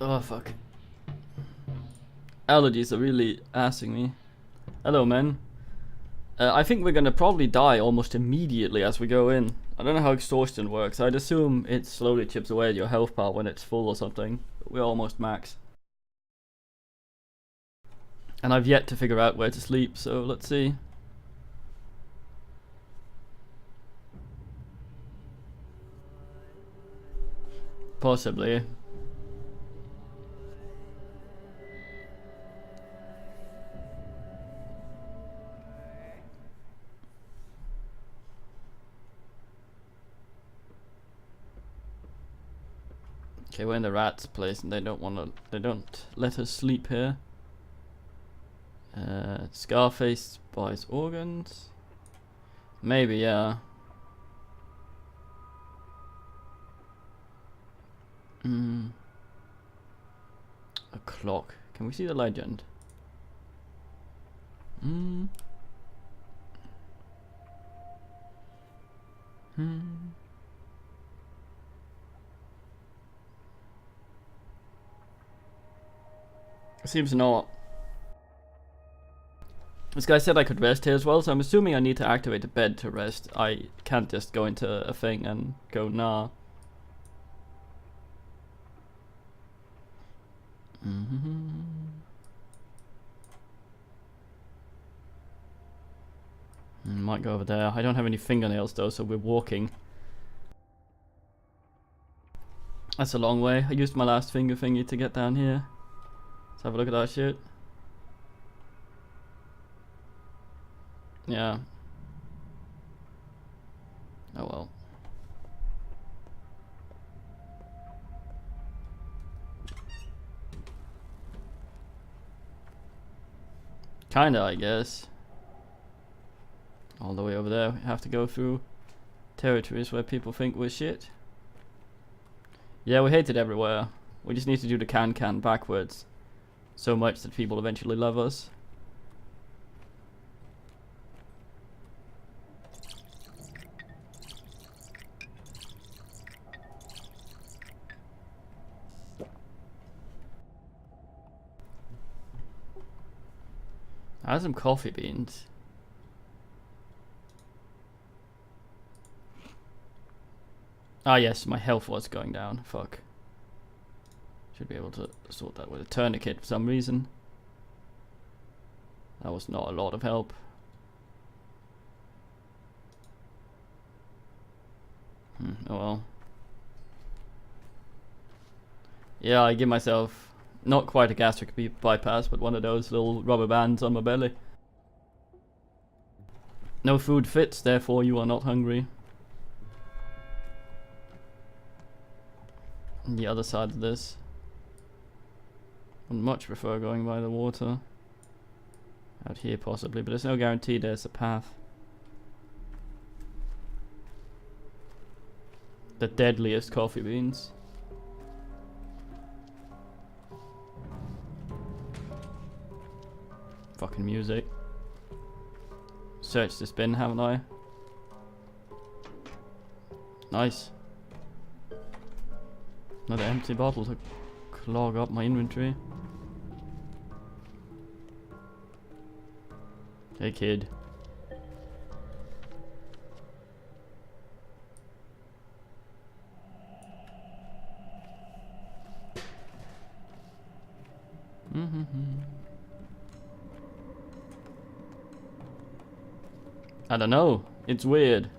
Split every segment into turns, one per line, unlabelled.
Oh fuck. Allergies are really assing me. Hello, man. I think we're gonna probably die almost immediately as we go in. I don't know how exhaustion works. I'd assume it slowly chips away at your health bar when it's full or something. We're almost max. And I've yet to figure out where to sleep, so let's see. Possibly. Okay, we're in the rat's place and they don't let us sleep here. Scarface buys organs. Maybe, yeah. A clock. Can we see the legend? Seems not. This guy said I could rest here as well, so I'm assuming I need to activate a bed to rest. I can't just go into a thing and go nah. Might go over there. I don't have any fingernails though, so we're walking. That's a long way. I used my last finger thingy to get down here. Let's have a look at that shit. Yeah. Oh well. Kinda, I guess. All the way over there, we have to go through territories where people think we're shit. Yeah, we hate it everywhere. We just need to do the can backwards. So much that people eventually love us. I have some coffee beans. Ah yes, my health was going down. Fuck. Should be able to sort that with a tourniquet for some reason. That was not a lot of help. Oh well. Yeah, I give myself not quite a gastric bypass, but one of those little rubber bands on my belly. No food fits, therefore you are not hungry. On the other side of this. Would much prefer going by the water. Out here possibly, but there's no guarantee there's a path. The deadliest coffee beans. Fucking music. Searched this bin, haven't I? Nice. Another empty bottle to clog up my inventory. Hey kid. I don't know. It's weird.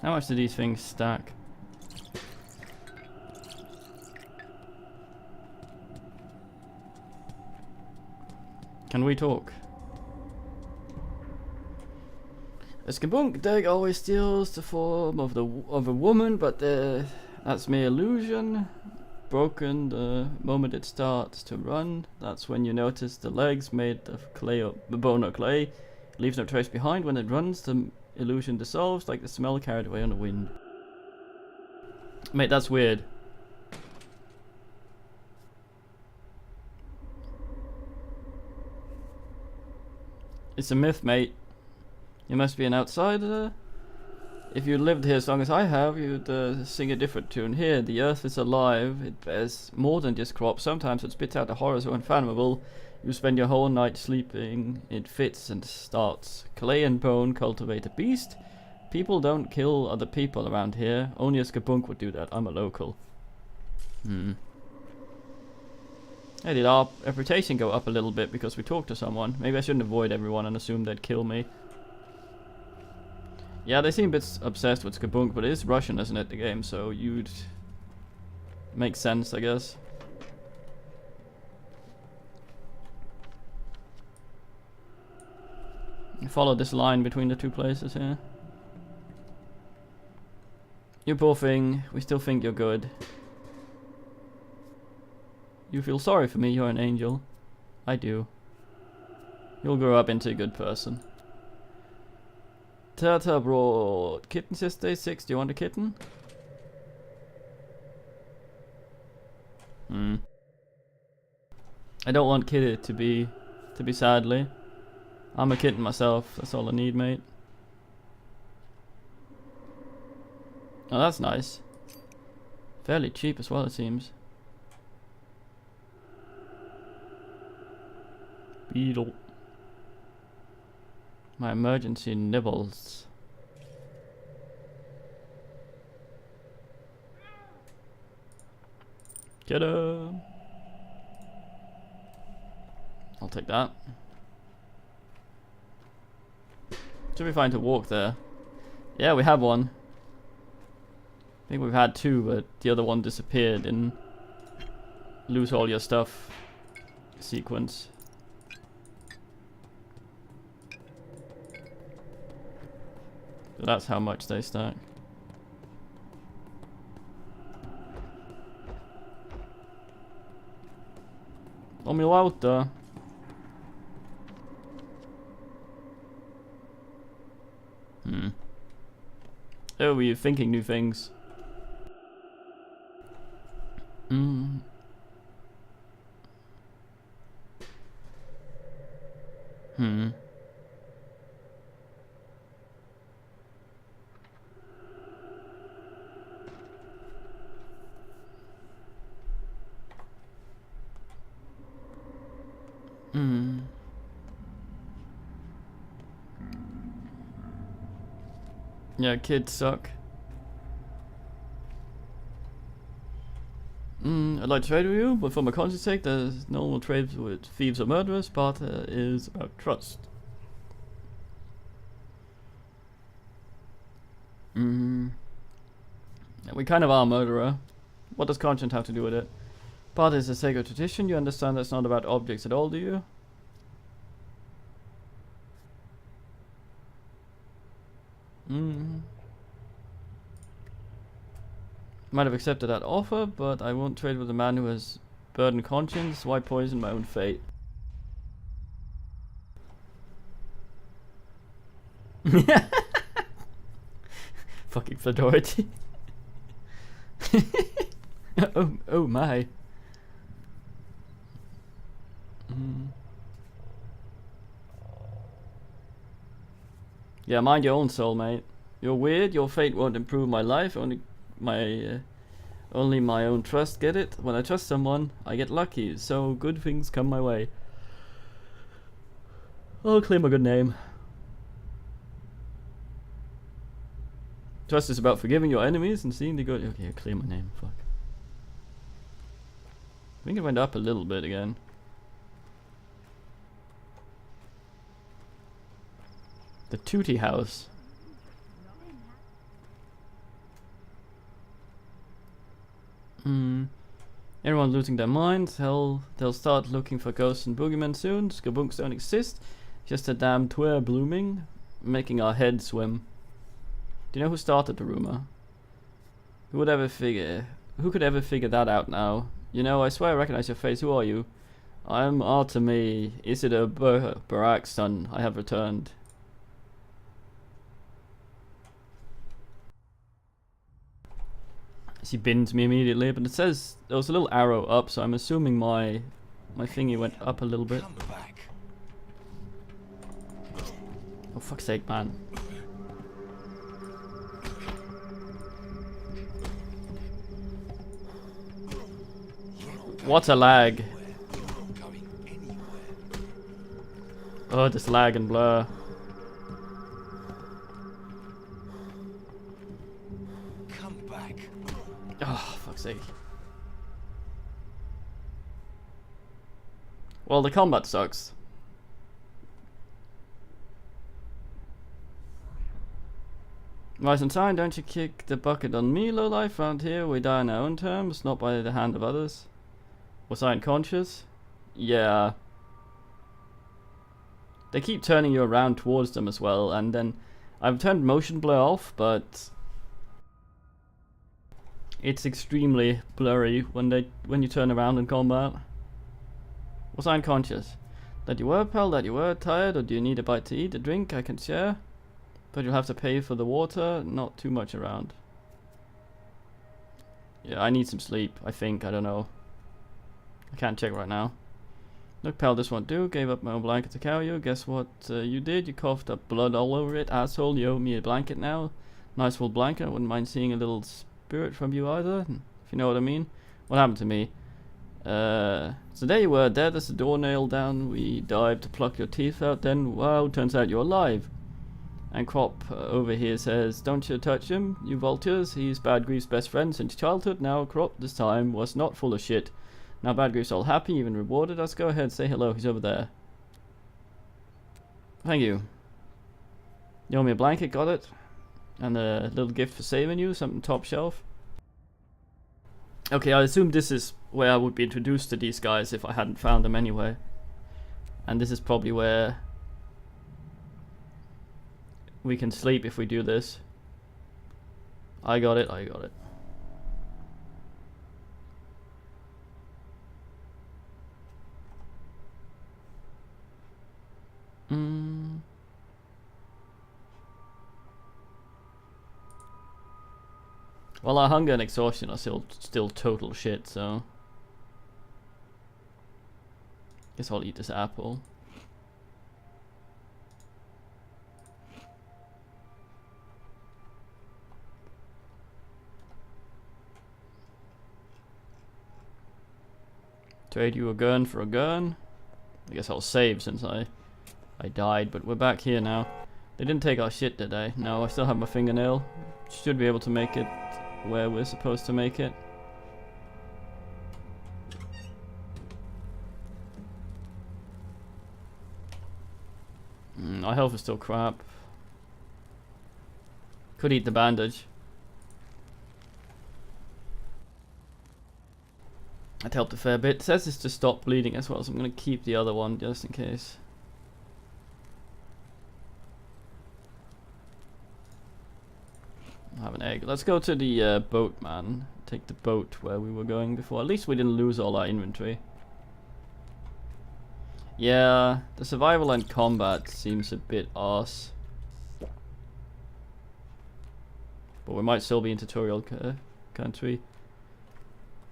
How much do these things stack? Can we talk? A skabunk egg always steals the form of a woman, but that's mere illusion. Broken the moment it starts to run. That's when you notice the legs made of clay or bone or clay. It leaves no trace behind. When it runs, the illusion dissolves like the smell carried away on the wind. Mate, that's weird. It's a myth, mate. You must be an outsider. If you lived here as long as I have, you'd sing a different tune. Here, the earth is alive. It bears more than just crops. Sometimes it spits out the horrors so unfathomable. You spend your whole night sleeping. It fits and starts. Clay and bone cultivate a beast. People don't kill other people around here. Only a skabunk would do that. I'm a local. Hey, did our reputation go up a little bit because we talked to someone? Maybe I shouldn't avoid everyone and assume they'd kill me. Yeah, they seem a bit obsessed with skabunk, but it is Russian, isn't it, the game? So you'd... Makes sense, I guess. Follow this line between the two places here. You poor thing, we still think you're good. You feel sorry for me, you're an angel. I do. You'll grow up into a good person. Tata brought kittens yesterday. 6, do you want a kitten? I don't want Kitty to be sadly. I'm a kitten myself, that's all I need, mate. Oh, that's nice. Fairly cheap as well, it seems. Beetle. My emergency nibbles. Get him. I'll take that. Should be fine to walk there. Yeah, we have one. I think we've had 2, but the other one disappeared in lose all your stuff sequence. So that's how much they stack. Om je louter. Oh, were you thinking new things? Yeah, kids suck. I'd like to trade with you, but for my conscience sake, there's no one trades with thieves or murderers. Part is about trust. Yeah, we kind of are a murderer. What does conscience have to do with it? Part is a sacred tradition. You understand that's not about objects at all, do you? Might have accepted that offer, but I won't trade with a man who has burdened conscience. Why poison my own fate? Fucking Fedority. oh my. Yeah, mind your own soul, mate. You're weird, your fate won't improve my life, only my own trust, get it? When I trust someone, I get lucky, so good things come my way. I'll claim a good name. Trust is about forgiving your enemies and seeing the good. Okay, I'll claim my name, fuck. I think it went up a little bit again. The Tootie House. Everyone's losing their minds. Hell, they'll start looking for ghosts and boogeymen soon. Skabunks don't exist. Just a damn twer blooming, making our heads swim. Do you know who started the rumor? Who could ever figure that out now? You know, I swear I recognize your face. Who are you? I'm Artemi. Is it a Barak's son? I have returned. She bins me immediately, but it says there was a little arrow up, so I'm assuming my thingy went up a little bit. Oh, fuck's sake, man. What a lag. Oh, this lag and blur.
Come back.
Oh, fuck's sake. Well, the combat sucks. Rise and shine, don't you kick the bucket on me, lowlife. Around here we die on our own terms, not by the hand of others. Was I unconscious? Yeah. They keep turning you around towards them as well, and then I've turned motion blur off, but it's extremely blurry when you turn around in combat. Was I unconscious? That you were, pal, that you were tired, or do you need a bite to eat, a drink I can share? But you'll have to pay for the water, not too much around. Yeah, I need some sleep, I think, I don't know. I can't check right now. Look, pal, this won't do. Gave up my own blanket to carry you. Guess what you did? You coughed up blood all over it, asshole. You owe me a blanket now. Nice full blanket. I wouldn't mind seeing a little spirit from you either, if you know what I mean. What happened to me? So there you were, dead as a doornail down. We dived to pluck your teeth out. Then, wow, turns out you're alive. And Crop over here says, don't you touch him, you vultures. He's Bad Grief's best friend since childhood. Now Crop, this time, was not full of shit. Now Bad Grief's all happy, even rewarded us. Go ahead, say hello, he's over there. Thank you. You owe me a blanket, got it? And a little gift for saving you, something top shelf. Okay, I assume this is where I would be introduced to these guys if I hadn't found them anyway. And this is probably where we can sleep if we do this. I got it, I got it. Well, our hunger and exhaustion are still total shit, so guess I'll eat this apple. Trade you a gun for a gun. I guess I'll save since I died, but we're back here now. They didn't take our shit, did they? No, I still have my fingernail. Should be able to make it where we're supposed to make it. Our health is still crap. Could eat the bandage. That helped a fair bit. It says it's to stop bleeding as well, so I'm going to keep the other one just in case. I have an egg. Let's go to the boat, man. Take the boat where we were going before. At least we didn't lose all our inventory. Yeah, the survival and combat seems a bit arse. But we might still be in tutorial country.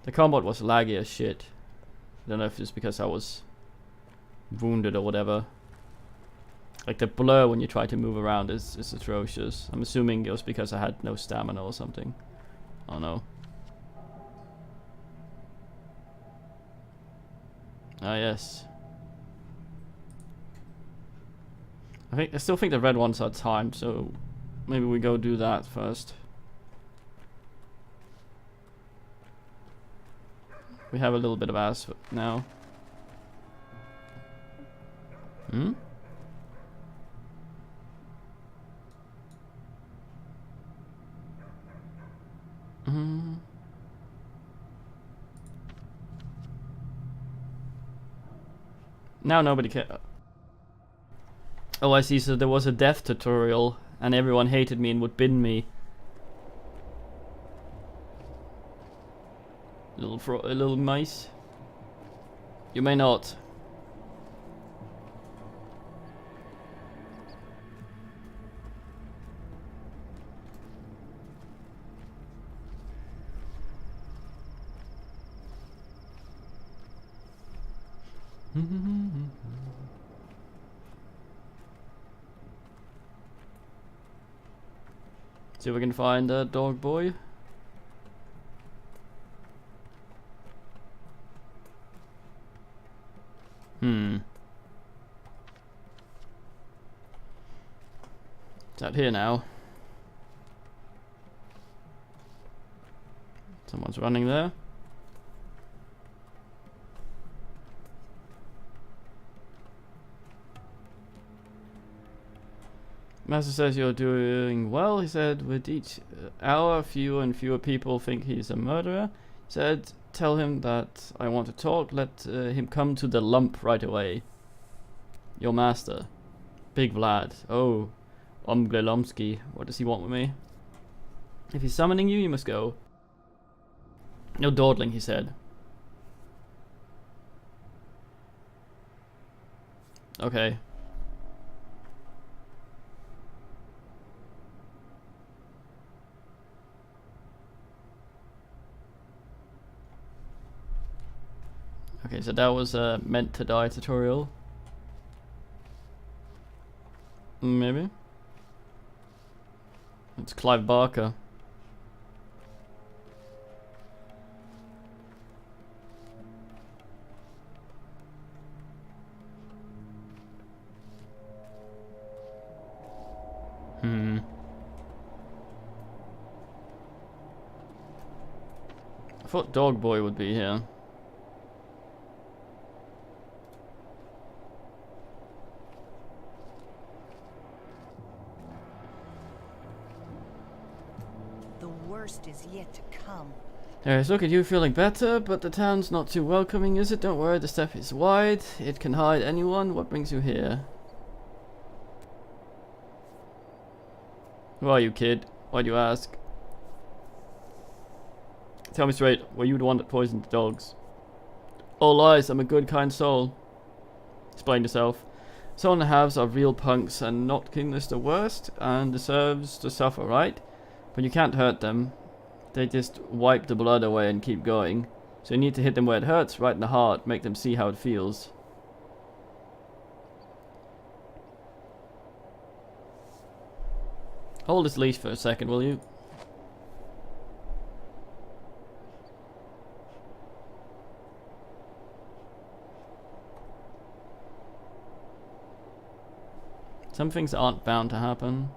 The combat was laggy as shit. I don't know if it's because I was wounded or whatever. Like the blur when you try to move around is atrocious. I'm assuming it was because I had no stamina or something. Oh no. Ah yes. I still think the red ones are timed, so maybe we go do that first. We have a little bit of ass now. Hmm? Now nobody cares. Oh, I see. So there was a death tutorial, and everyone hated me and would bin me. Little mice. You may not. See if we can find a dog boy. It's out here now. Someone's running there. Master says you're doing well. He said, with each hour, fewer and fewer people think he's a murderer. He said, tell him that I want to talk. Let him come to the lump right away. Your master. Big Vlad. Oh, Omglelomsky. What does he want with me? If he's summoning you, you must go. No dawdling, he said. Okay. Okay, so that was a meant to die tutorial. Maybe. It's Clive Barker. I thought Dog Boy would be here.
The worst is yet to come.
Yes, look at you feeling better, but the town's not too welcoming, is it? Don't worry, the steppe is wide. It can hide anyone. What brings you here? Who are you, kid? Why do you ask? Tell me straight, were you the one that poisoned the dogs? All lies, I'm a good, kind soul. Explain yourself. Soul and halves are real punks, and not King is the worst, and deserves to suffer, right? But you can't hurt them. They just wipe the blood away and keep going. So you need to hit them where it hurts, right in the heart, make them see how it feels. Hold this leash for a second, will you? Some things aren't bound to happen.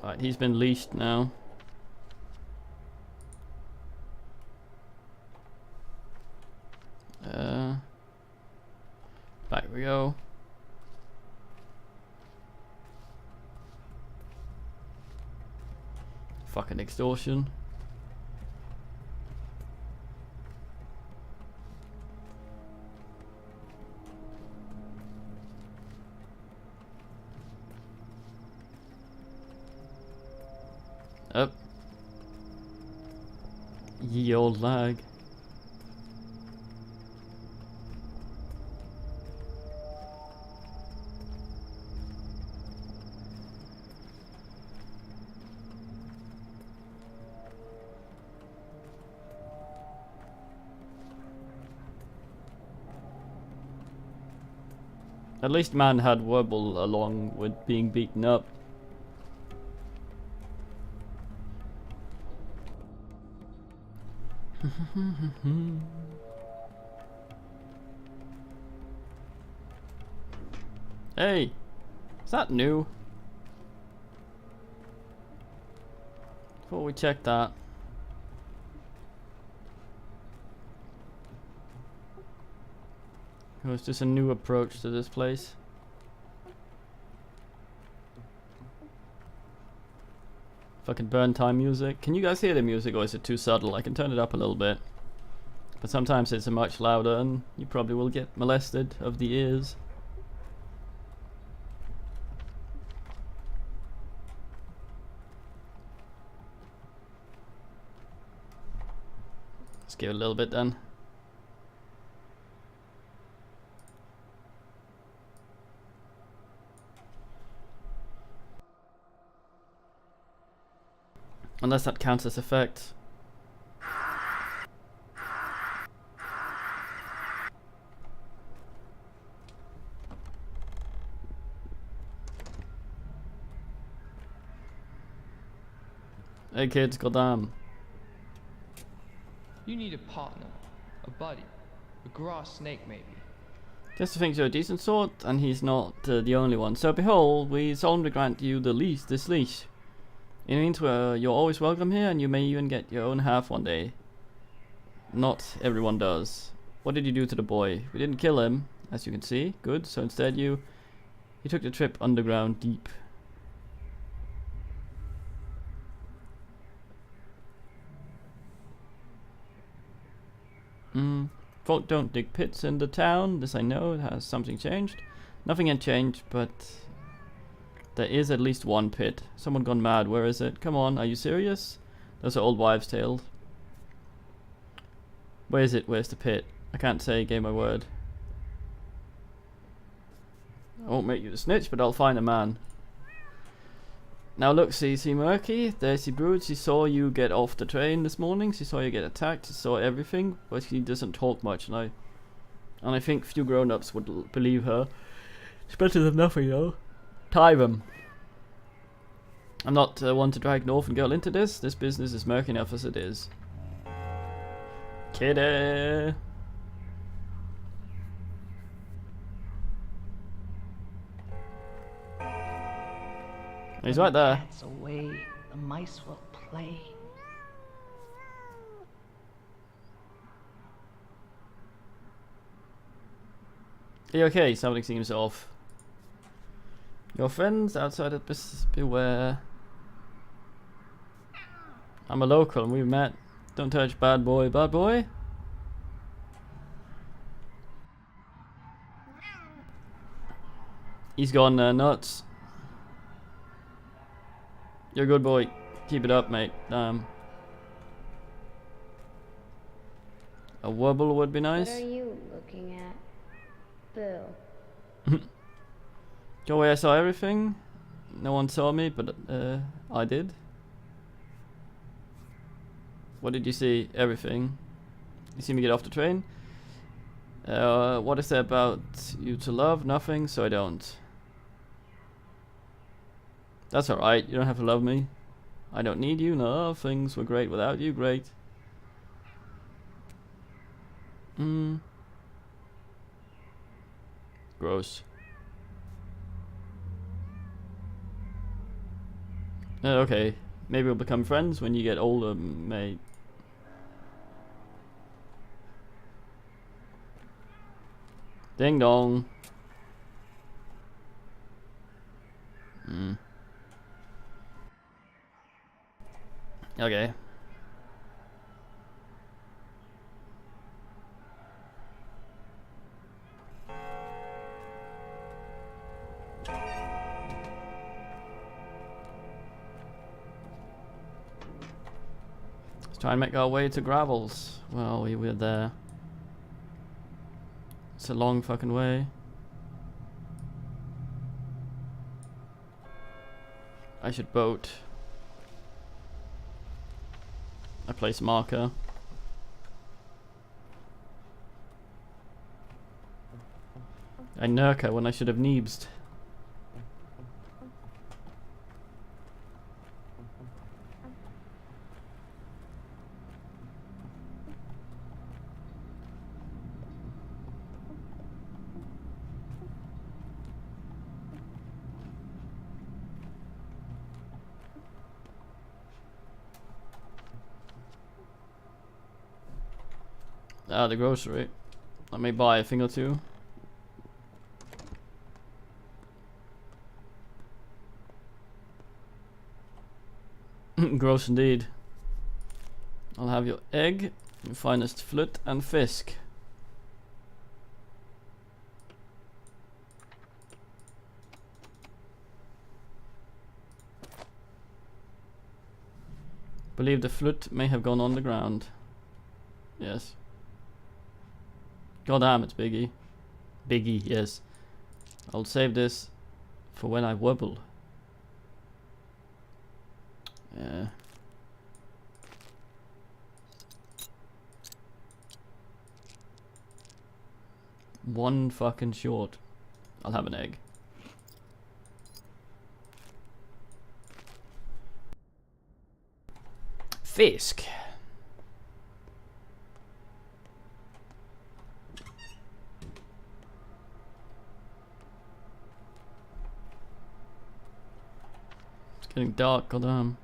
Alright, he's been leashed now. Back we go. Fucking extortion. Up. Ye old lag. At least man had Wurble along with being beaten up. Hey, is that new? Before we check that. Or is this a new approach to this place? Fucking burn time music. Can you guys hear the music, or is it too subtle? I can turn it up a little bit. But sometimes it's much louder and you probably will get molested of the ears. Let's give it a little bit then. Unless that counts as effect. Hey kids, goddamn.
You need a partner, a buddy, a grass snake maybe.
Jester thinks you're a decent sort, and he's not the only one. So behold, we solemnly grant you this leash. It means you're always welcome here, and you may even get your own half one day. Not everyone does. What did you do to the boy? We didn't kill him, as you can see. Good. So instead he took the trip underground deep. Folk don't dig pits in the town. This I know. Has something changed? Nothing had changed, but there is at least one pit. Someone gone mad. Where is it? Come on, are you serious? Those are old wives' tales. Where is it? Where's the pit? I can't say, gave my word. I won't make you the snitch, but I'll find a man. Now look, see Murky? There's the brood. She saw you get off the train this morning. She saw you get attacked. She saw everything, but she doesn't talk much, and I think few grown-ups would believe her. It's better than nothing, though. Tie them. I'm not one to drag an orphan girl into this. This business is murky enough as it is. Kitty! He's right there.
Cats away, the mice will play.
Are you okay? Something seems off. Your friends outside at beware. I'm a local and we've met. Don't touch bad boy, bad boy. He's gone nuts. You're a good boy. Keep it up, mate. A wobble would be nice.
What are you looking at, Bill?
Go away, I saw everything. No one saw me, but I did. What did you see? Everything. You see me get off the train? What is there about you to love? Nothing, so I don't. That's alright, you don't have to love me. I don't need you, no, things were great without you, great. Gross. Okay, maybe we'll become friends when you get older, mate. Ding dong. Okay. Let's try and make our way to Gravels. Well, we're there. It's a long fucking way. I should boat. I place marker. I nurka when I should have neebsed. The grocery. Let me buy a thing or two. Gross indeed. I'll have your egg, your finest flut and fisk. Believe the flut may have gone on the ground. Yes. God damn, it's Biggie. Biggie, yes. I'll save this for when I wobble. Yeah. One fucking short. I'll have an egg. Fisk. It's getting dark, goddamn.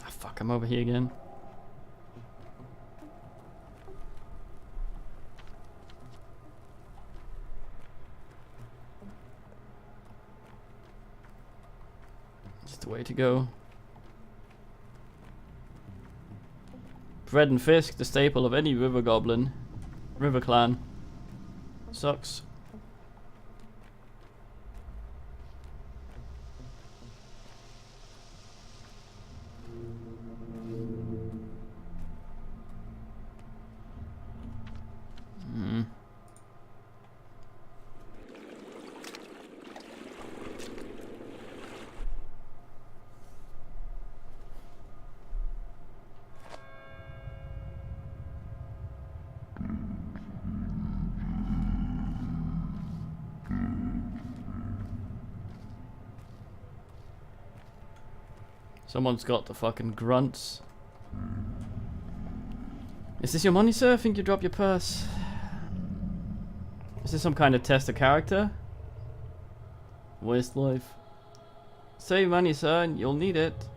Ah, fuck, I'm over here again. It's the way to go. Bread and Fisk, the staple of any river goblin. River clan. Sucks. Someone's got the fucking grunts. Is this your money, sir? I think you dropped your purse. Is this some kind of test of character? Waste life. Save money, sir, and you'll need it.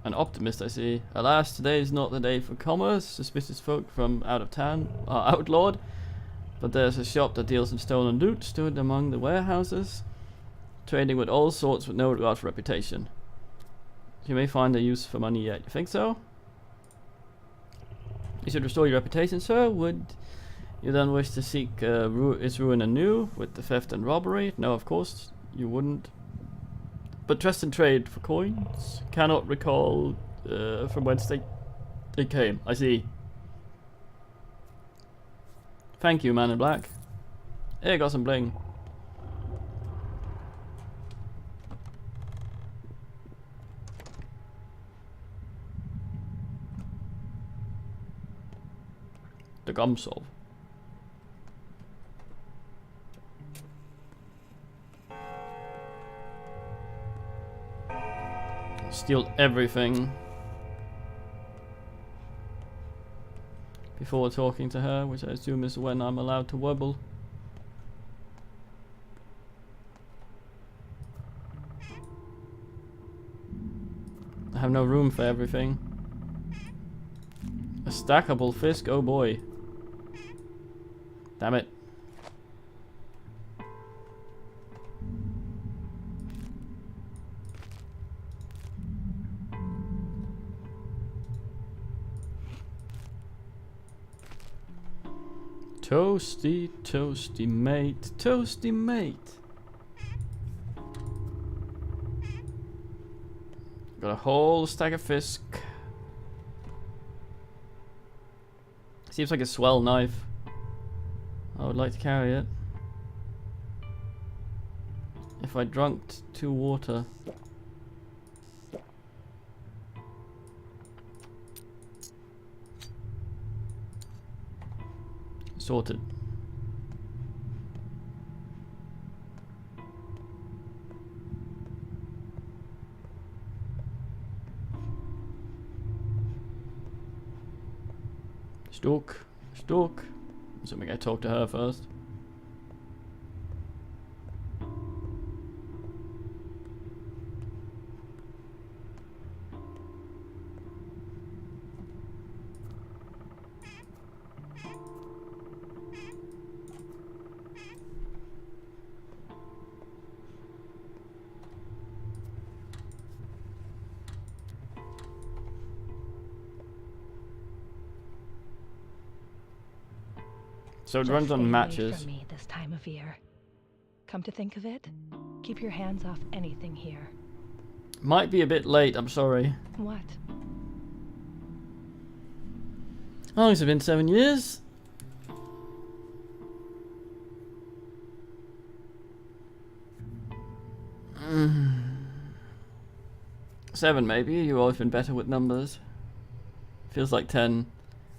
An optimist, I see. Alas, today is not the day for commerce. Suspicious folk from out of town are outlawed. But there's a shop that deals in stolen loot stood among the warehouses, trading with all sorts with no regard for reputation. You may find a use for money yet. You think so? You should restore your reputation, sir. Would you then wish to seek its ruin anew with the theft and robbery? No, of course you wouldn't. But trust and trade for coins. Cannot recall from whence they came. I see. Thank you, man in black. Hey, got some bling. The gum solve. Steal everything before talking to her, which I assume is when I'm allowed to wobble. I have no room for everything. A stackable Fisk, oh boy. Damn it. Toasty, toasty mate, toasty mate. Got a whole stack of Fisk. Seems like a swell knife. I would like to carry it. If I drunk 2 water. Sorted. Stalk. Stalk. Assuming I talk to her first. So it runs on matches.
From me this time of year. Come to think of it, keep your hands off anything here.
Might be a bit late, I'm sorry.
What?
How long has it been? 7 years? Mm. 7 maybe. You've always been better with numbers. Feels like 10.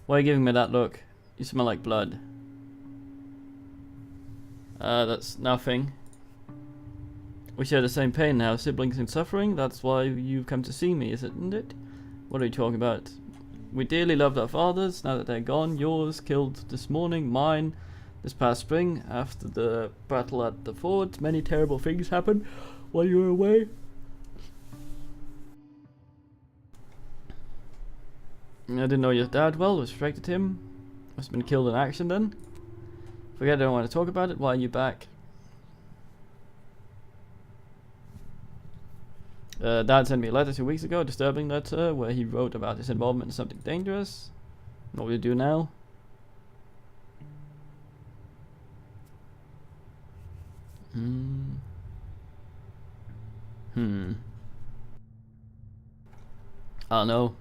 Why are you giving me that look? You smell like blood. That's nothing. We share the same pain now, siblings in suffering. That's why you've come to see me, isn't it? What are you talking about? We dearly loved our fathers. Now that they're gone, yours killed this morning, mine this past spring. After the battle at the fort, many terrible things happened while you were away. I didn't know your dad well, respected him. Must have been killed in action then. Forget I don't want to talk about it. Why are you back? Dad sent me a letter 2 weeks ago, a disturbing letter, where he wrote about his involvement in something dangerous. What will you do now? I don't know.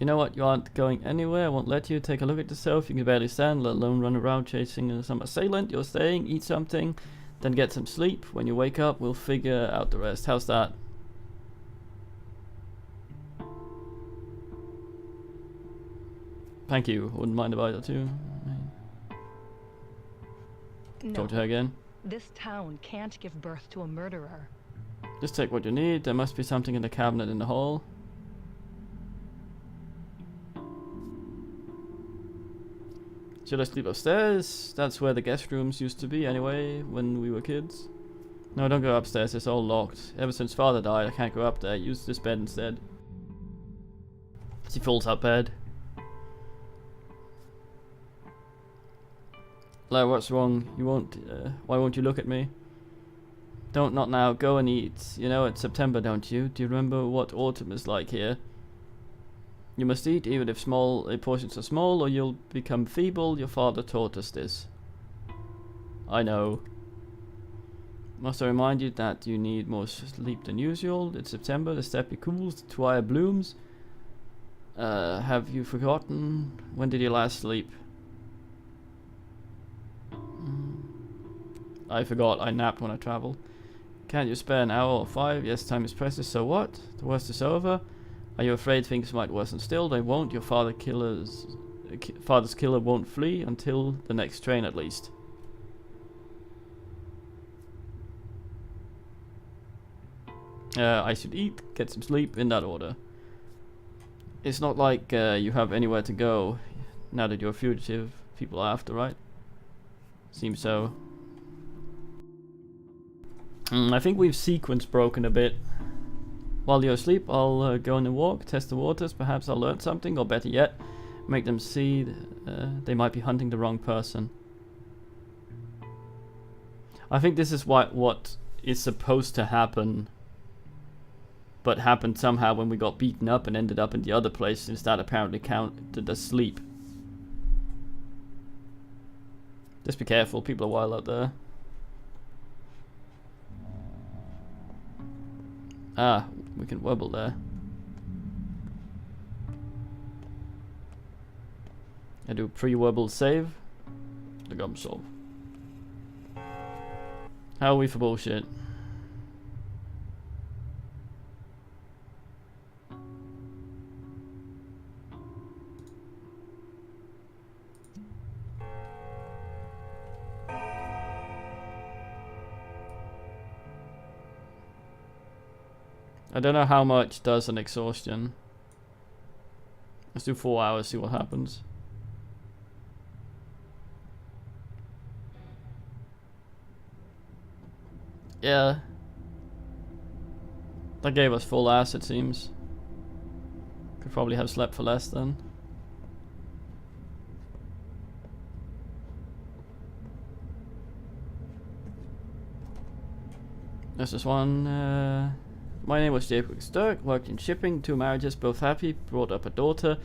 You know what? You aren't going anywhere. I won't let you. Take a look at yourself. You can barely stand, let alone run around chasing some assailant. You're staying, eat something, then get some sleep. When you wake up, we'll figure out the rest. How's that? Thank you. Wouldn't mind if I did too.
No,
Talk to her again.
this town can't give birth to a murderer.
Just take what you need. There must be something in the cabinet in the hall. Should I sleep upstairs? That's where the guest rooms used to be anyway, when we were kids. No, don't go upstairs. It's all locked. Ever since father died, I can't go up there. Use this bed instead. She falls out bed. Like, what's wrong? You won't, why won't you look at me? Don't, not now. Go and eat. You know it's September, don't you? Do you remember what autumn is like here? You must eat, even if portions are small, or you'll become feeble. Your father taught us this. I know. Must I remind you that you need more sleep than usual? It's September, the steppe cools, the twilight blooms. Have you forgotten? When did you last sleep? I forgot. I napped when I traveled. Can't you spare an hour or 5? Yes, time is precious, so what? The worst is over. Are you afraid things might worsen still? They won't. Your father's killer won't flee until the next train at least. I should eat, get some sleep, in that order. It's not like you have anywhere to go now that you're a fugitive. People are after, right? Seems so. I think we've sequence broken a bit. While you're asleep, I'll go on a walk, test the waters. Perhaps I'll learn something, or better yet, make them see they might be hunting the wrong person. I think this is what is supposed to happen, but happened somehow when we got beaten up and ended up in the other place, since that apparently counted as sleep. Just be careful, people are wild out there. Ah, we can wobble there. I do pre-wobble save. The gum solve. How are we for bullshit? I don't know how much does an exhaustion. Let's do 4 hours, see what happens. Yeah. That gave us full ass, it seems. Could probably have slept for less then. This is one. My name was Jacob Sturck, worked in shipping, 2 marriages, both happy, brought up a daughter.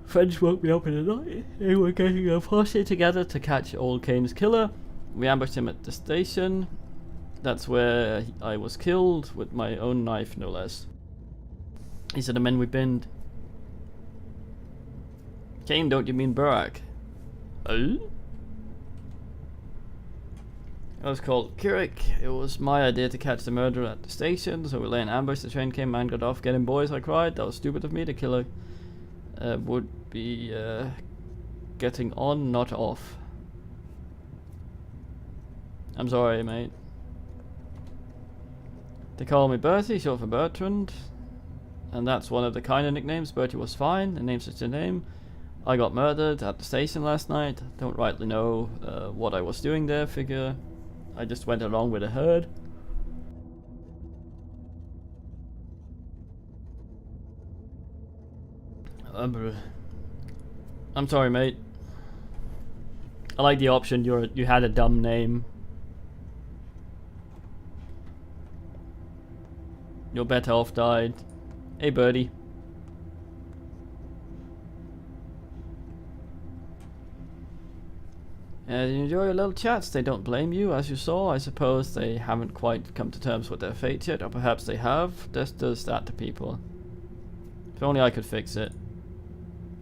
Friends woke me up in the night. They were getting a posse together to catch old Kane's killer. We ambushed him at the station. That's where I was killed, with my own knife, no less. These are the men we binned. Kane, don't you mean Burak? Oh? It was called Kirik. It was my idea to catch the murderer at the station, so we lay in ambush. The train came, man got off. Get him, boys, I cried. That was stupid of me. The killer would be getting on, not off. I'm sorry, mate. They call me Bertie, short for Bertrand. And that's one of the kind of nicknames. Bertie was fine. The name's just a name. I got murdered at the station last night. Don't rightly know what I was doing there, figure. I just went along with the herd. I'm sorry, mate. I like the option. You had a dumb name. Your better off died. Hey, birdie. You enjoy your little chats. They don't blame you, as you saw. I suppose they haven't quite come to terms with their fate yet, or perhaps they have. This does that to people. If only I could fix it.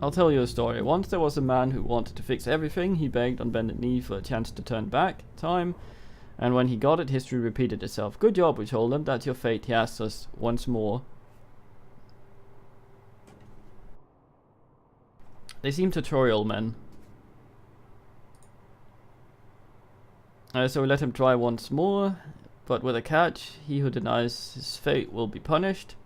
I'll tell you a story. Once there was a man who wanted to fix everything. He begged on bended knee for a chance to turn back time. And when he got it, history repeated itself. Good job, we told him. That's your fate, he asked us once more. They seem tutorial men. So we let him try once more, but with a catch. He who denies his fate will be punished.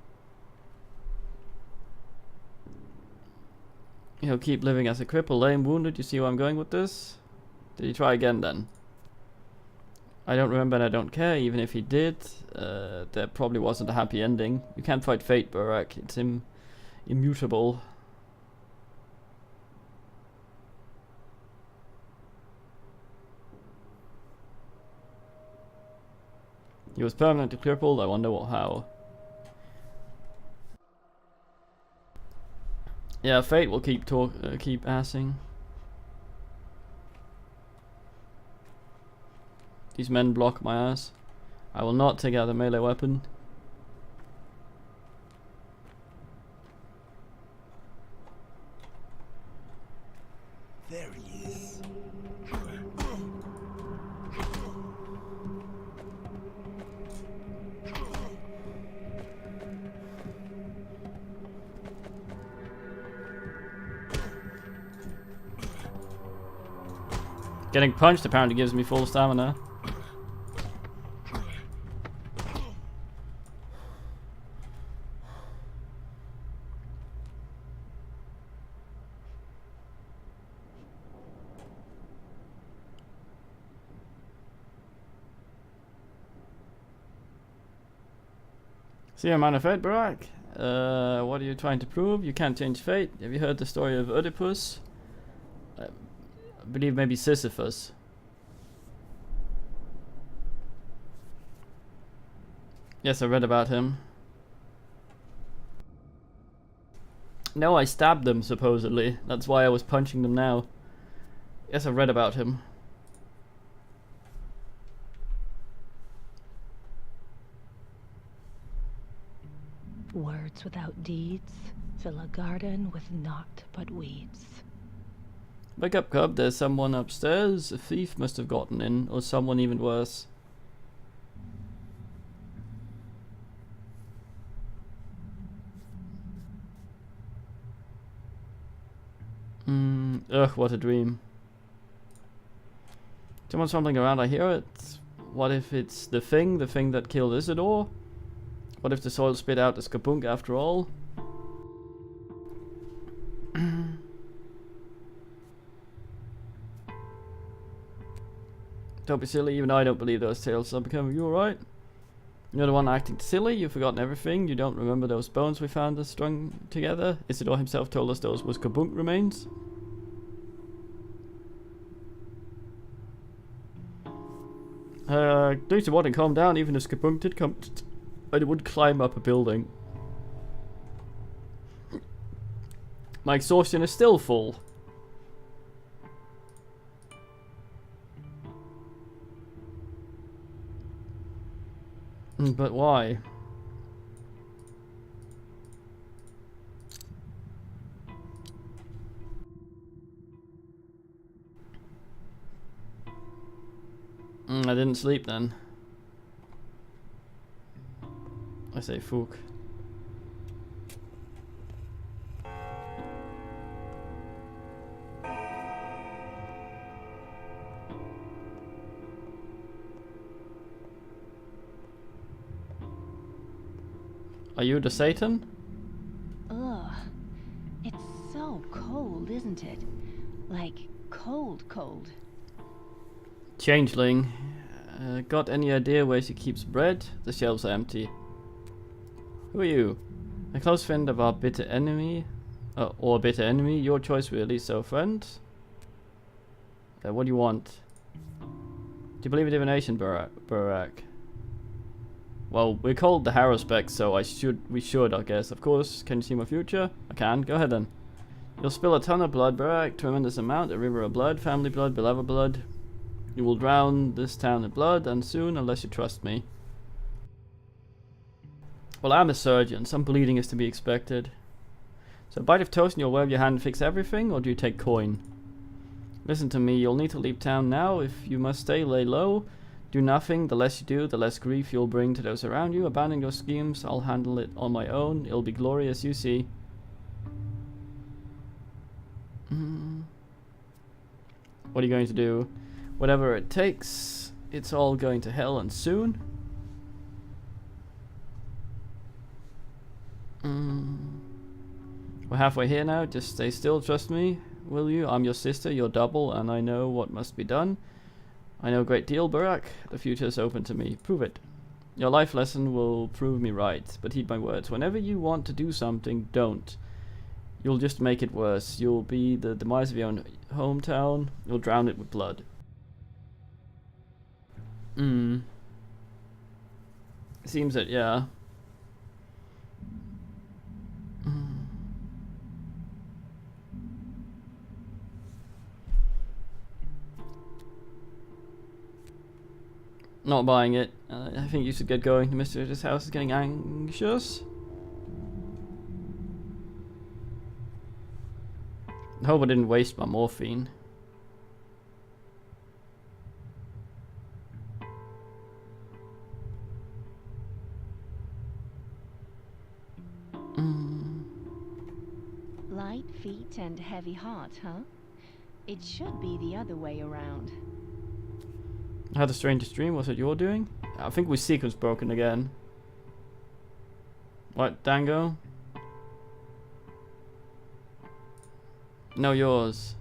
He'll keep living as a cripple, lame, wounded. You see where I'm going with this? Did he try again then? I don't remember and I don't care. Even if he did, there probably wasn't a happy ending. You can't fight fate, Burak. It's immutable. He was permanently crippled. I wonder how. Yeah, fate will keep assing. These men block my ass. I will not take out a melee weapon.
There he is.
Getting punched apparently gives me full stamina. See a man of fate, Burak? What are you trying to prove? You can't change fate. Have you heard the story of Oedipus? I believe maybe Sisyphus. Yes, I read about him. No, I stabbed them, supposedly. That's why I was punching them now. Yes, I read about him.
Words without deeds fill a garden with naught but weeds.
Wake up, cub. There's someone upstairs. A thief must have gotten in, or someone even worse. Ugh, what a dream. Someone's fumbling around, I hear it. What if it's the thing that killed Isidore? What if the soil spit out the skapunk after all? Don't be silly, even I don't believe those tales. So become you alright? You're the one acting silly, you've forgotten everything, you don't remember those bones we found strung together? Isidore himself told us those was skapunk remains. Do some what and calm down, even if skapunk did come, I would climb up a building. My exhaustion is still full. But why? I didn't sleep then. I say fook. Are you the Satan?
Ugh. It's so cold, isn't it? Like, cold, cold.
Changeling. Got any idea where she keeps bread? The shelves are empty. Who are you? A close friend of our bitter enemy? Or bitter enemy? Your choice really, so friend? What do you want? Do you believe in divination, Burak? Well, we're called the Harrowspec, so we should, I guess. Of course, can you see my future? I can, go ahead then. You'll spill a ton of blood, Burak, tremendous amount, a river of blood, family blood, beloved blood. You will drown this town in blood, and soon, unless you trust me. Well, I'm a surgeon, some bleeding is to be expected. So a bite of toast and you'll wave your hand and fix everything, or do you take coin? Listen to me, you'll need to leave town now. If you must stay, lay low. Do nothing, the less you do, the less grief you'll bring to those around you. Abandon your schemes, I'll handle it on my own. It'll be glorious, you see. What are you going to do? Whatever it takes, it's all going to hell and soon. We're halfway here now, just stay still, trust me, will you? I'm your sister, your double, and I know what must be done. I know a great deal, Burak. The future is open to me. Prove it. Your life lesson will prove me right, but heed my words. Whenever you want to do something, don't. You'll just make it worse. You'll be the demise of your own hometown. You'll drown it with blood. Seems that, yeah. Not buying it. I think you should get going. The mister at his house is getting anxious. I hope I didn't waste my morphine.
Light feet and heavy heart, huh? It should be the other way around.
I had the strangest dream. Was it your doing? I think we sequence broken again. What, Dango? No, yours.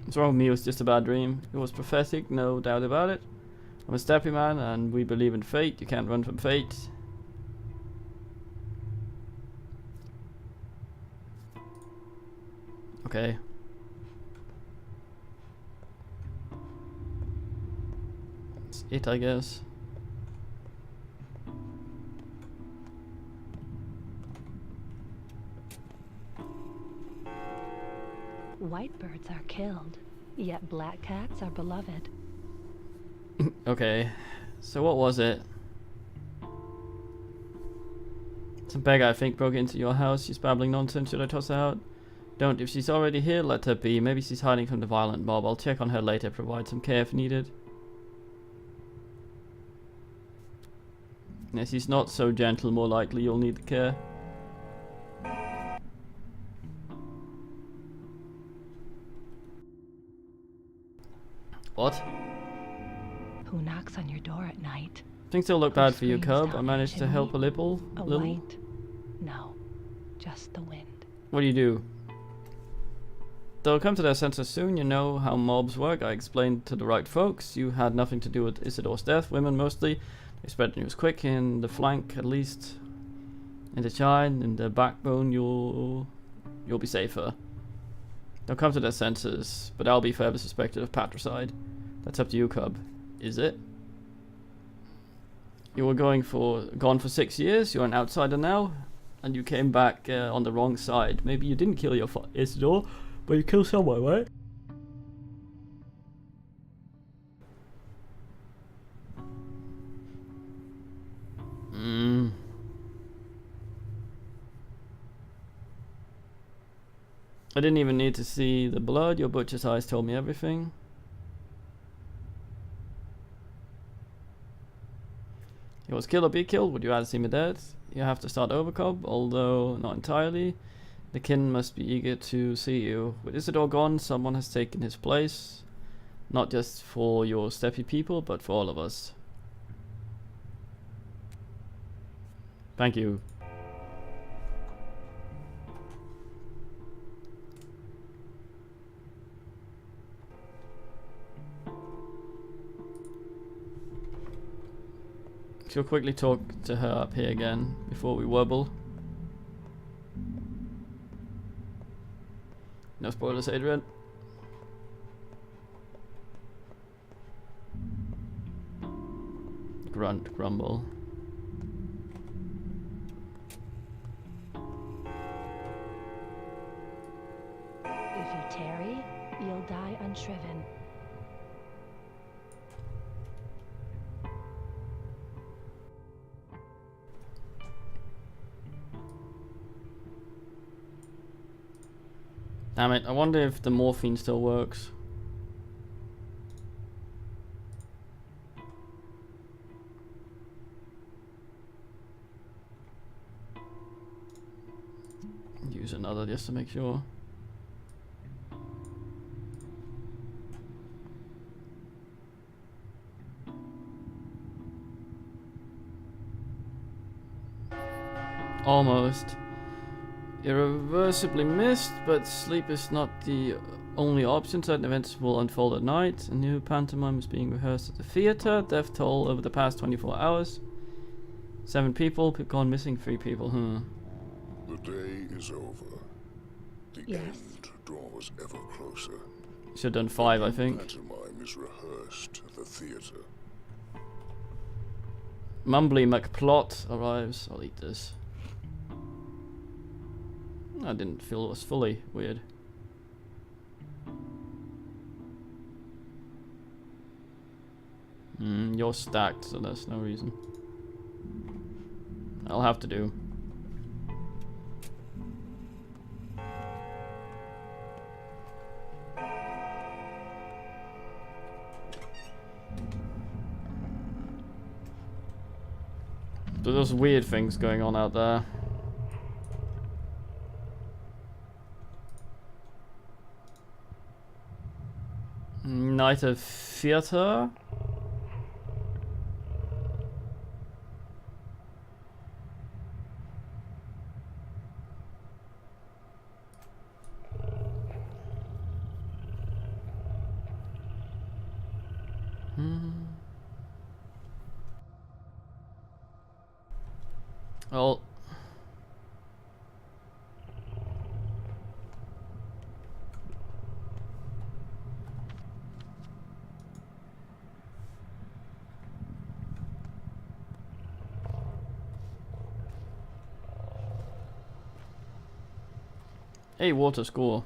What's wrong with me? It was just a bad dream. It was prophetic, no doubt about it. I'm a steppy man, and we believe in fate. You can't run from fate. Okay. That's it, I guess.
White birds are killed, yet black cats are beloved.
Okay, so what was it? Some beggar, I think, broke into your house. She's babbling nonsense. Should I toss her out? Don't. If she's already here, let her be. Maybe she's hiding from the violent mob. I'll check on her later, provide some care if needed. Yes, she's not so gentle. More likely you'll need the care. What?
Who knocks on your door at night?
Things still look bad for you, cub. I managed to help a little.
A white? No, just the wind.
What do? They'll come to their senses soon. You know how mobs work. I explained to the right folks. You had nothing to do with Isidore's death. Women mostly. They spread news quick. In the flank, at least. In the chine, in the backbone, you'll be safer. They'll come to their senses, but I'll be forever suspected of patricide. That's up to you, cub. Is it? You were gone for 6 years. You're an outsider now, and you came back on the wrong side. Maybe you didn't kill your Isidore, but you killed someone, right? I didn't even need to see the blood. Your butcher's eyes told me everything. He was killed or be killed. Would you rather see me dead? You have to start over, Cobb, although not entirely. The kin must be eager to see you. With Isidore gone, someone has taken his place. Not just for your steppy people, but for all of us. Thank you. She'll quickly talk to her up here again before we wobble. No spoilers, Adrian. Grunt, grumble.
If you tarry, you'll die unshriven.
Damn it, I wonder if the morphine still works. Use another just to make sure. Almost. Irreversibly missed, but sleep is not the only option. Certain events will unfold at night. A new pantomime is being rehearsed at the theater. Death toll over the past 24 hours. 7 people, gone missing 3 people.
The day is over. The
Yes.
end draws ever closer.
Should have done 5, I
The
think.
pantomime is rehearsed at the theater.
Mumbly McPlot arrives. I'll eat this. I didn't feel it was fully weird. You're stacked, so there's no reason. I'll have to do. So there's weird things going on out there. Night of Theater. Oh. Hey, water score.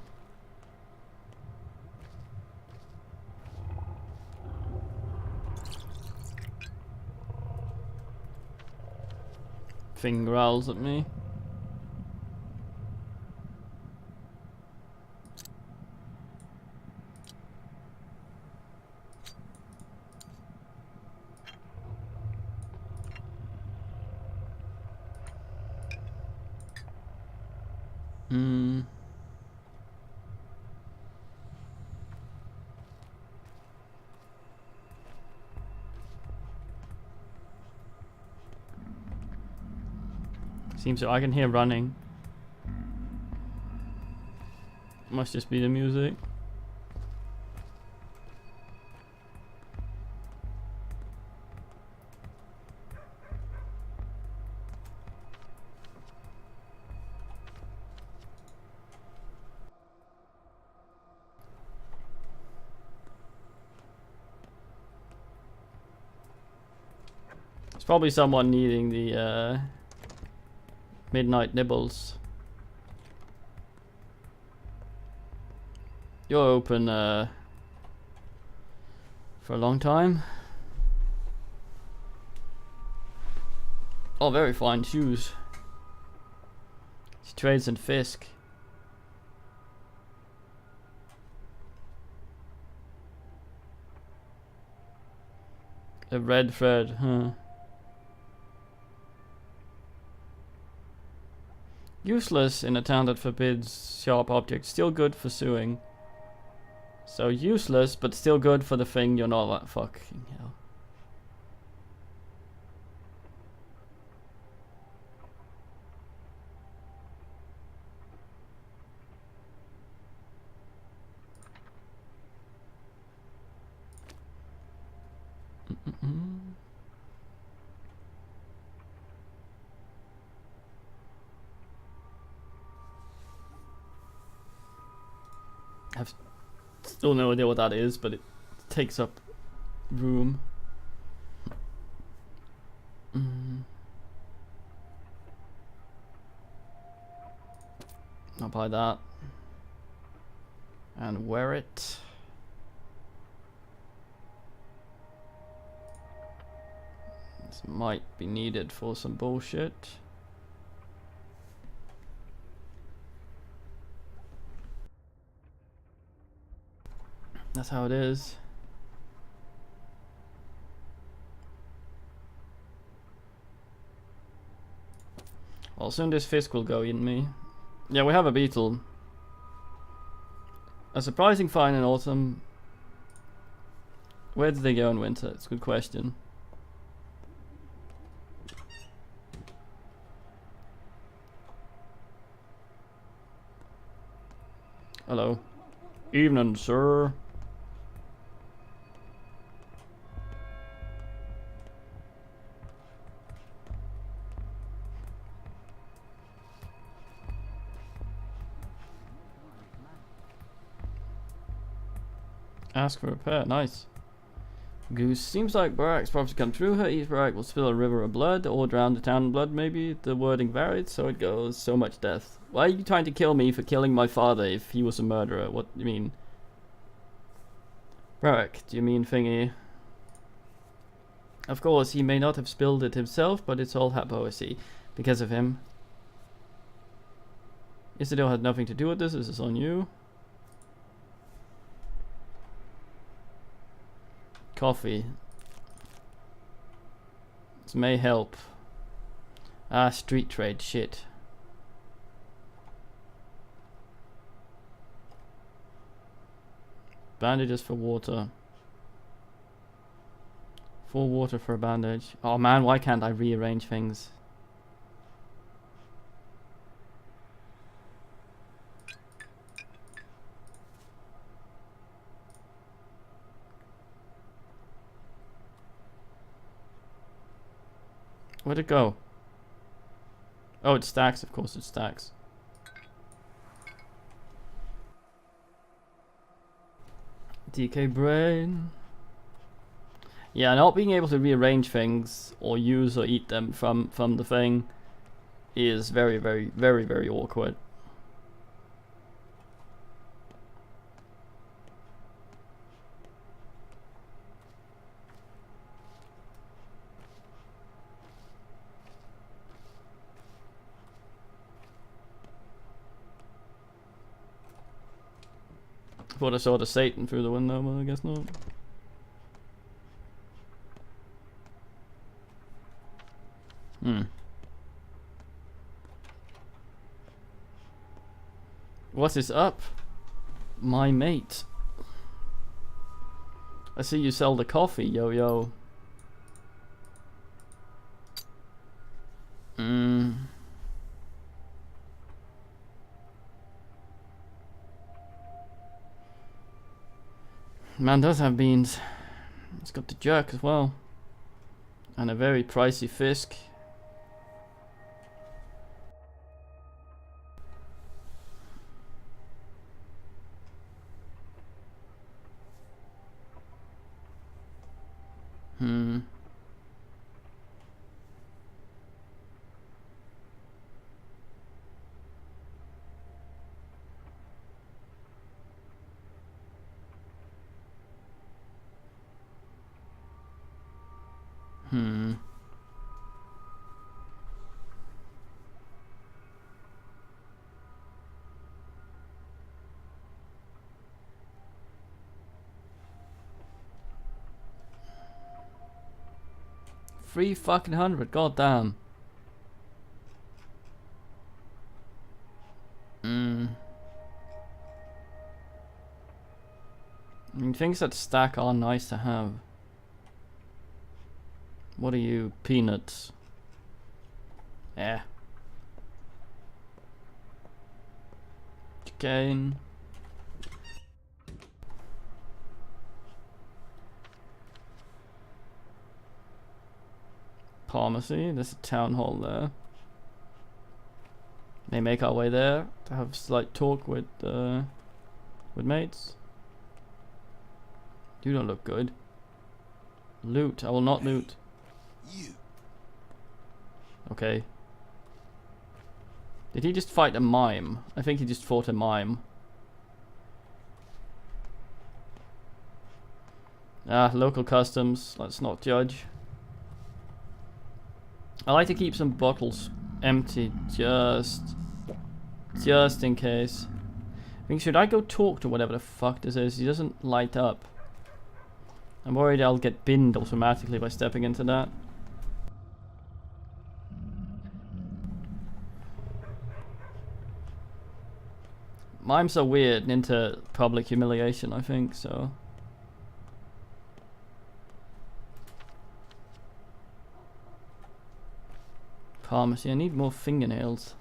Thing growls at me. Seems so. I can hear running. Must just be the music. It's probably someone needing the midnight nibbles. You're open for a long time. Oh, very fine shoes. She trades in Fisk. A red thread, huh? Useless in a town that forbids sharp objects. Still good for suing. So useless, but still good for the thing you're not like. Fucking hell. I've still no idea what that is, but it takes up room. I'll buy that and wear it. This might be needed for some bullshit. That's how it is. Well, soon this fisk will go in me. Yeah, we have a beetle. A surprising find in autumn. Where did they go in winter? It's a good question. Hello. Evening, sir. Ask for repair. Nice. Goose. Seems like Barak's property come through her. Each Barak will spill a river of blood or drown the town in blood, maybe. The wording varied, so it goes. So much death. Why are you trying to kill me for killing my father if he was a murderer? What do you mean? Barak, do you mean thingy? Of course, he may not have spilled it himself, but it's all hypocrisy. Because of him. Isidore had nothing to do with this. This is on you. Coffee. This may help. Ah, street trade shit. Bandages for water. 4 water for a bandage. Oh man, why can't I rearrange things? Where'd it go? Oh, it stacks. Of course it stacks. DK brain. Yeah, not being able to rearrange things or use or eat them from the thing is very, very, very, very awkward. Thought I saw the Satan through the window, but I guess not. What is up, my mate? I see you sell the coffee, yo. Man does have beans. It's got the jerk as well. And a very pricey fisk. $300, goddamn. things that stack are nice to have. What are you? Peanuts. Yeah. Chicken. Pharmacy. There's a town hall there. May make our way there to have a slight talk with mates. You don't look good. Loot. I will not loot.
You.
Okay. Did he just fight a mime? I think he just fought a mime. Ah, local customs. Let's not judge. I like to keep some bottles empty just in case. I think, should I go talk to whatever the fuck this is? He doesn't light up. I'm worried I'll get binned automatically by stepping into that. Mimes are weird and into public humiliation, I think, so. Pharmacy, I need more fingernails.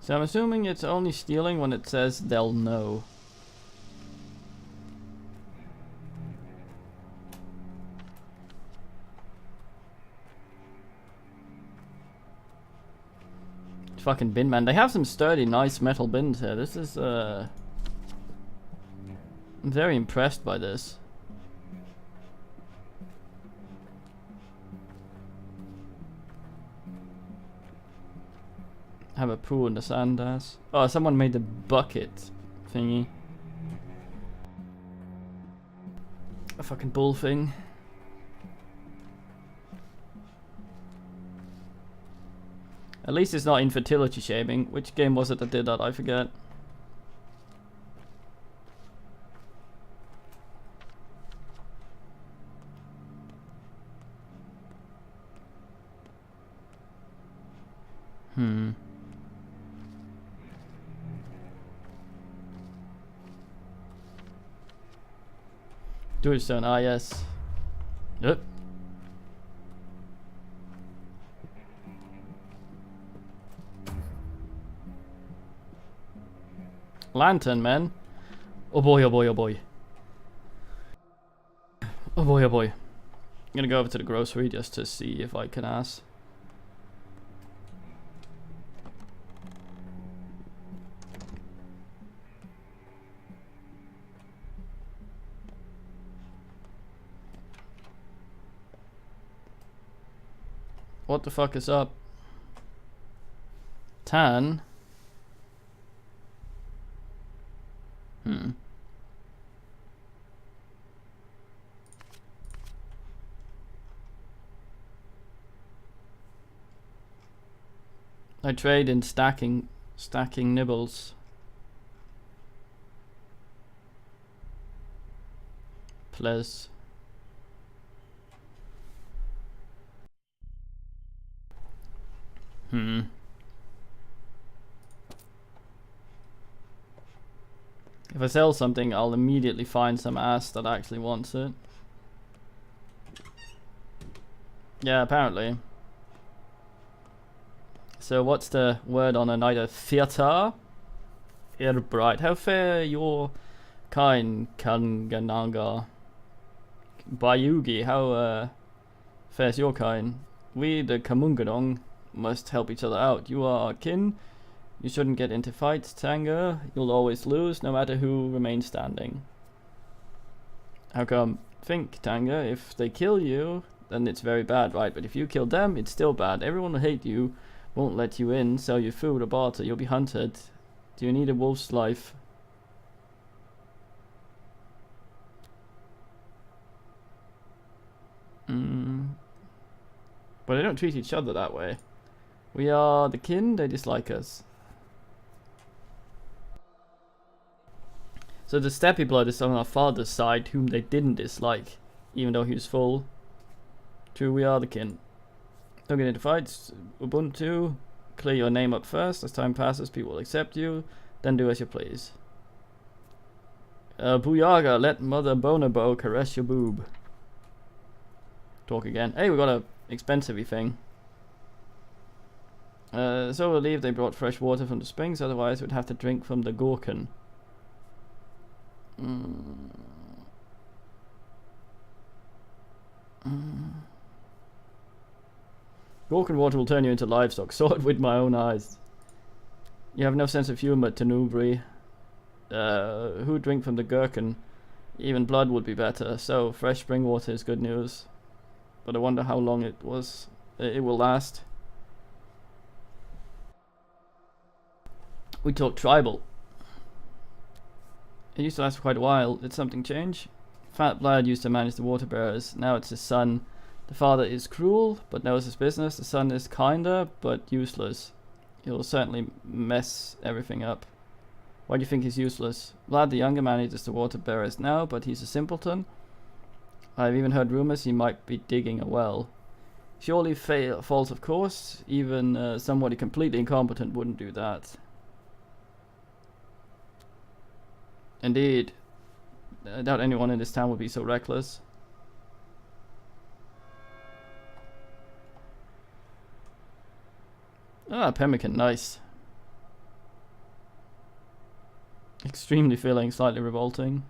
So I'm assuming it's only stealing when it says they'll know. Fucking bin man. They have some sturdy, nice metal bins here. This is I'm very impressed by this. Have a pool in the sand ass. Oh, someone made the bucket thingy. A fucking bull thing. At least it's not infertility shaming. Which game was it that did that? I forget. Do it, son. Ah, yes. Yep. Lantern, man. Oh boy, oh boy, oh boy. Oh boy, oh boy. I'm gonna go over to the grocery just to see if I can ask. What the fuck is up? Tan? I trade in stacking nibbles. Please. If I sell something, I'll immediately find some ass that actually wants it. Yeah, apparently. So what's the word on a night of theatre? Bright. How fair your kind, Kangananga? Bayugi, how fair's your kind? We, the Kamungadong, must help each other out. You are our kin. You shouldn't get into fights, Tanga. You'll always lose, no matter who remains standing. How come? Think, Tanga. If they kill you, then it's very bad, right? But if you kill them, it's still bad. Everyone will hate you, won't let you in, sell you food or barter. You'll be hunted. Do you need a wolf's life? But they don't treat each other that way. We are the kin, they dislike us. So the steppy blood is on our father's side, whom they didn't dislike, even though he was full. True, we are the kin. Don't get into fights. Ubuntu. Clear your name up first. As time passes, people will accept you. Then do as you please. Booyaga, let Mother Bonobo caress your boob. Talk again. Hey, we got a expensive thing. So relieved they brought fresh water from the springs, otherwise we'd have to drink from the Gorkin. Gorkin water will turn you into livestock. Saw it with my own eyes. You have no sense of humor, Tanubri. Who drink from the gherkin? Even blood would be better. So fresh spring water is good news. But I wonder how long it will last. We talk tribal. It used to last for quite a while. Did something change? Fat Blood used to manage the water bearers. Now it's his son. The father is cruel, but knows his business. The son is kinder, but useless. He'll certainly mess everything up. Why do you think he's useless? Vlad the younger manages the water bearers now, but he's a simpleton. I've even heard rumors he might be digging a well. Surely false, of course. Even somebody completely incompetent wouldn't do that. Indeed. I doubt anyone in this town would be so reckless. Ah, pemmican, nice. Extremely filling, slightly revolting.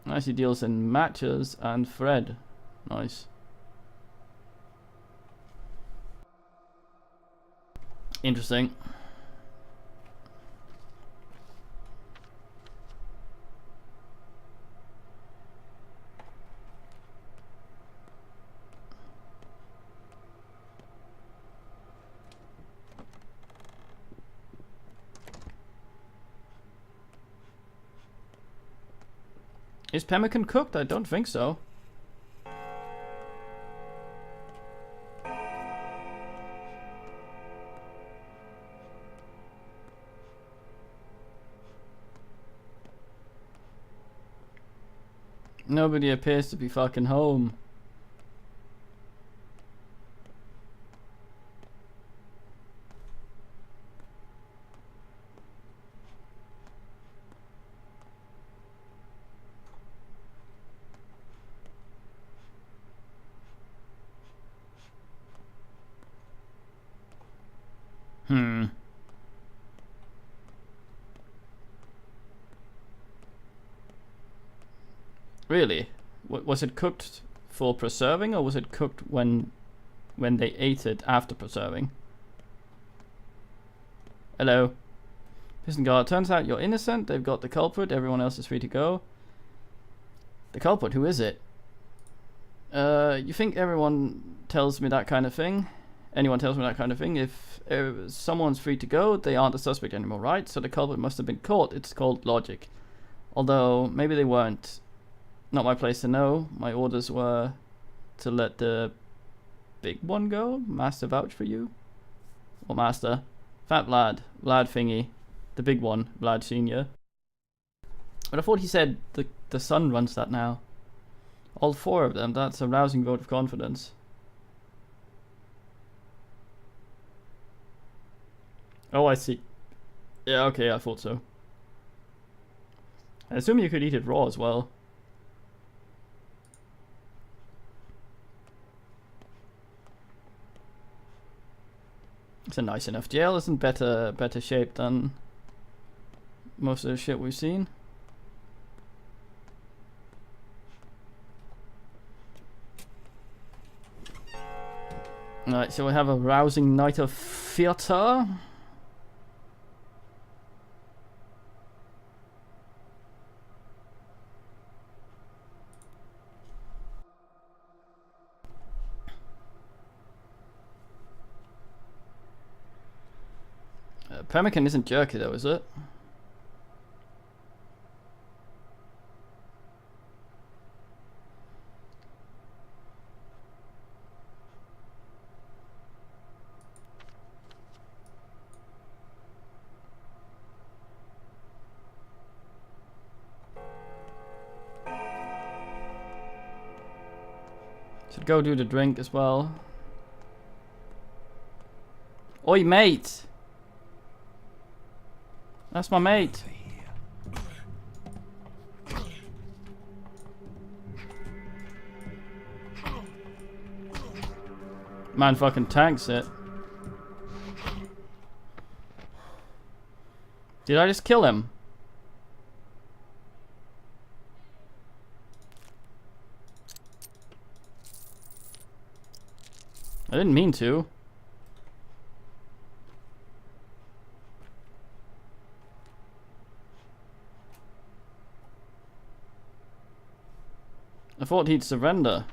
Nice, he deals in matches and Fred. Nice. Interesting. Is pemmican cooked? I don't think so. Nobody appears to be fucking home. Really? Was it cooked for preserving, or was it cooked when they ate it after preserving? Hello. Prison guard, turns out you're innocent. They've got the culprit. Everyone else is free to go. The culprit? Who is it? You think everyone tells me that kind of thing? Anyone tells me that kind of thing? If someone's free to go, they aren't a suspect anymore, right? So the culprit must have been caught. It's called logic. Although, maybe they weren't. Not my place to know. My orders were to let the big one go. Master vouch for you? Or master? Fat Vlad. Vlad thingy. The big one. Vlad Senior. But I thought he said the son runs that now. All four of them. That's a rousing vote of confidence. Oh, I see. Yeah, okay, I thought so. I assume you could eat it raw as well. It's a nice enough jail. Isn't better shape than most of the shit we've seen. Alright, so we have a rousing night of theatre. Pemmican isn't jerky though, is it? Should go do the drink as well. Oi, mate! That's my mate. Man fucking tanks it. Did I just kill him? I didn't mean to. I thought he'd surrender.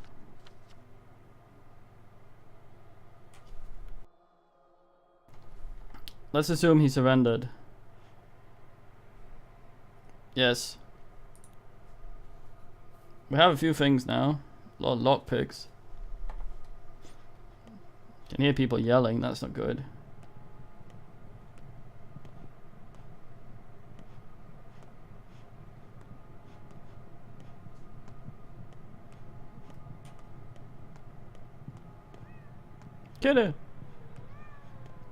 Let's assume he surrendered. Yes. We have a few things now. A lot of lockpicks. Can hear people yelling, that's not good. Get it!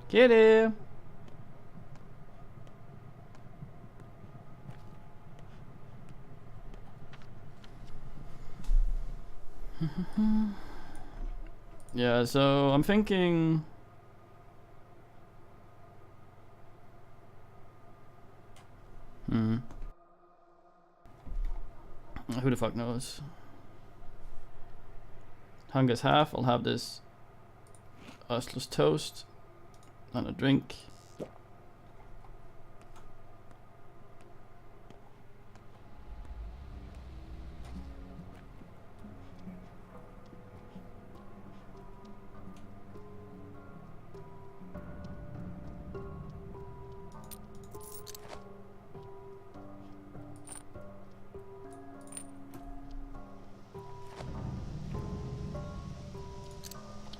Get it! Yeah, so I'm thinking who the fuck knows? Hunger's half, I'll have this Osler's toast and a drink.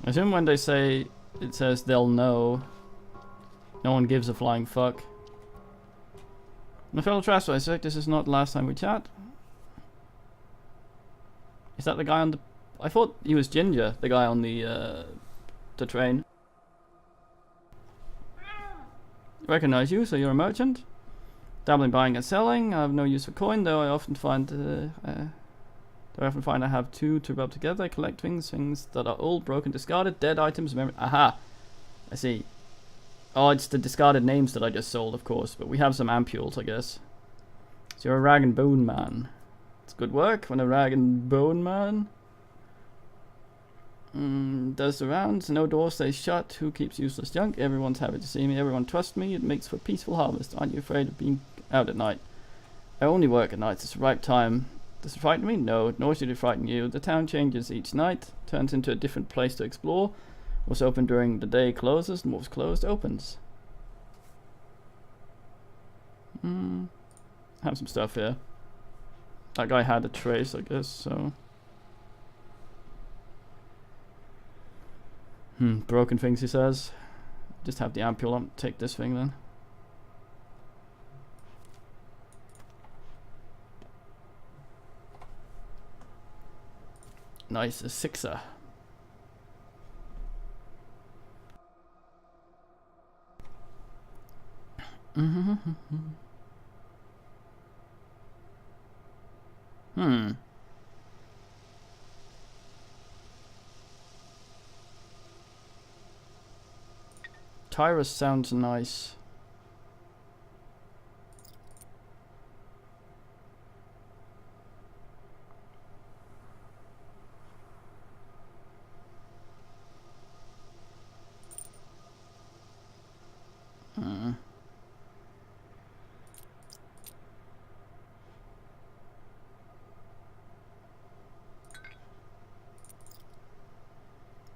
I assume when they say it says they'll know, no one gives a flying fuck. My fellow Trash Isaac, this is not the last time we chat. Is that the guy on the... I thought he was Ginger, the guy on the train. Recognize you, so you're a merchant? Dabbling buying and selling. I have no use for coin, though I often find I have two to rub together. I collect things that are old, broken, discarded, dead items, aha! I see. Oh, it's the discarded names that I just sold, of course, but we have some ampules, I guess. So you're a rag and bone man. It's good work when a rag and bone man does the rounds. No door stays shut. Who keeps useless junk? Everyone's happy to see me. Everyone trusts me. It makes for peaceful harvest. Aren't you afraid of being out at night? I only work at nights. It's the right time. Does it frighten me? No, nor should it frighten you. The town changes each night, turns into a different place to explore. What's open during the day closes, and what's closed opens. Have some stuff here. That guy had a trace, I guess, so... broken things, he says. Just have the ampule on. Take this thing, then. Nice, a sixer. Tyrus sounds nice.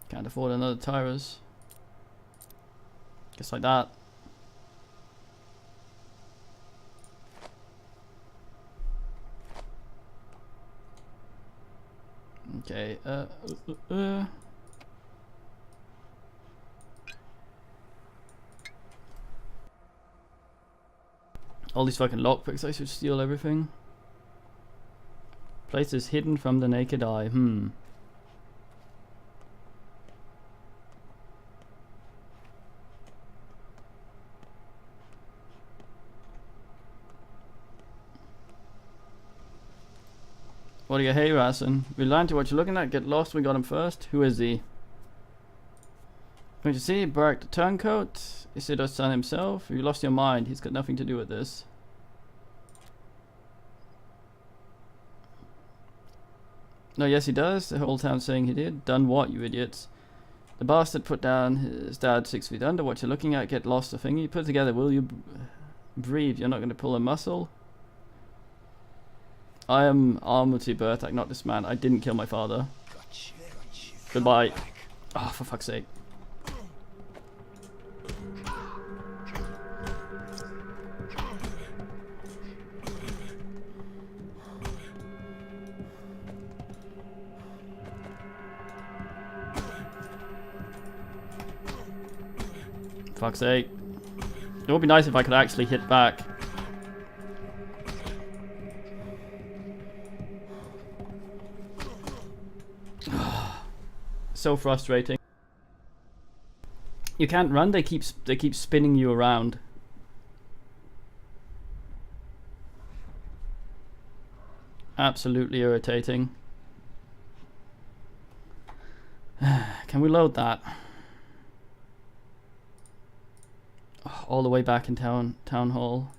Can't afford another Tyrus. Just like that. Okay, all these fucking lockpicks, I should steal everything. Places hidden from the naked eye, What do you hate, Rassen? We learned to what you're looking at. Get lost. We got him first. Who is he? Don't you see? Barack the turncoat. Is it our son himself? You lost your mind. He's got nothing to do with this. No, yes he does. The whole town's saying he did. Done what, you idiots? The bastard put down his dad 6 feet under. What you're looking at? Get lost the thingy. Put it together, will you? Breathe. You're not going to pull a muscle. I am Armuty Berthak, not this man. I didn't kill my father. Goodbye. Oh, for fuck's sake. Fuck's sake. It would be nice if I could actually hit back. So frustrating. You can't run, they keep spinning you around. Absolutely irritating. Can we load that? All the way back in town hall.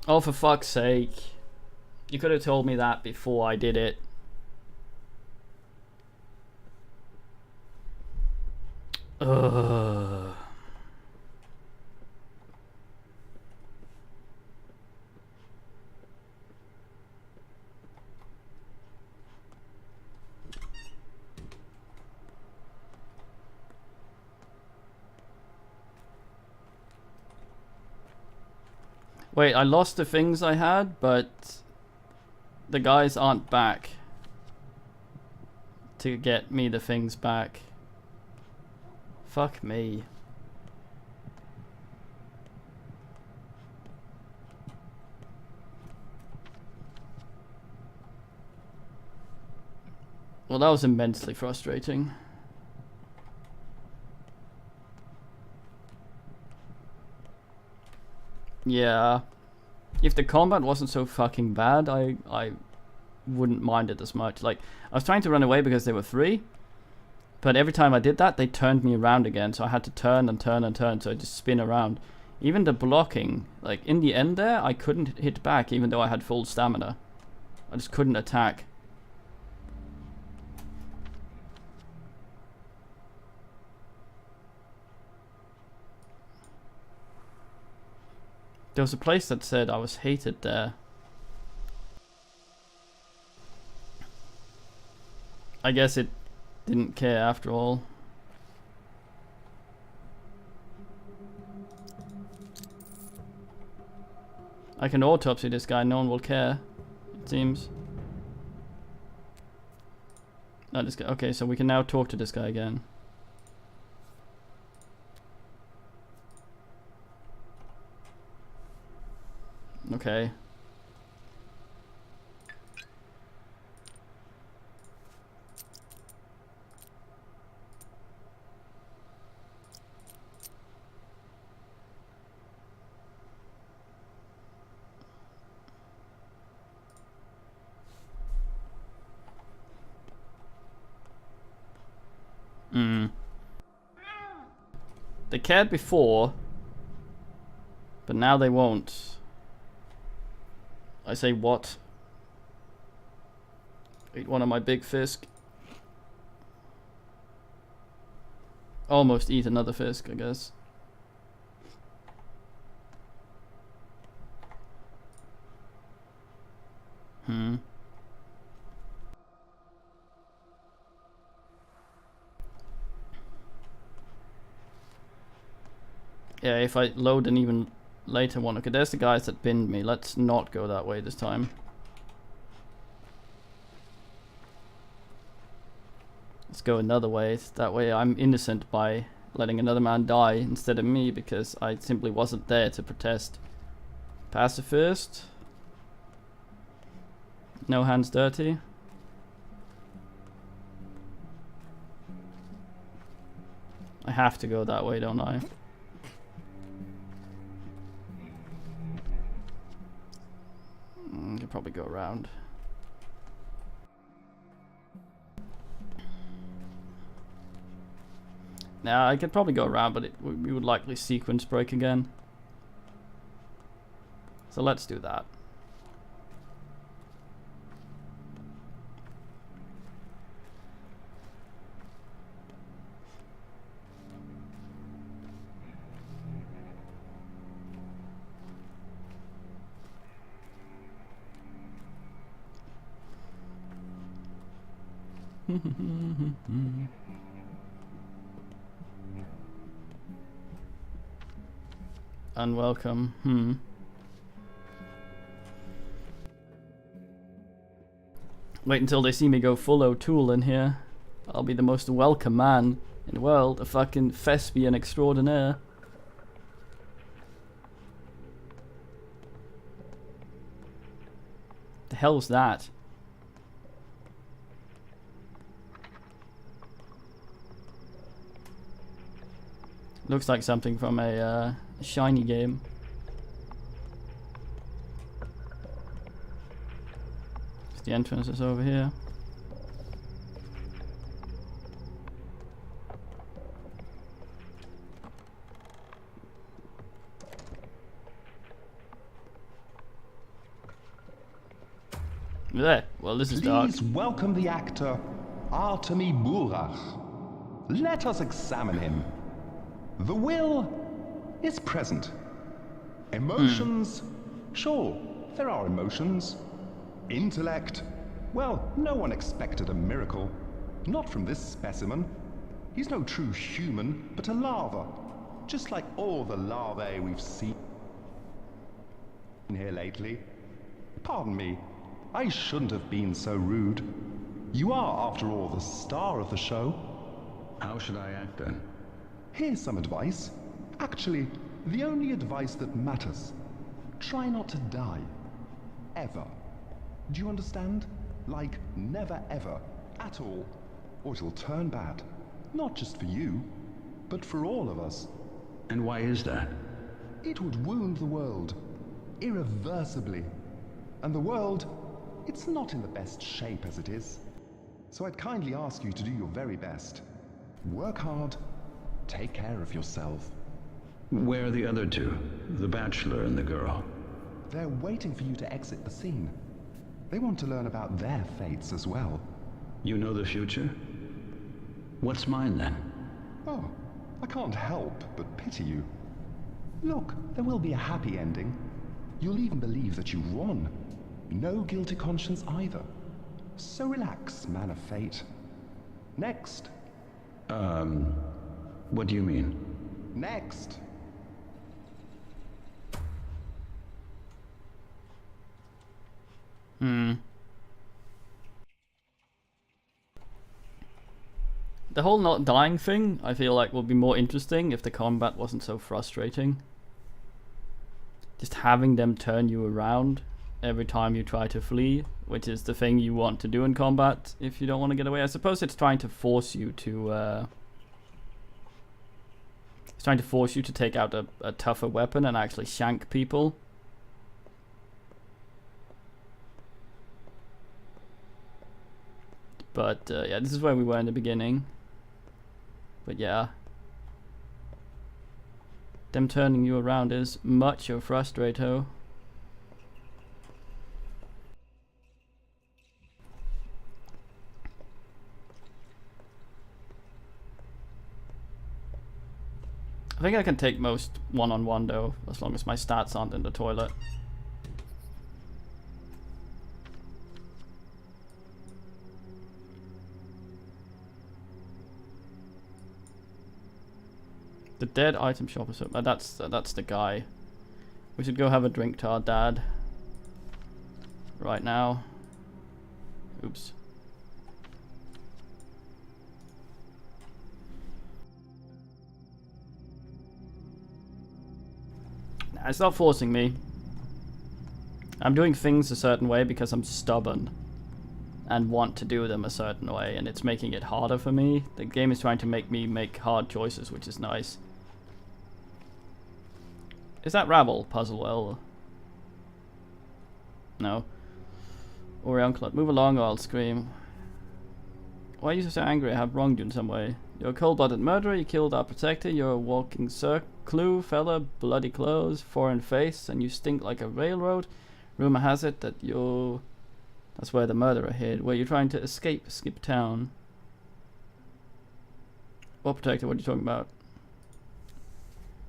Oh, for fuck's sake. You could have told me that before I did it. Ugh. Wait, I lost the things I had, but the guys aren't back to get me the things back. Fuck me. Well, that was immensely frustrating. Yeah. If the combat wasn't so fucking bad, I wouldn't mind it as much. Like, I was trying to run away because they were free, but every time I did that, they turned me around again, so I had to turn and turn and turn, so I just spin around. Even the blocking, like, in the end there, I couldn't hit back even though I had full stamina. I just couldn't attack. There was a place that said I was hated there. I guess it didn't care after all. I can autopsy this guy, no one will care, it seems. No, this guy. Okay, so we can now talk to this guy again. Okay. They cared before, but now they won't. I say what? Eat one of my big fisk. Almost eat another fisk, I guess. Yeah, if I load an even later one. Okay, there's the guys that pinned me. Let's not go that way this time. Let's go another way. That way I'm innocent by letting another man die instead of me because I simply wasn't there to protest. Pacifist. No hands dirty. I have to go that way, don't I? Could probably go around. Now I could probably go around, but we would likely sequence break again. So let's do that. Unwelcome. Wait until they see me go full O'Toole in here. I'll be the most welcome man in the world. A fucking thespian extraordinaire. The hell's that? Looks like something from a shiny game. The entrance is over here. There. Well, this is dark.
Please welcome the actor Artemi Burach. Let us examine him. The will is present. Emotions, sure, there are emotions. Intellect, well, no one expected a miracle. Not from this specimen. He's no true human, but a larva. Just like all the larvae we've seen here lately. Pardon me, I shouldn't have been so rude. You are, after all, the star of the show.
How should I act then?
Here's some advice. Actually, the only advice that matters. Try not to die. Ever. Do you understand? Like, never ever. At all. Or it'll turn bad. Not just for you, but for all of us.
And why is that?
It would wound the world. Irreversibly. And the world, it's not in the best shape as it is. So I'd kindly ask you to do your very best. Work hard. Take care of yourself.
Where are the other two? The bachelor and the girl?
They're waiting for you to exit the scene. They want to learn about their fates as well.
You know the future? What's mine then?
Oh, I can't help but pity you. Look, there will be a happy ending. You'll even believe that you won. No guilty conscience either. So relax, man of fate. Next.
What do you mean?
Next.
The whole not dying thing, I feel like, would be more interesting if the combat wasn't so frustrating. Just having them turn you around every time you try to flee, which is the thing you want to do in combat if you don't want to get away. I suppose it's trying to force you to take out a tougher weapon and actually shank people. But yeah, this is where we were in the beginning. But yeah, them turning you around is much a frustrato. I think I can take most one-on-one though, as long as my stats aren't in the toilet. The dead item shop is up. That's the guy. We should go have a drink to our dad. Right now. Oops. Nah, it's not forcing me. I'm doing things a certain way because I'm stubborn. and want to do them a certain way, and it's making it harder for me. The game is trying to make me make hard choices, which is nice. Is that Rabble puzzle? Well, no. Orion Club, move along or I'll scream. Why are you so angry? I have wronged you in some way. You're a cold-blooded murderer, you killed our protector, you're a walking clue, fella, bloody clothes, foreign face, and you stink like a railroad. Rumor has it that you're... That's where the murderer hid. Where you're trying to skip town. What protector, what are you talking about?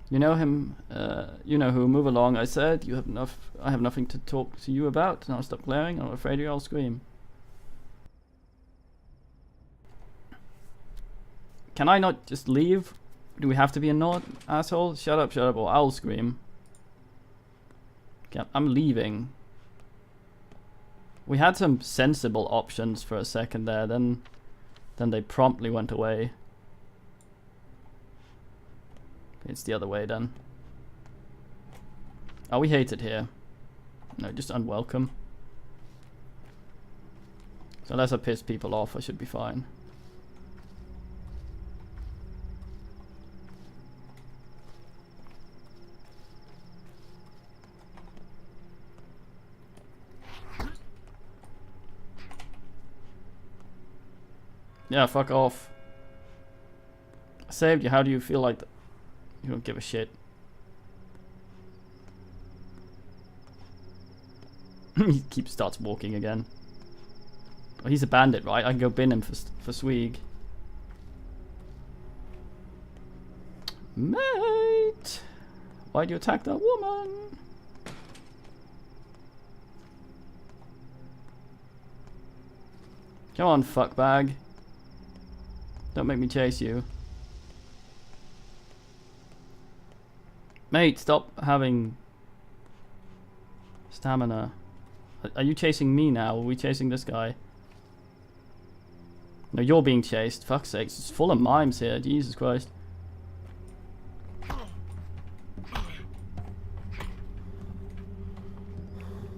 You know him, you know who, move along, I said. I have nothing to talk to you about. Now stop glaring, I'm afraid you all scream. Can I not just leave? Do we have to be annoyed, asshole? Shut up, or I'll scream. Okay, I'm leaving. We had some sensible options for a second there, then they promptly went away. It's the other way then. Oh, we hate it here. No, just unwelcome. So unless I piss people off, I should be fine. Yeah, fuck off. I saved you, how do you feel like that? You don't give a shit. He starts walking again. Oh, he's a bandit, right? I can go bin him for swig. Mate! Why'd you attack that woman? Come on, fuckbag. Don't make me chase you. Mate, stop having stamina. Are you chasing me now? Are we chasing this guy? No, you're being chased. Fuck's sakes, it's full of mimes here. Jesus Christ.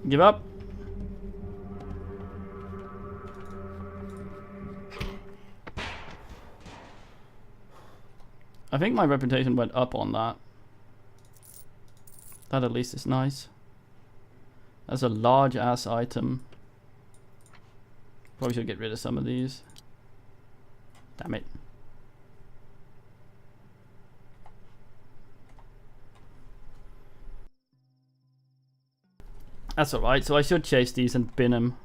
Give up. I think my reputation went up on that. That at least is nice. That's a large ass item. Probably should get rid of some of these. Damn it. That's alright, so I should chase these and bin them.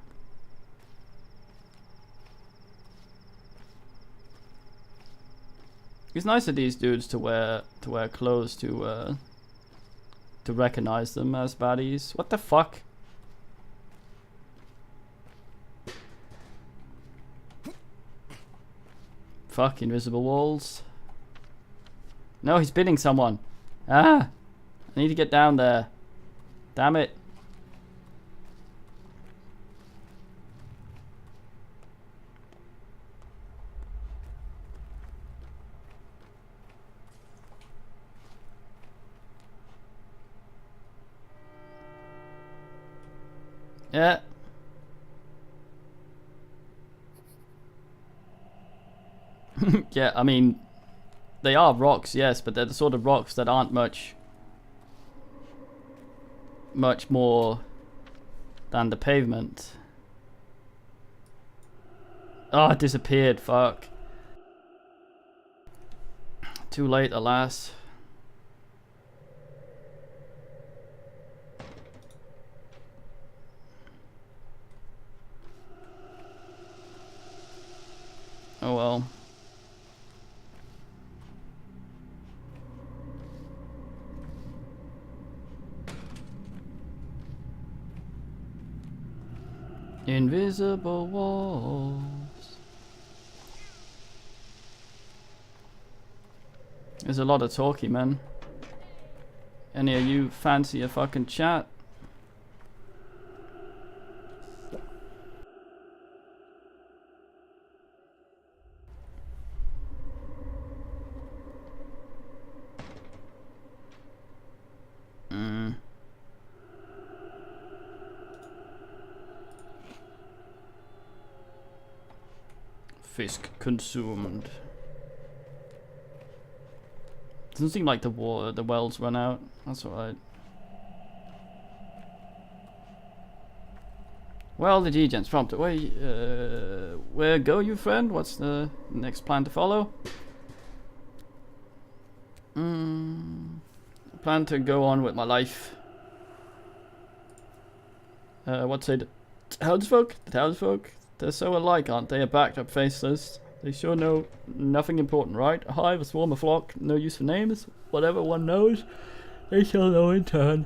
It's nice of these dudes to wear clothes to recognize them as baddies. What the fuck? Fuck, invisible walls. No, he's bidding someone. Ah! I need to get down there. Damn it. Yeah. Yeah, I mean, they are rocks, yes, but they're the sort of rocks that aren't much more than the pavement. Oh, it disappeared, fuck. Too late, alas. Oh well. Invisible walls. There's a lot of talking, man. Any of you fancy a fucking chat? Fisk consumed. Doesn't seem like the wells run out. That's alright. Well, the G-Gents prompted. Where go you, friend? What's the next plan to follow? I plan to go on with my life. What say the townsfolk? The townsfolk? They're so alike, aren't they? A backed up faceless. They sure know nothing important, right? A hive, a swarm, a flock, no use for names. Whatever one knows, they shall know in turn.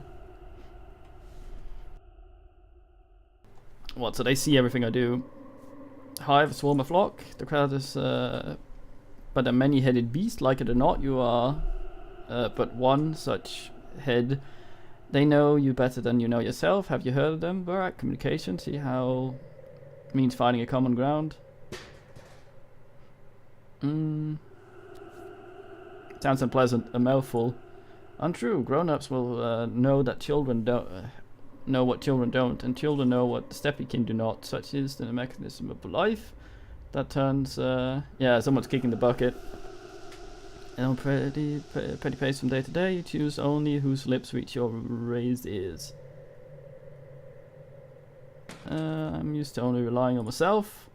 What, so they see everything I do? Hive, a swarm, a flock. The crowd is but a many-headed beast, like it or not. You are but one such head. They know you better than you know yourself. Have you heard of them? Burak, communication. See how means finding a common ground. Sounds unpleasant. A mouthful. Untrue. Grown-ups will know that children don't know what children don't, and children know what the steppy kin do not. Such is the mechanism of life. That turns. Yeah, someone's kicking the bucket. And petty pace from day to day. You choose only whose lips reach your raised ears. I'm used to only relying on myself.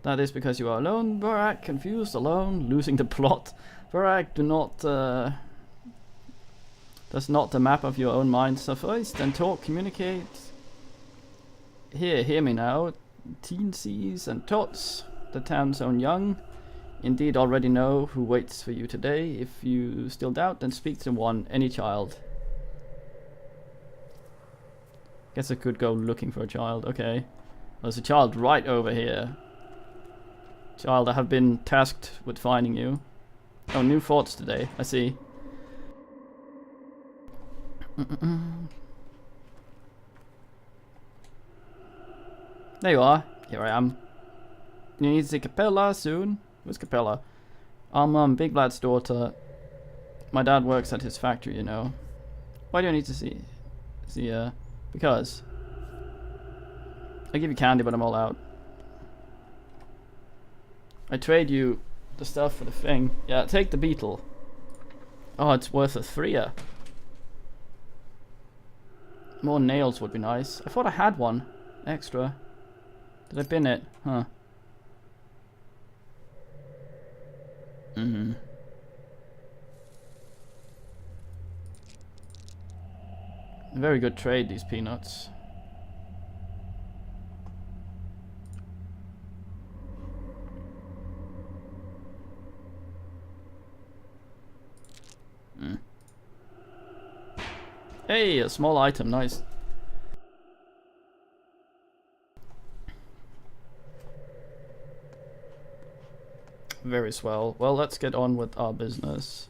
That is because you are alone, Burak. Confused, alone, losing the plot. Burak, does not the map of your own mind suffice? Then talk, communicate. Here, hear me now. Teensies and tots, the town's own young. Indeed, already know who waits for you today. If you still doubt, then speak to one, any child. Guess I could go looking for a child. Okay. There's a child right over here. Child, I have been tasked with finding you. Oh, new thoughts today. I see. There you are. Here I am. You need to see Capella soon. Who's Capella? I'm Big Lad's daughter. My dad works at his factory, you know. Why do I need to see because I give you candy, but I'm all out. I trade you the stuff for the thing. Yeah, take the beetle. Oh, it's worth a 3-er. More nails would be nice. I thought I had one extra. Did I bin it? Huh. Very good trade, these peanuts. Hey, a small item, nice. Very swell. Well, let's get on with our business.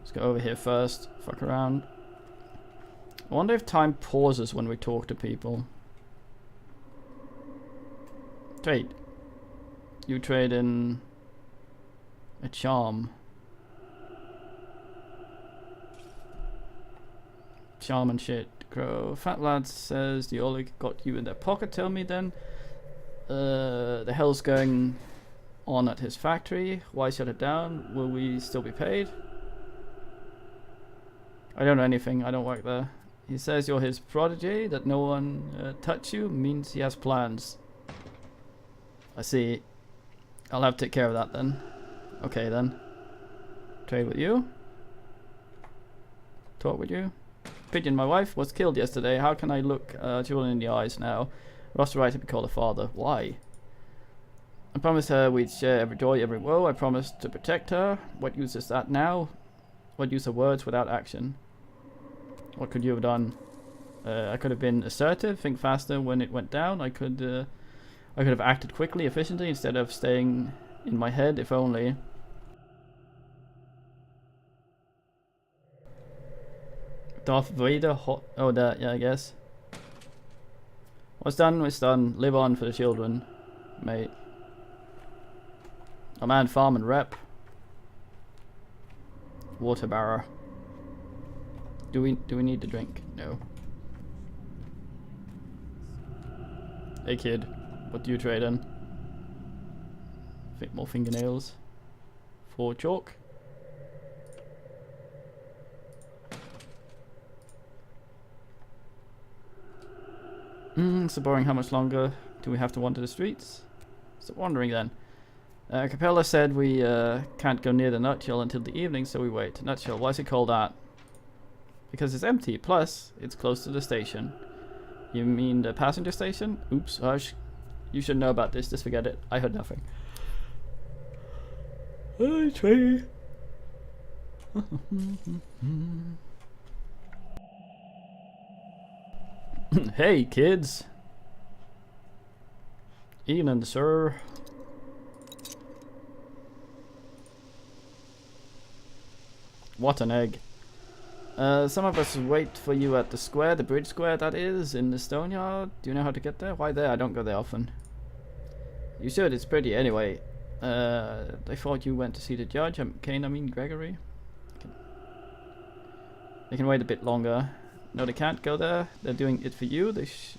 Let's go over here first. Fuck around. I wonder if time pauses when we talk to people. Trade. You trade in a charm. Charm and shit. Crow. Fat lad says the Oleg got you in their pocket. Tell me then. The hell's going on at his factory? Why shut it down? Will we still be paid? I don't know anything. I don't work there. He says you're his prodigy, that no one touch you, means he has plans. I see. I'll have to take care of that then. Okay then. Trade with you. Talk with you. Pigeon, my wife, was killed yesterday. How can I look children in the eyes now? Ross right to be called a father. Why? I promised her we'd share every joy, every woe. I promised to protect her. What use is that now? What use of words without action? What could you have done? I could have been assertive, think faster when it went down. I could have acted quickly, efficiently, instead of staying in my head, if only. Darth Vader hot. Oh, that, yeah, I guess. What's done was done. Live on for the children, mate. A man, farm and rep. Water barrow. Do we need to drink? No. Hey kid, what do you trade in? More fingernails. 4 chalk. So boring. How much longer do we have to wander the streets? Stop wandering then. Capella said we can't go near the nutshell until the evening, so we wait. Nutshell, why is it called that? Because it's empty, plus it's close to the station. You mean the passenger station? Oops, hush. You should know about this, just forget it. I heard nothing. Hey, Trey. Hey, kids. Evening, sir. What an egg. Some of us wait for you at the square, the bridge square that is, in the stone yard. Do you know how to get there? Why there? I don't go there often. You should, it's pretty anyway. I thought you went to see the judge. Kane, I mean Gregory. They can wait a bit longer. No, they can't go there. They're doing it for you.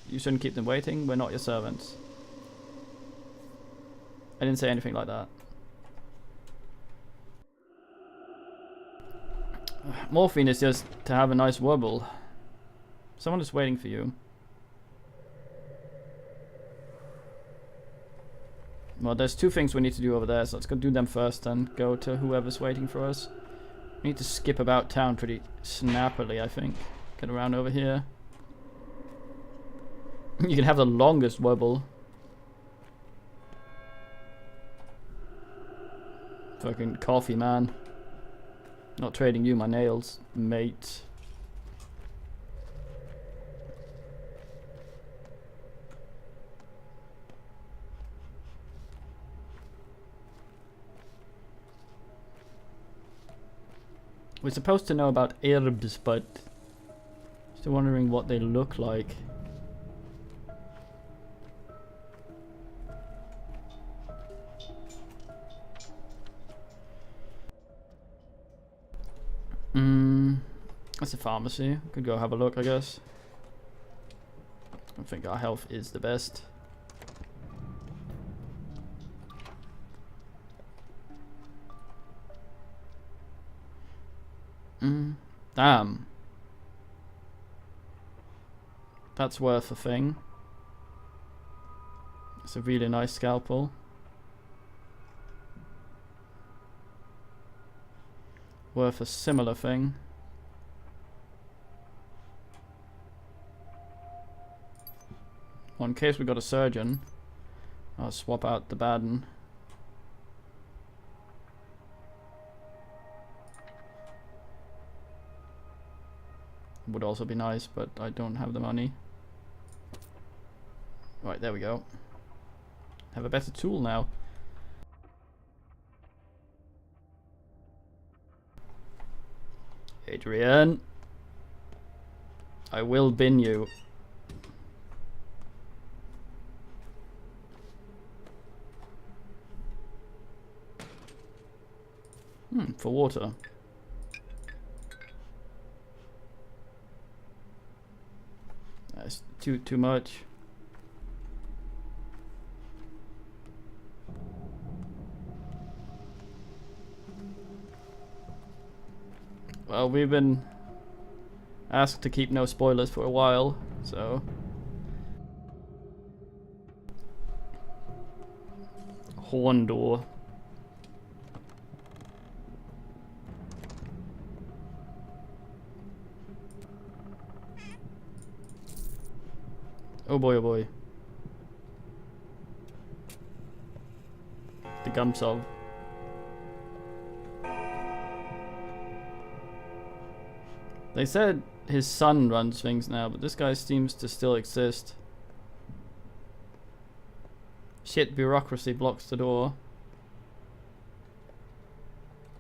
You shouldn't keep them waiting. We're not your servants. I didn't say anything like that. Morphine is just to have a nice wobble. Someone is waiting for you. Well, there's 2 things we need to do over there, so let's go do them first and go to whoever's waiting for us. We need to skip about town pretty snappily, I think. Get around over here. You can have the longest wobble. Fucking coffee, man. Not trading you my nails, mate. We're supposed to know about herbs, but still wondering what they look like. That's a pharmacy. Could go have a look, I guess. I think our health is the best. Damn. That's worth a thing. It's a really nice scalpel. Worth a similar thing. Well, in case we got a surgeon, I'll swap out the bad one. Would also be nice, but I don't have the money. Right, there we go. Have a better tool now. Adrian, I will bin you. For water. That's too much. Well, we've been asked to keep no spoilers for a while, so horn door. Oh boy, oh boy. The gum solve. They said his son runs things now, but this guy seems to still exist. Shit, bureaucracy blocks the door.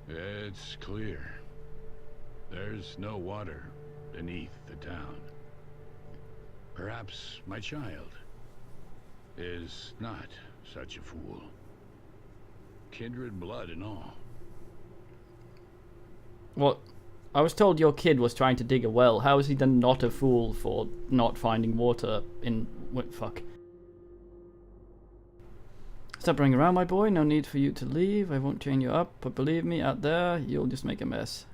It's clear. There's no water beneath the town. Perhaps my child is not such a fool. Kindred blood and all.
What? I was told your kid was trying to dig a well. How is he then not a fool for not finding water in... What, fuck. Stop running around, my boy. No need for you to leave. I won't chain you up, but believe me, out there, you'll just make a mess.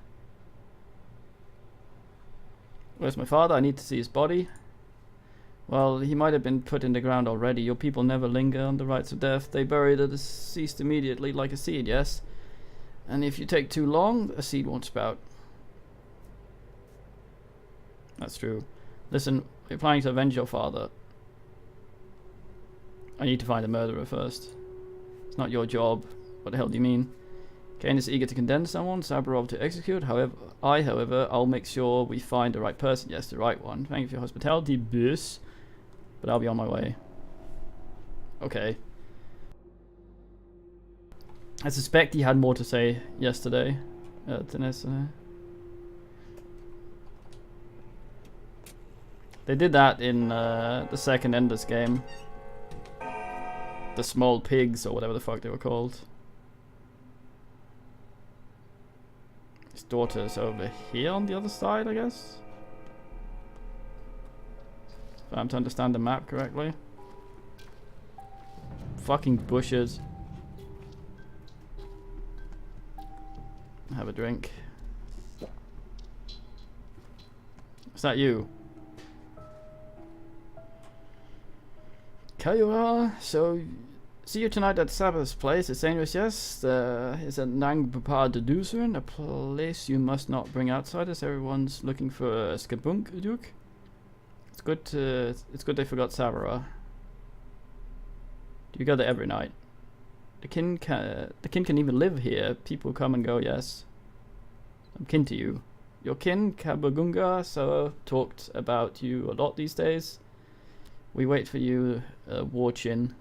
Where's my father? I need to see his body. Well, he might have been put in the ground already. Your people never linger on the rites of death. They bury the deceased immediately, like a seed, yes? And if you take too long, a seed won't sprout. That's true. Listen, we're planning to avenge your father. I need to find the murderer first. It's not your job. What the hell do you mean? Kane is eager to condemn someone, Saburov to execute. However, I'll make sure we find the right person. Yes, the right one. Thank you for your hospitality, boss. But I'll be on my way. Okay. I suspect he had more to say yesterday. They did that in the second Endless game. The small pigs, or whatever the fuck they were called. His daughter's over here on the other side, I guess? If I'm to understand the map correctly. Fucking bushes. Have a drink. Is that you? Kayura, so see you tonight at Sabbath's place. It's dangerous, yes. It's at Nang Bupar de Duzern, a place you must not bring outsiders. Everyone's looking for a skabunk duke. It's good they forgot Sabara. Do you go there every night? The kin can even live here. People come and go, yes. I'm kin to you. Your kin, Kabagunga, so talked about you a lot these days. We wait for you, Warchin.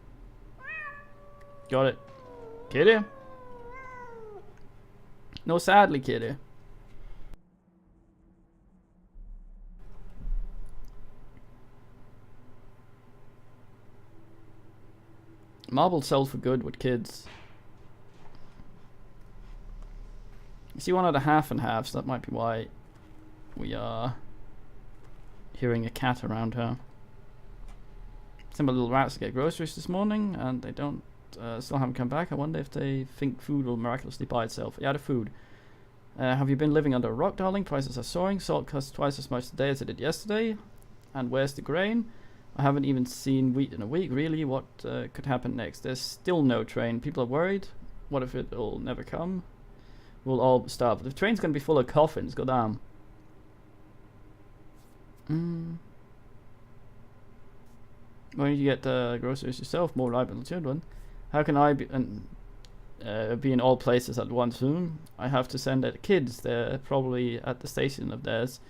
Got it. Kitty? No, sadly, Kitty. Marble sells for good with kids. You see one of the half and halves, that might be why we are hearing a cat around her. Sent my little rats to get groceries this morning, and they don't still haven't come back. I wonder if they think food will miraculously buy itself. Yeah, the food. Have you been living under a rock, darling? Prices are soaring. Salt costs twice as much today as it did yesterday. And where's the grain? I haven't even seen wheat in a week. Really, what could happen next? There's still no train. People are worried. What if it'll never come? We'll all starve. The train's gonna be full of coffins. Goddamn. Why don't you get groceries yourself? More reliable children. How can I be in all places at once? I have to send the kids. They're probably at the station of theirs.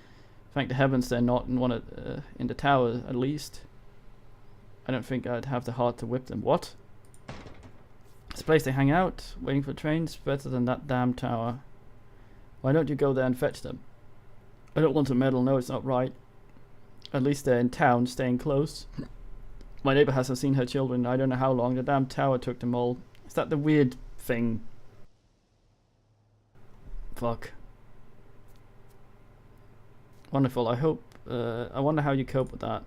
Thank the heavens they're not in one in the tower at least. I don't think I'd have the heart to whip them. What? It's a place they hang out, waiting for trains. Better than that damn tower. Why don't you go there and fetch them? I don't want to meddle. No, it's not right. At least they're in town, staying close. My neighbor hasn't seen her children. I don't know how long. The damn tower took them all. Is that the weird thing? Fuck. Wonderful. I hope. I wonder how you cope with that.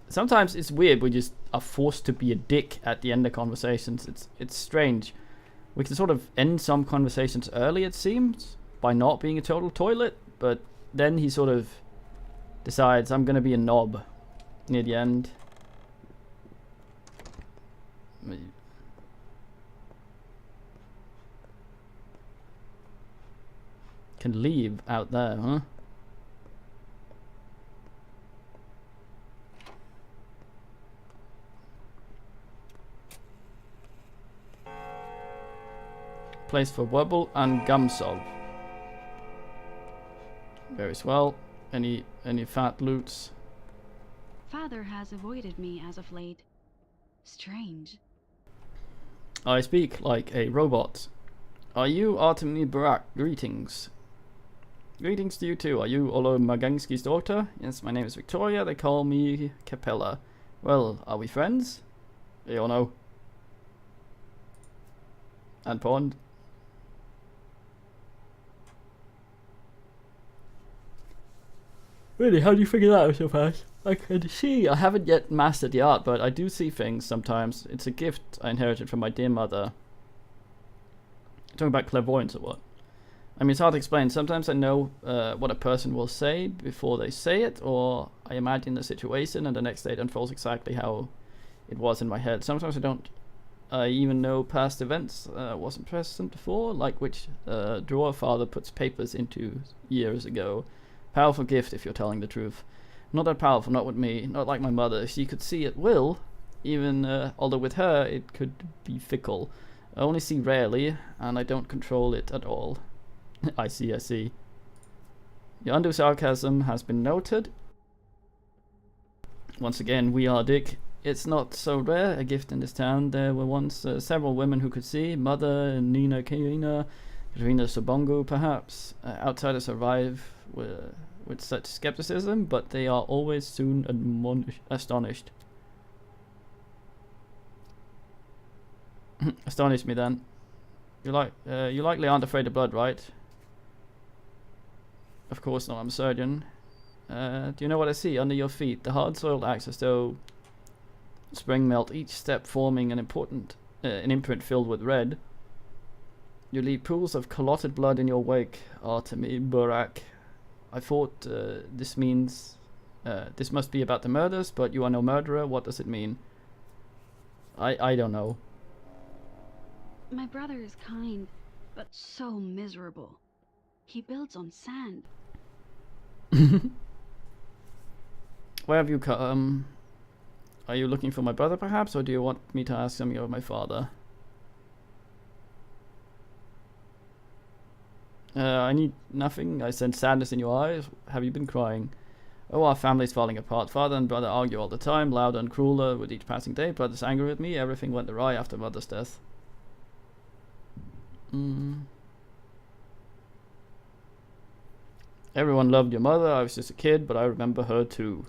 Sometimes it's weird. We just are forced to be a dick at the end of conversations. It's strange. We can sort of end some conversations early, it seems, by not being a total toilet. But then he sort of decides I'm gonna be a knob near the end. Can leave out there, huh? Place for Wubble and Gumsov. Very swell. Any fat loots?
Father has avoided me as of late. Strange.
I speak like a robot. Are you Artemy Barak? Greetings. Greetings to you too. Are you Olo Magensky's daughter? Yes, my name is Victoria. They call me Capella. Well, are we friends? Yeah or no? And Pond. Really, how do you figure that out so fast? I can see. I haven't yet mastered the art, but I do see things sometimes. It's a gift I inherited from my dear mother. Talking about clairvoyance or what? I mean, it's hard to explain. Sometimes I know what a person will say before they say it, or I imagine the situation and the next day it unfolds exactly how it was in my head. Sometimes I don't even know past events wasn't present before, like which drawer father puts papers into years ago. Powerful gift if you're telling the truth. Not that powerful, not with me, not like my mother. She could see at will, even although with her it could be fickle. I only see rarely, and I don't control it at all. I see, I see. Your undue sarcasm has been noted. Once again, we are Dick. It's not so rare a gift in this town. There were once several women who could see. Mother, Nina Katrina Sobongo, perhaps. Outsiders arrive with such skepticism, but they are always soon astonished. Astonish me then. You likely aren't afraid of blood, right? Of course not, I'm a surgeon. Do you know what I see under your feet? The hard soil acts as though spring melt, each step forming an imprint filled with red. You leave pools of clotted blood in your wake, Artemi Burak. I thought this means this must be about the murders, but you are no murderer. What does it mean? I don't know.
My brother is kind, but so miserable. He builds on sand.
Where have you come? Are you looking for my brother, perhaps, or do you want me to ask something of my father? I need nothing. I sense sadness in your eyes. Have you been crying? Oh, our family's falling apart. Father and brother argue all the time, louder and crueler with each passing day. Brother's angry with me. Everything went awry after mother's death. Everyone loved your mother. I was just a kid, but I remember her too.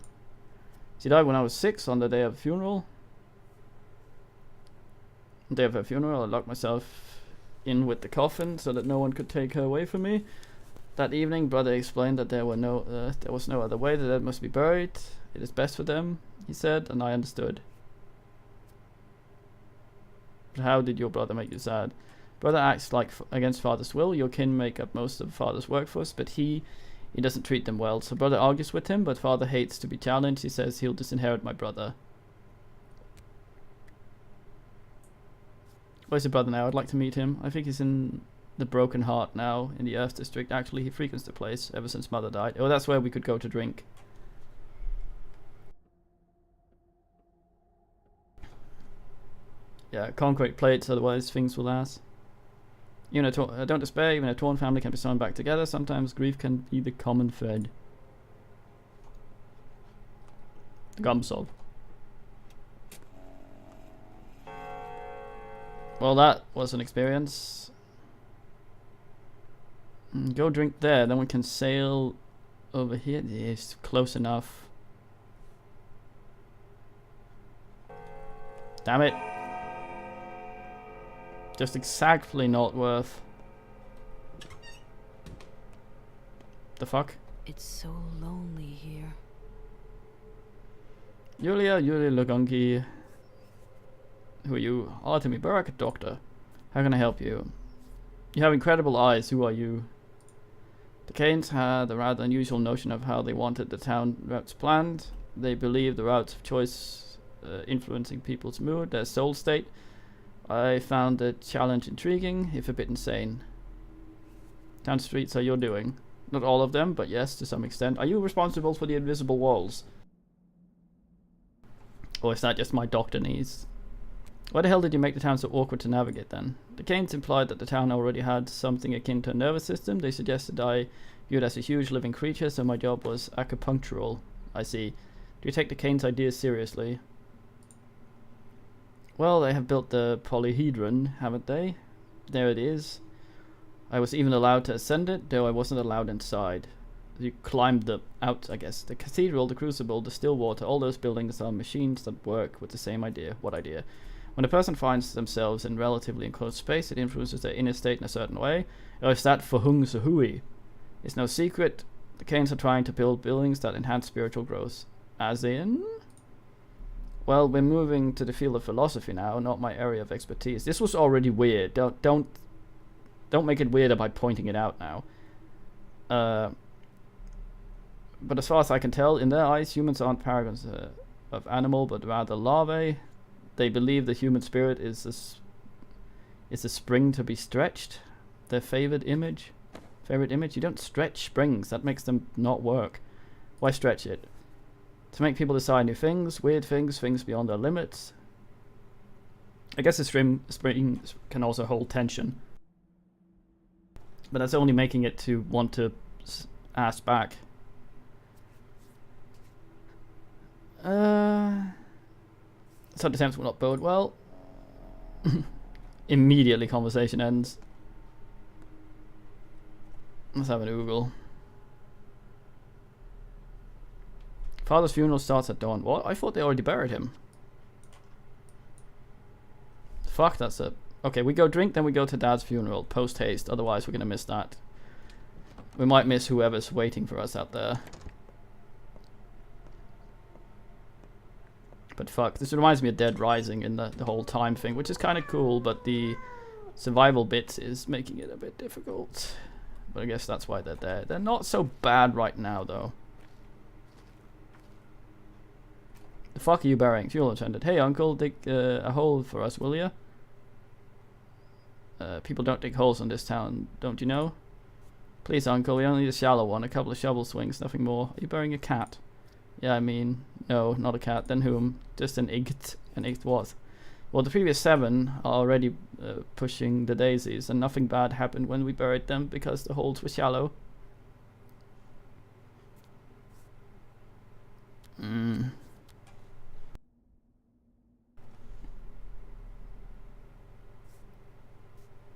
She died when I was 6 on the day of the funeral. On the day of her funeral, I locked myself in with the coffin so that no one could take her away from me. That evening, brother explained that there was no other way. The dead must be buried. It is best for them, he said, and I understood. But how did your brother make you sad? Brother acts like against father's will. Your kin make up most of father's workforce, but he doesn't treat them well. So brother argues with him, but father hates to be challenged. He says he'll disinherit my brother. Where's your brother now? I'd like to meet him. I think he's in the Broken Heart now, in the Earth District. Actually, he frequents the place ever since mother died. Oh, that's where we could go to drink. Yeah, concrete plates, otherwise things will last. Don't despair, even a torn family can be sewn back together. Sometimes grief can be the common thread. Gumsov. Well, that was an experience. Go drink there, then we can sail over here. It's close enough. Damn it. Just exactly not worth. The fuck?
It's so lonely here.
Yulia Lugungi. Who are you? Artemi Burak, doctor. How can I help you? You have incredible eyes. Who are you? The Canes had a rather unusual notion of how they wanted the town routes planned. They believed the routes of choice influencing people's mood, their soul state. I found the challenge intriguing, if a bit insane. Town streets are your doing. Not all of them, but yes, to some extent. Are you responsible for the invisible walls? Or is that just my doctor needs? Why the hell did you make the town so awkward to navigate then? The Canes implied that the town already had something akin to a nervous system. They suggested I viewed as a huge living creature, so my job was acupunctural. I see. Do you take the Canes' ideas seriously? Well, they have built the polyhedron, haven't they? There it is. I was even allowed to ascend it, though I wasn't allowed inside. You climbed out, I guess. The cathedral, the crucible, the still water, all those buildings are machines that work with the same idea. What idea? When a person finds themselves in relatively enclosed space, it influences their inner state in a certain way. Or is that for hung sahui? It's no secret. The Canes are trying to build buildings that enhance spiritual growth. As in? Well, we're moving to the field of philosophy now, not my area of expertise. This was already weird. Don't make it weirder by pointing it out now. But as far as I can tell, in their eyes, humans aren't paragons of animal, but rather larvae. They believe the human spirit is a spring to be stretched. Their favorite image? You don't stretch springs. That makes them not work. Why stretch it? To make people decide new things, weird things, things beyond their limits. I guess a spring can also hold tension. But that's only making it to want to ask back. Such attempts will not bode well. Immediately conversation ends. Let's have an oogle. Father's funeral starts at dawn. What? I thought they already buried him. Fuck, that's a... Okay, we go drink, then we go to Dad's funeral. Post haste, otherwise we're gonna miss that. We might miss whoever's waiting for us out there. But fuck, this reminds me of Dead Rising in the whole time thing, which is kind of cool, but the survival bit is making it a bit difficult. But I guess that's why they're there. They're not so bad right now, though. The fuck are you burying? Fuel attendant. Hey, uncle, dig a hole for us, will ya? People don't dig holes in this town, don't you know? Please, uncle, we only need a shallow one. A couple of shovel swings, nothing more. Are you burying a cat? Yeah, I mean, no, not a cat. Then whom? Just an icht. An icht what? Well, the previous 7 are already pushing the daisies, and nothing bad happened when we buried them because the holes were shallow.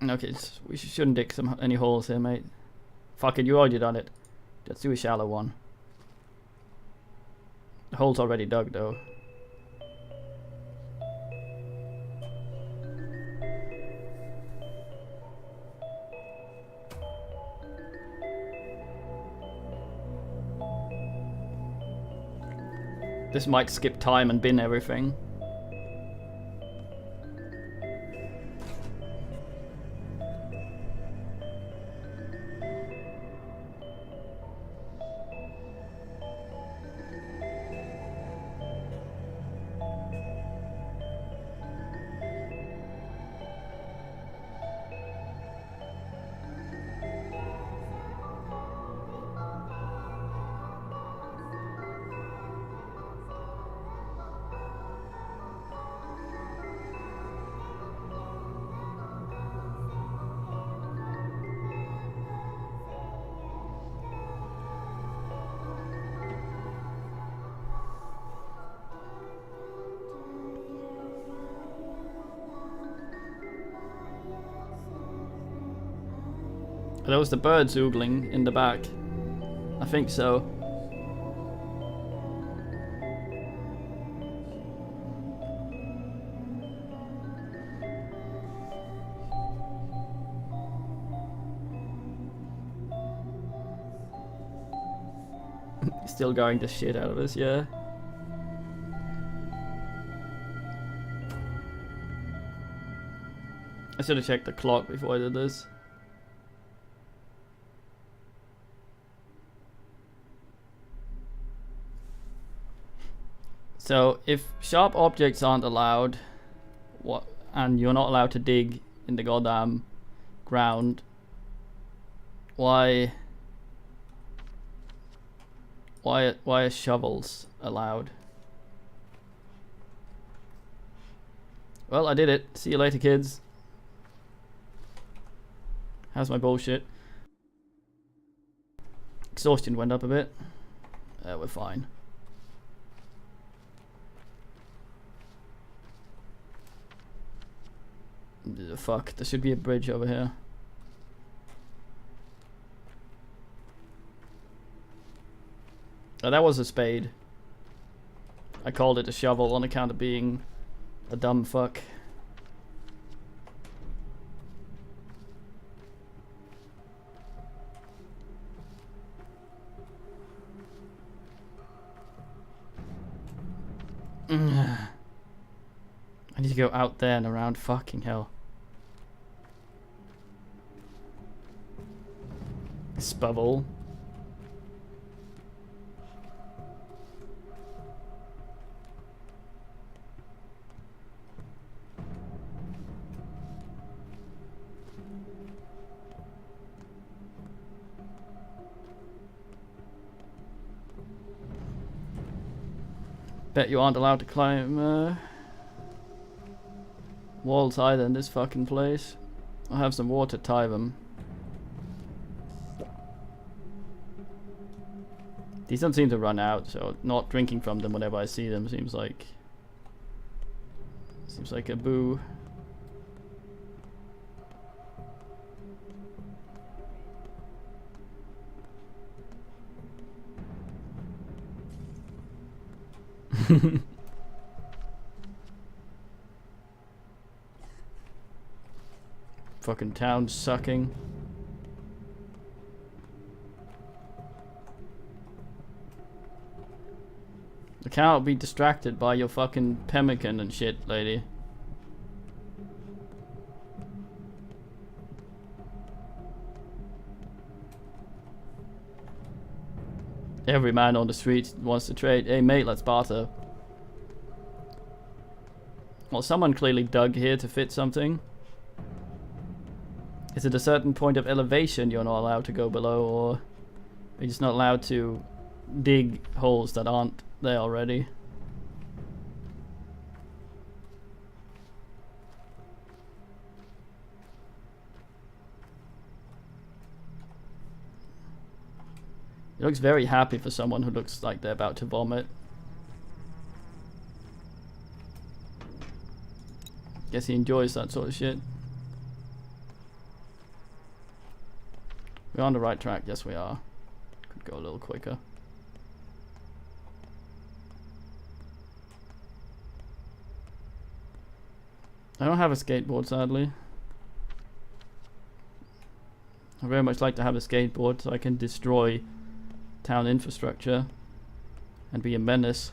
Okay, we shouldn't dig any holes here, mate. Fuck it, you already done it. Let's do a shallow one. The hole's already dug, though. This might skip time and bin everything. Are those the birds oogling in the back? I think so. Still going the shit out of us, yeah. I should have checked the clock before I did this. So if sharp objects aren't allowed, and you're not allowed to dig in the goddamn ground, why are shovels allowed? Well, I did it. See you later, kids. How's my bullshit? Exhaustion went up a bit. We're fine. Fuck, there should be a bridge over here. Oh, that was a spade. I called it a shovel on account of being a dumb fuck. I need to go out there and around. Fucking hell. This bubble. Bet you aren't allowed to climb walls either in this fucking place. I'll have some water tie them. These don't seem to run out, so not drinking from them whenever I see them seems like a boo. Fucking town sucking. I cannot be distracted by your fucking pemmican and shit, lady. Every man on the street wants to trade. Hey mate, let's barter. Well, someone clearly dug here to fit something. Is it a certain point of elevation you're not allowed to go below, or you're just not allowed to dig holes that aren't there already? He looks very happy for someone who looks like they're about to vomit. Guess he enjoys that sort of shit. We're on the right track, yes we are. Could go a little quicker. I don't have a skateboard, sadly. I very much like to have a skateboard so I can destroy town infrastructure and be a menace.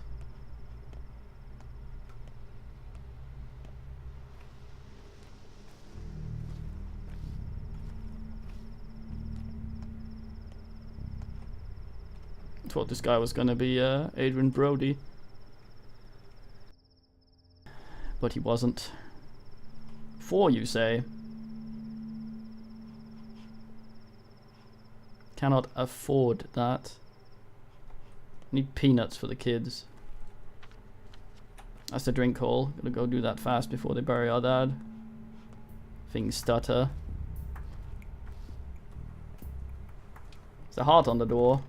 Thought this guy was gonna be Adrian Brody, but he wasn't. 4, you say? Cannot afford that. Need peanuts for the kids. That's the drink hole. Gotta go do that fast before they bury our dad. Things stutter. There's a heart on the door.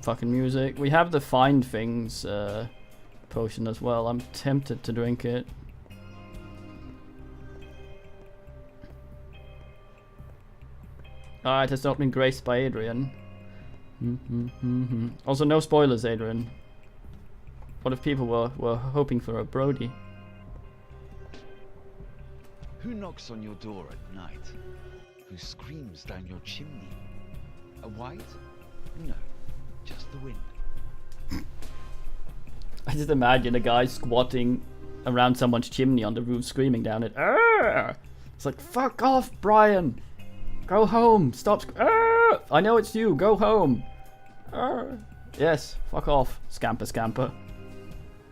Fucking music. We have the find things potion as well. I'm tempted to drink it. Alright, it's not been graced by Adrian. Also, no spoilers, Adrian. What if people were hoping for a Brody?
Who knocks on your door at night? Who screams down your chimney? A white? No. Just the wind.
I just imagine a guy squatting around someone's chimney on the roof screaming down it. Arr! It's like, fuck off, Brian! Go home! Stop I know it's you, go home! Arr! Yes, fuck off, scamper scamper.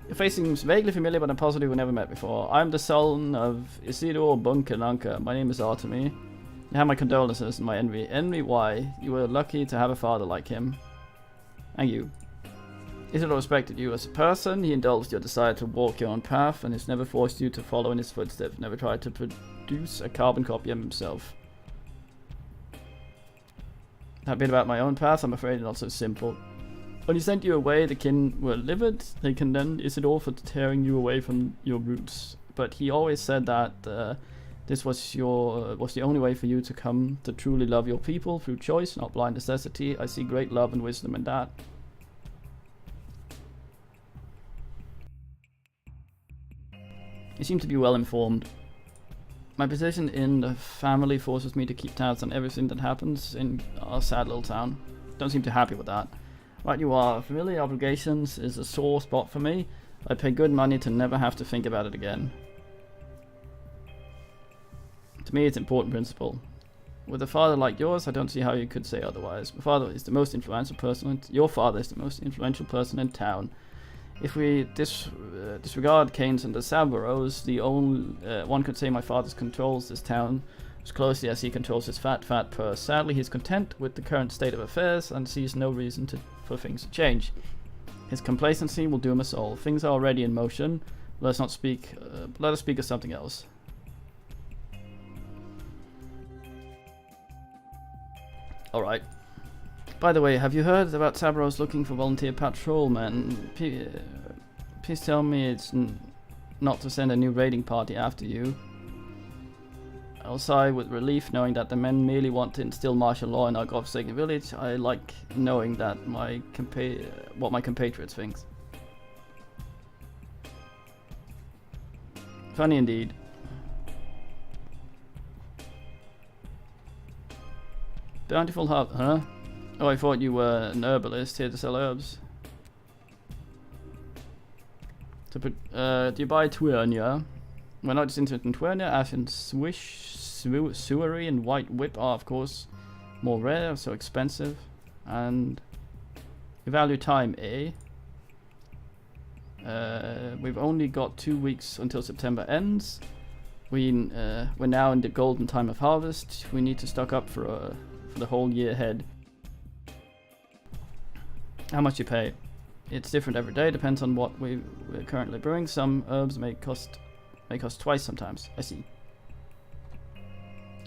Your face seems vaguely familiar, but I'm positive we've never met before. I'm the son of Isidore Bunker. My name is Artemy. You have my condolences and my envy. Envy why? You were lucky to have a father like him. And you. Isidore respected you as a person. He indulged your desire to walk your own path and has never forced you to follow in his footsteps. Never tried to produce a carbon copy of himself. That bit about my own path, I'm afraid, not so simple. When he sent you away, the kin were livid. They condemned Isidore for tearing you away from your roots. But he always said that this was the only way for you to come to truly love your people through choice, not blind necessity. I see great love and wisdom in that. You seem to be well informed. My position in the family forces me to keep tabs on everything that happens in our sad little town. Don't seem too happy with that. Right you are. Familiar obligations is a sore spot for me. I pay good money to never have to think about it again. To me, it's an important principle. With a father like yours, I don't see how you could say otherwise. My father is the most influential person. Your father is the most influential person in town. If we disregard Keynes and the Saboros, the only one could say my father controls this town as closely as he controls his fat purse. Sadly, he's content with the current state of affairs and sees no reason for things to change. His complacency will doom us all. Things are already in motion. Let us speak of something else. Alright. By the way, have you heard about Saboros looking for volunteer patrolmen? Please tell me it's not to send a new raiding party after you. I'll sigh with relief knowing that the men merely want to instill martial law in our godforsaken village. I like knowing that what my compatriots think. Funny indeed. Bountiful heart, huh? Oh, I thought you were an herbalist here to sell herbs. Do you buy Twernia? We're not just interested in Twernia, Ashen Swish, Sewery, and White Whip are, of course, more rare, so expensive. And we value time, eh? We've only got 2 weeks until September ends. We're now in the golden time of harvest. We need to stock up for the whole year ahead. How much you pay? It's different every day, depends on what we're currently brewing. Some herbs may cost twice sometimes. I see.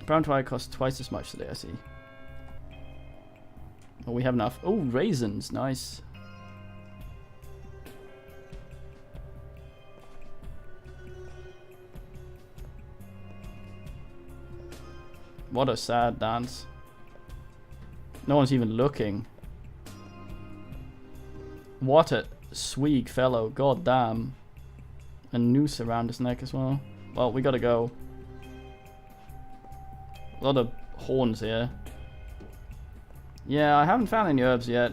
Brown twine costs twice as much today, I see. Oh, we have enough. Oh, raisins, nice. What a sad dance. No one's even looking. What a swig fellow, god damn. A noose around his neck as well. Well, we gotta go. A lot of horns here. Yeah, I haven't found any herbs yet.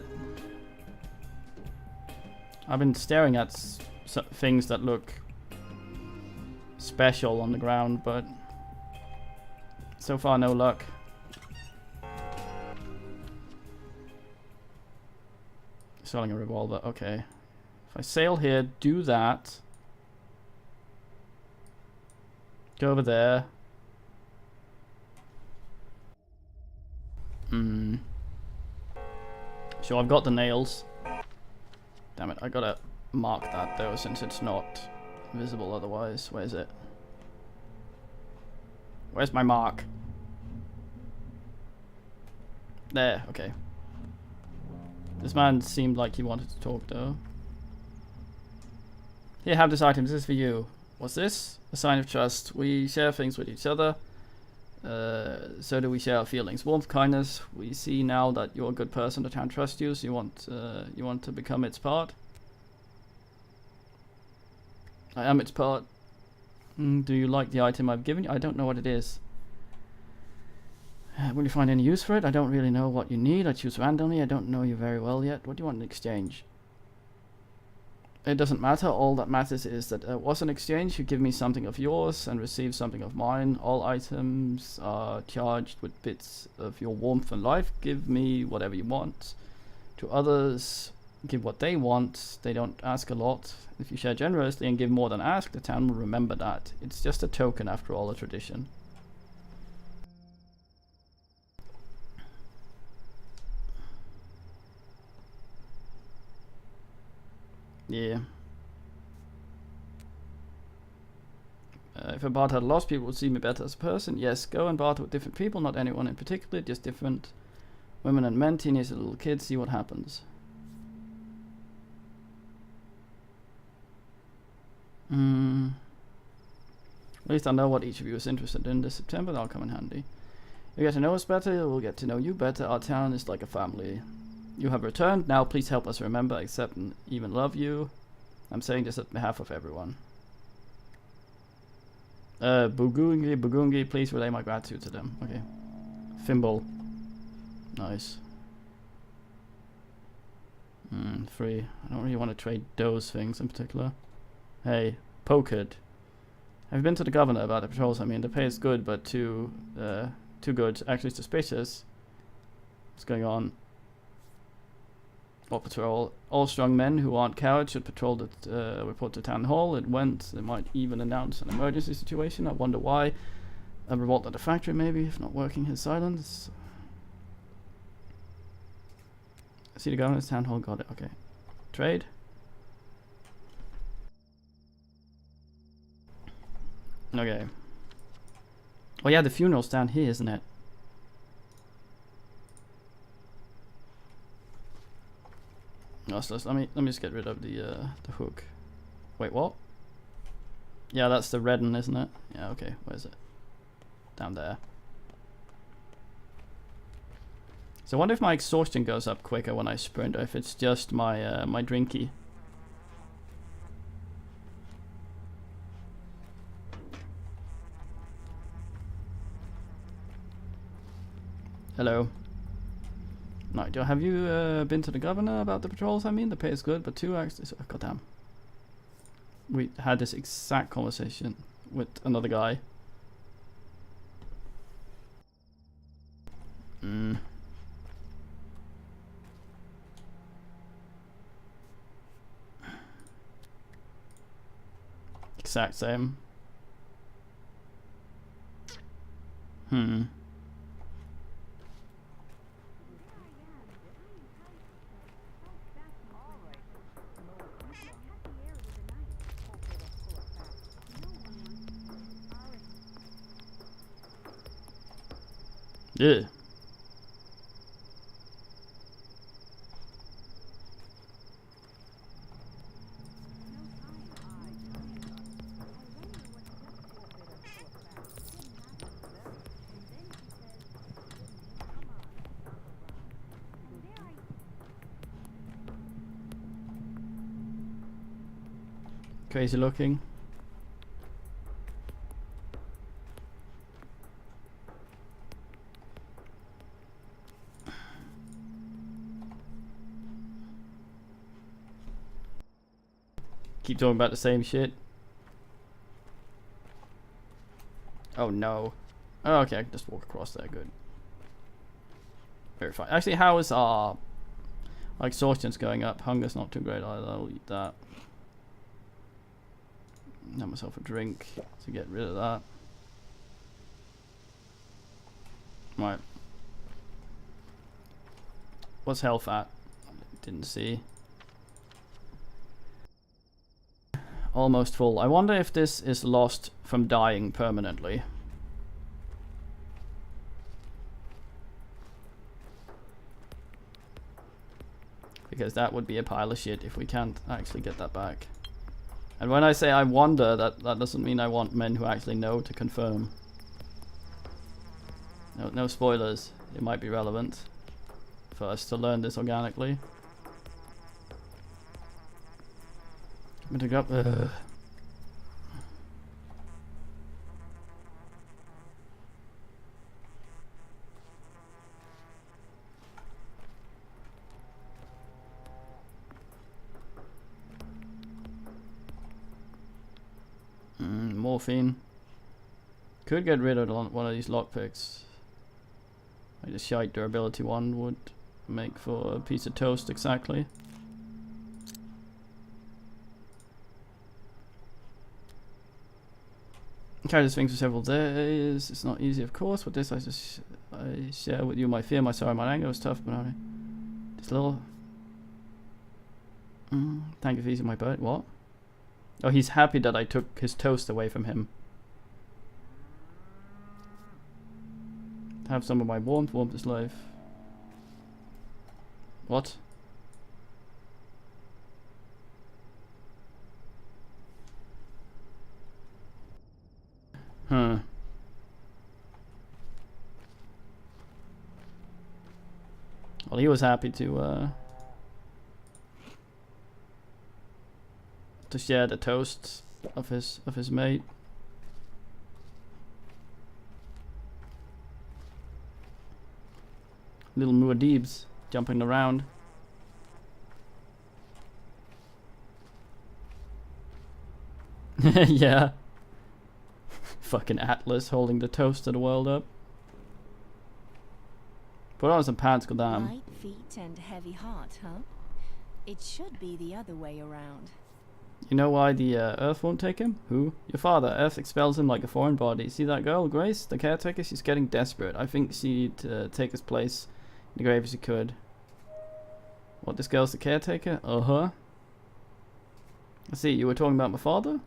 I've been staring at things that look special on the ground, but so far no luck. Selling a revolver, okay. If I sail here, do that. Go over there. So I've got the nails. Damn it, I gotta mark that though, since it's not visible otherwise. Where is it? Where's my mark? There, okay. This man seemed like he wanted to talk though. Here, have this item. This is for you. What's this? A sign of trust. We share things with each other. So do we share our feelings. Warmth, kindness. We see now that you're a good person. The town trusts you, so you want to become its part. I am its part. Do you like the item I've given you? I don't know what it is. Will you find any use for it? I don't really know what you need. I choose randomly. I don't know you very well yet. What do you want in exchange? It doesn't matter. All that matters is that it was an exchange. You give me something of yours and receive something of mine. All items are charged with bits of your warmth and life. Give me whatever you want. To others, give what they want. They don't ask a lot. If you share generously and give more than asked, the town will remember that. It's just a token after all, a tradition. Yeah. If I barter a lot, people would see me better as a person. Yes, go and barter with different people, not anyone in particular, just different women and men, teenagers and little kids, see what happens. At least I know what each of you is interested in this September, that'll come in handy. You get to know us better, we'll get to know you better. Our town is like a family. You have returned, now please help us remember, accept and even love you. I'm saying this on behalf of everyone. Bugungi, please relay my gratitude to them. Okay. Thimble. Nice. 3. I don't really want to trade those things in particular. Hey, Pokered. I've been to the governor about the patrols. I mean, the pay is good, but too good. Actually suspicious. What's going on? What patrol? All strong men who aren't cowards should patrol the report to town hall. It went. They might even announce an emergency situation. I wonder why. A revolt at the factory, maybe, if not working his silence. See the governor's town hall. Got it. Okay. Trade. Okay. Oh yeah, the funeral's down here, isn't it? No, so let me just get rid of the hook. Wait, what? Yeah, that's the red one, isn't it? Yeah, okay. Where is it? Down there. So I wonder if my exhaustion goes up quicker when I sprint, or if it's just my my drinky. Hello. Nigel, have you been to the governor about the patrols? I mean, the pay is good, but 2 actually. So, goddamn. We had this exact conversation with another guy. Exact same. Yeah. Crazy looking. Keep talking about the same shit. Oh no. Oh, okay, I can just walk across there. Good. Very fine. Actually, how is our exhaustion's going up? Hunger's not too great either. I'll eat that. Have myself a drink to get rid of that. Right. What's health at? Didn't see. Almost full. I wonder if this is lost from dying permanently. Because that would be a pile of shit if we can't actually get that back. And when I say I wonder, that doesn't mean I want men who actually know to confirm. No spoilers. It might be relevant for us to learn this organically. I'm gonna go morphine. Could get rid of one of these lockpicks. Like the shite durability one would make for a piece of toast exactly. Carry this thing for several days. It's not easy, of course. With this, I share with you my fear, my sorrow, my anger. It was tough, but I just a little. Thank you for eating my bird. What? Oh, he's happy that I took his toast away from him. Have some of my warmth. Warmth is life. What? Huh. Well, he was happy to share the toast of his mate. Little Muad'Dibs jumping around. Yeah. Fucking Atlas holding the toast of the world up. Put on some pants, goddamn.
Light feet and heavy heart, huh? It should be the other way around.
You know why the Earth won't take him? Who? Your father. Earth expels him like a foreign body. See that girl, Grace? The caretaker? She's getting desperate. I think she'd take his place in the grave if she could. What, this girl's the caretaker? Uh-huh. I see, you were talking about my father?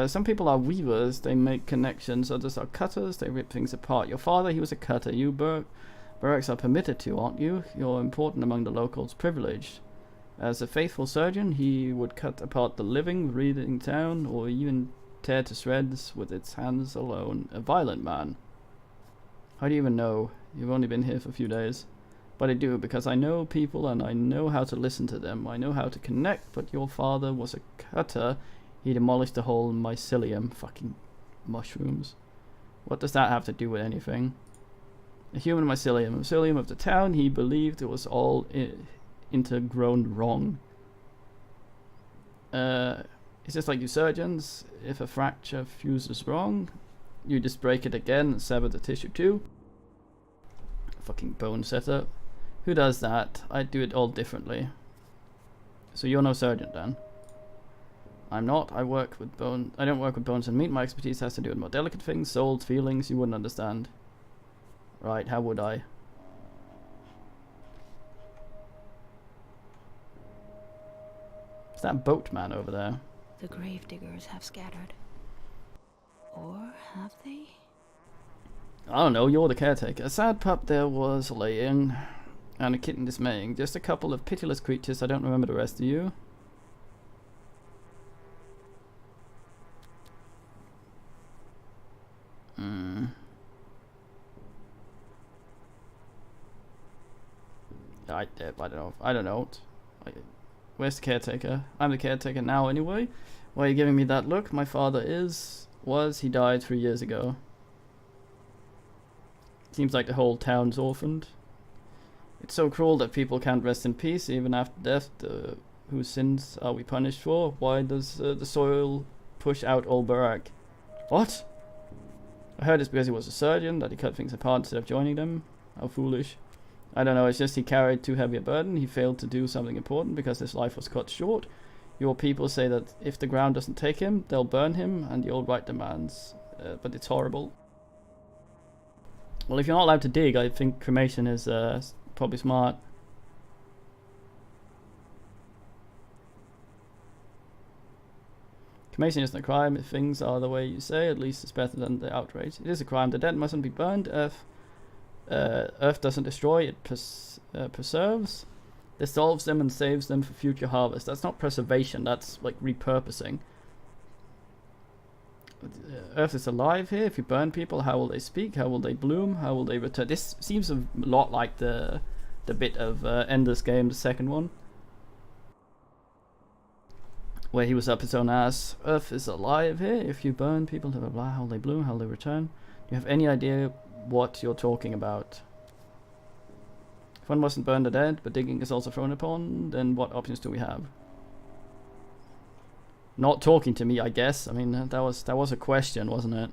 Some people are weavers. They make connections. Others are cutters. They rip things apart. Your father, he was a cutter. You Buraks are permitted to, aren't you? You're important among the locals. Privileged. As a faithful surgeon, he would cut apart the living, breathing town, or even tear to shreds with its hands alone. A violent man. How do you even know? You've only been here for a few days. But I do, because I know people and I know how to listen to them. I know how to connect, but your father was a cutter. He demolished the whole mycelium. Fucking mushrooms. What does that have to do with anything? A human mycelium. A mycelium of the town. He believed it was all intergrown wrong. It's just like you surgeons. If a fracture fuses wrong, you just break it again and sever the tissue too. Fucking bone setup. Who does that? I do it all differently. So you're no surgeon then? I'm not. I work with bone. I don't work with bones and meat. My expertise has to do with more delicate things, souls, feelings. You wouldn't understand. Right? How would I? Is that boatman over there?
The gravediggers have scattered. Or have they?
I don't know. You're the caretaker. A sad pup there was laying, and a kitten dismaying. Just a couple of pitiless creatures. I don't remember the rest of you. I don't know. I don't know. Where's the caretaker? I'm the caretaker now anyway. Why are you giving me that look? My father he died 3 years ago. Seems like the whole town's orphaned. It's so cruel that people can't rest in peace even after death. Whose sins are we punished for? Why does the soil push out old Burak? What? I heard it's because he was a surgeon, that he cut things apart instead of joining them. How foolish. I don't know, it's just he carried too heavy a burden. He failed to do something important because his life was cut short. Your people say that if the ground doesn't take him, they'll burn him, and the old right demands. But it's horrible. Well, if you're not allowed to dig, I think cremation is probably smart. Cremation isn't a crime. If things are the way you say, at least it's better than the outrage. It is a crime. The dead mustn't be burned. Earth doesn't destroy, it preserves. Dissolves them and saves them for future harvest. That's not preservation, that's like repurposing. Earth is alive here. If you burn people, how will they speak? How will they bloom? How will they return? This seems a lot like the bit of Ender's Game, the second one, where he was up his own ass. Earth is alive here. If you burn people, blah blah blah, how will they bloom? How will they return? Do you have any idea what you're talking about? If one mustn't burn the dead, but digging is also frowned upon, then what options do we have? Not talking to me, I guess. I mean, that was a question, wasn't it?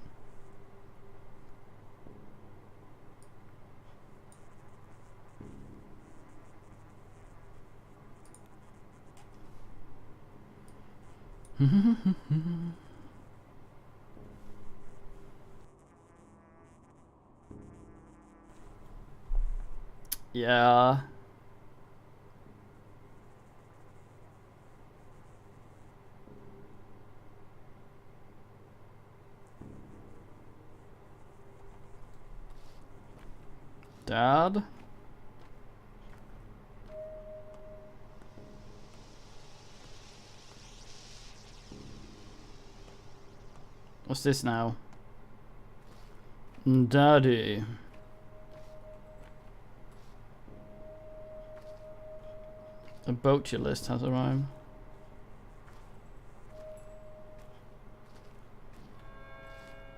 Yeah. Dad? What's this now? Daddy. The butcher list has arrived.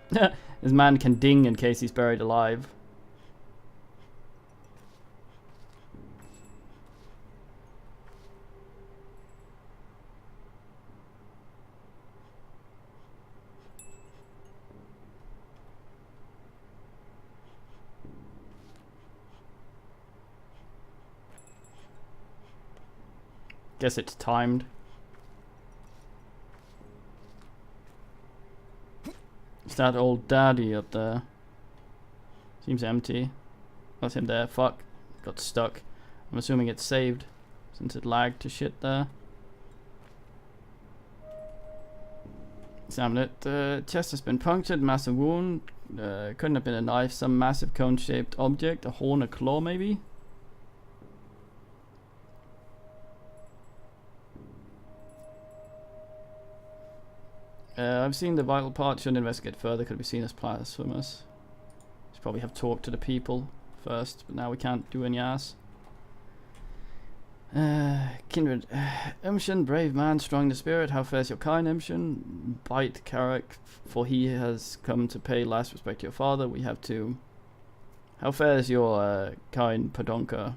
This man can ding in case he's buried alive. Guess it's timed. It's that old daddy up there. Seems empty. That's him there. Fuck. Got stuck. I'm assuming it's saved since it lagged to shit there. Examine it. The chest has been punctured. Massive wound. Couldn't have been a knife. Some massive cone-shaped object. A horn, a claw maybe? I've seen the vital part. Should investigate further. Could be seen as blasphemous. Should probably have talked to the people first, but now we can't do any ass. Kindred. Imshin, brave man, strong in the spirit. How fares your kind, Imshin? Bite Carrick, for he has come to pay last respect to your father. We have to. How fares your kind Podonka?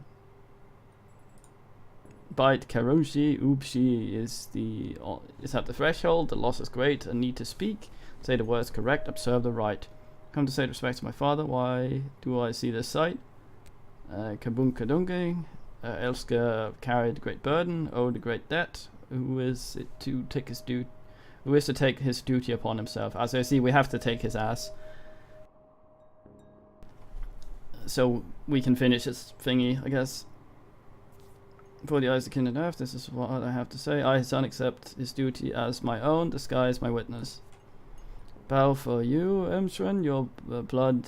Bite Karushi, Oopshi is at the threshold. The loss is great and need to speak. Say the words correct, observe the right. Come to say respect to my father. Why do I see this sight? Kabunkadunge. Elska carried great burden, owed a great debt. Who is it to take his Who is to take his duty upon himself? As I see, we have to take his ass, so we can finish his thingy, I guess. For the eyes of kin and earth, this is what I have to say. I, his son, accept his duty as my own. The sky is my witness. Bow for you, Emshran, your blood.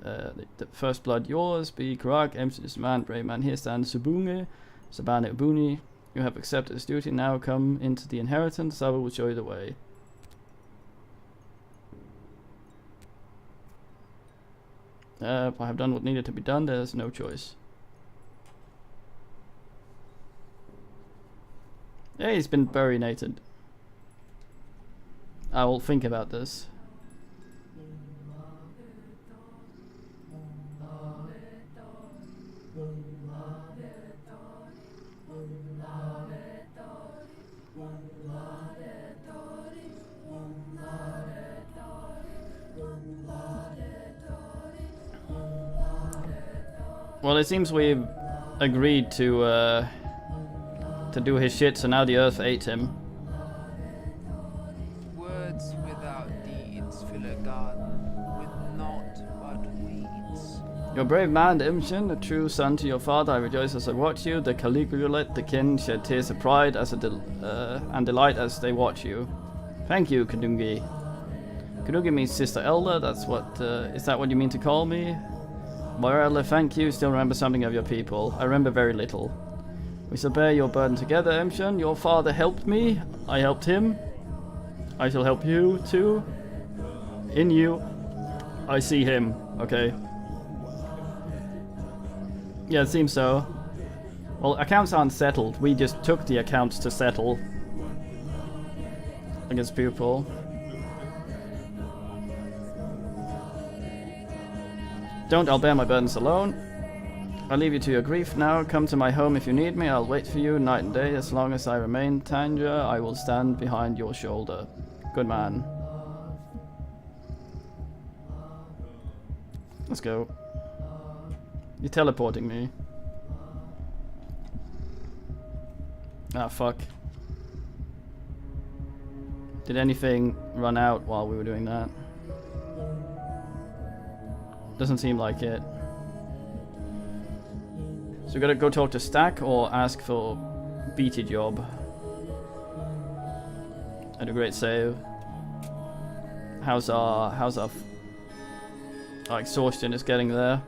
The first blood yours, be Karak, Emshran is man, brave man. Here stands Subunge, Sabane Ubuni. You have accepted his duty, now come into the inheritance. Saba will show you the way. If I have done what needed to be done, there's no choice. Yeah, he's been burinated. I will think about this. Well, it seems we've agreed to do his shit, so now the earth ate him.
Words without deeds fill a garden with naught but weeds.
Your brave man, Imshin, a true son to your father, I rejoice as I watch you. The Caligulate, the kin, shed tears of pride as and delight as they watch you. Thank you, Kadungi. Kadungi means sister elder, that's what, is that what you mean to call me? My elder, thank you, still remember something of your people. I remember very little. We shall bear your burden together, Emshan. Your father helped me, I helped him. I shall help you, too. In you, I see him, okay? Yeah, it seems so. Well, accounts aren't settled. We just took the accounts to settle against people. Don't, I'll bear my burdens alone. I'll leave you to your grief now. Come to my home if you need me. I'll wait for you night and day. As long as I remain Tanja, I will stand behind your shoulder. Good man. Let's go. You're teleporting me. Ah, fuck. Did anything run out while we were doing that? Doesn't seem like it. So we gotta go talk to Stack or ask for BT job. And a great save. How's our exhaustion is getting there?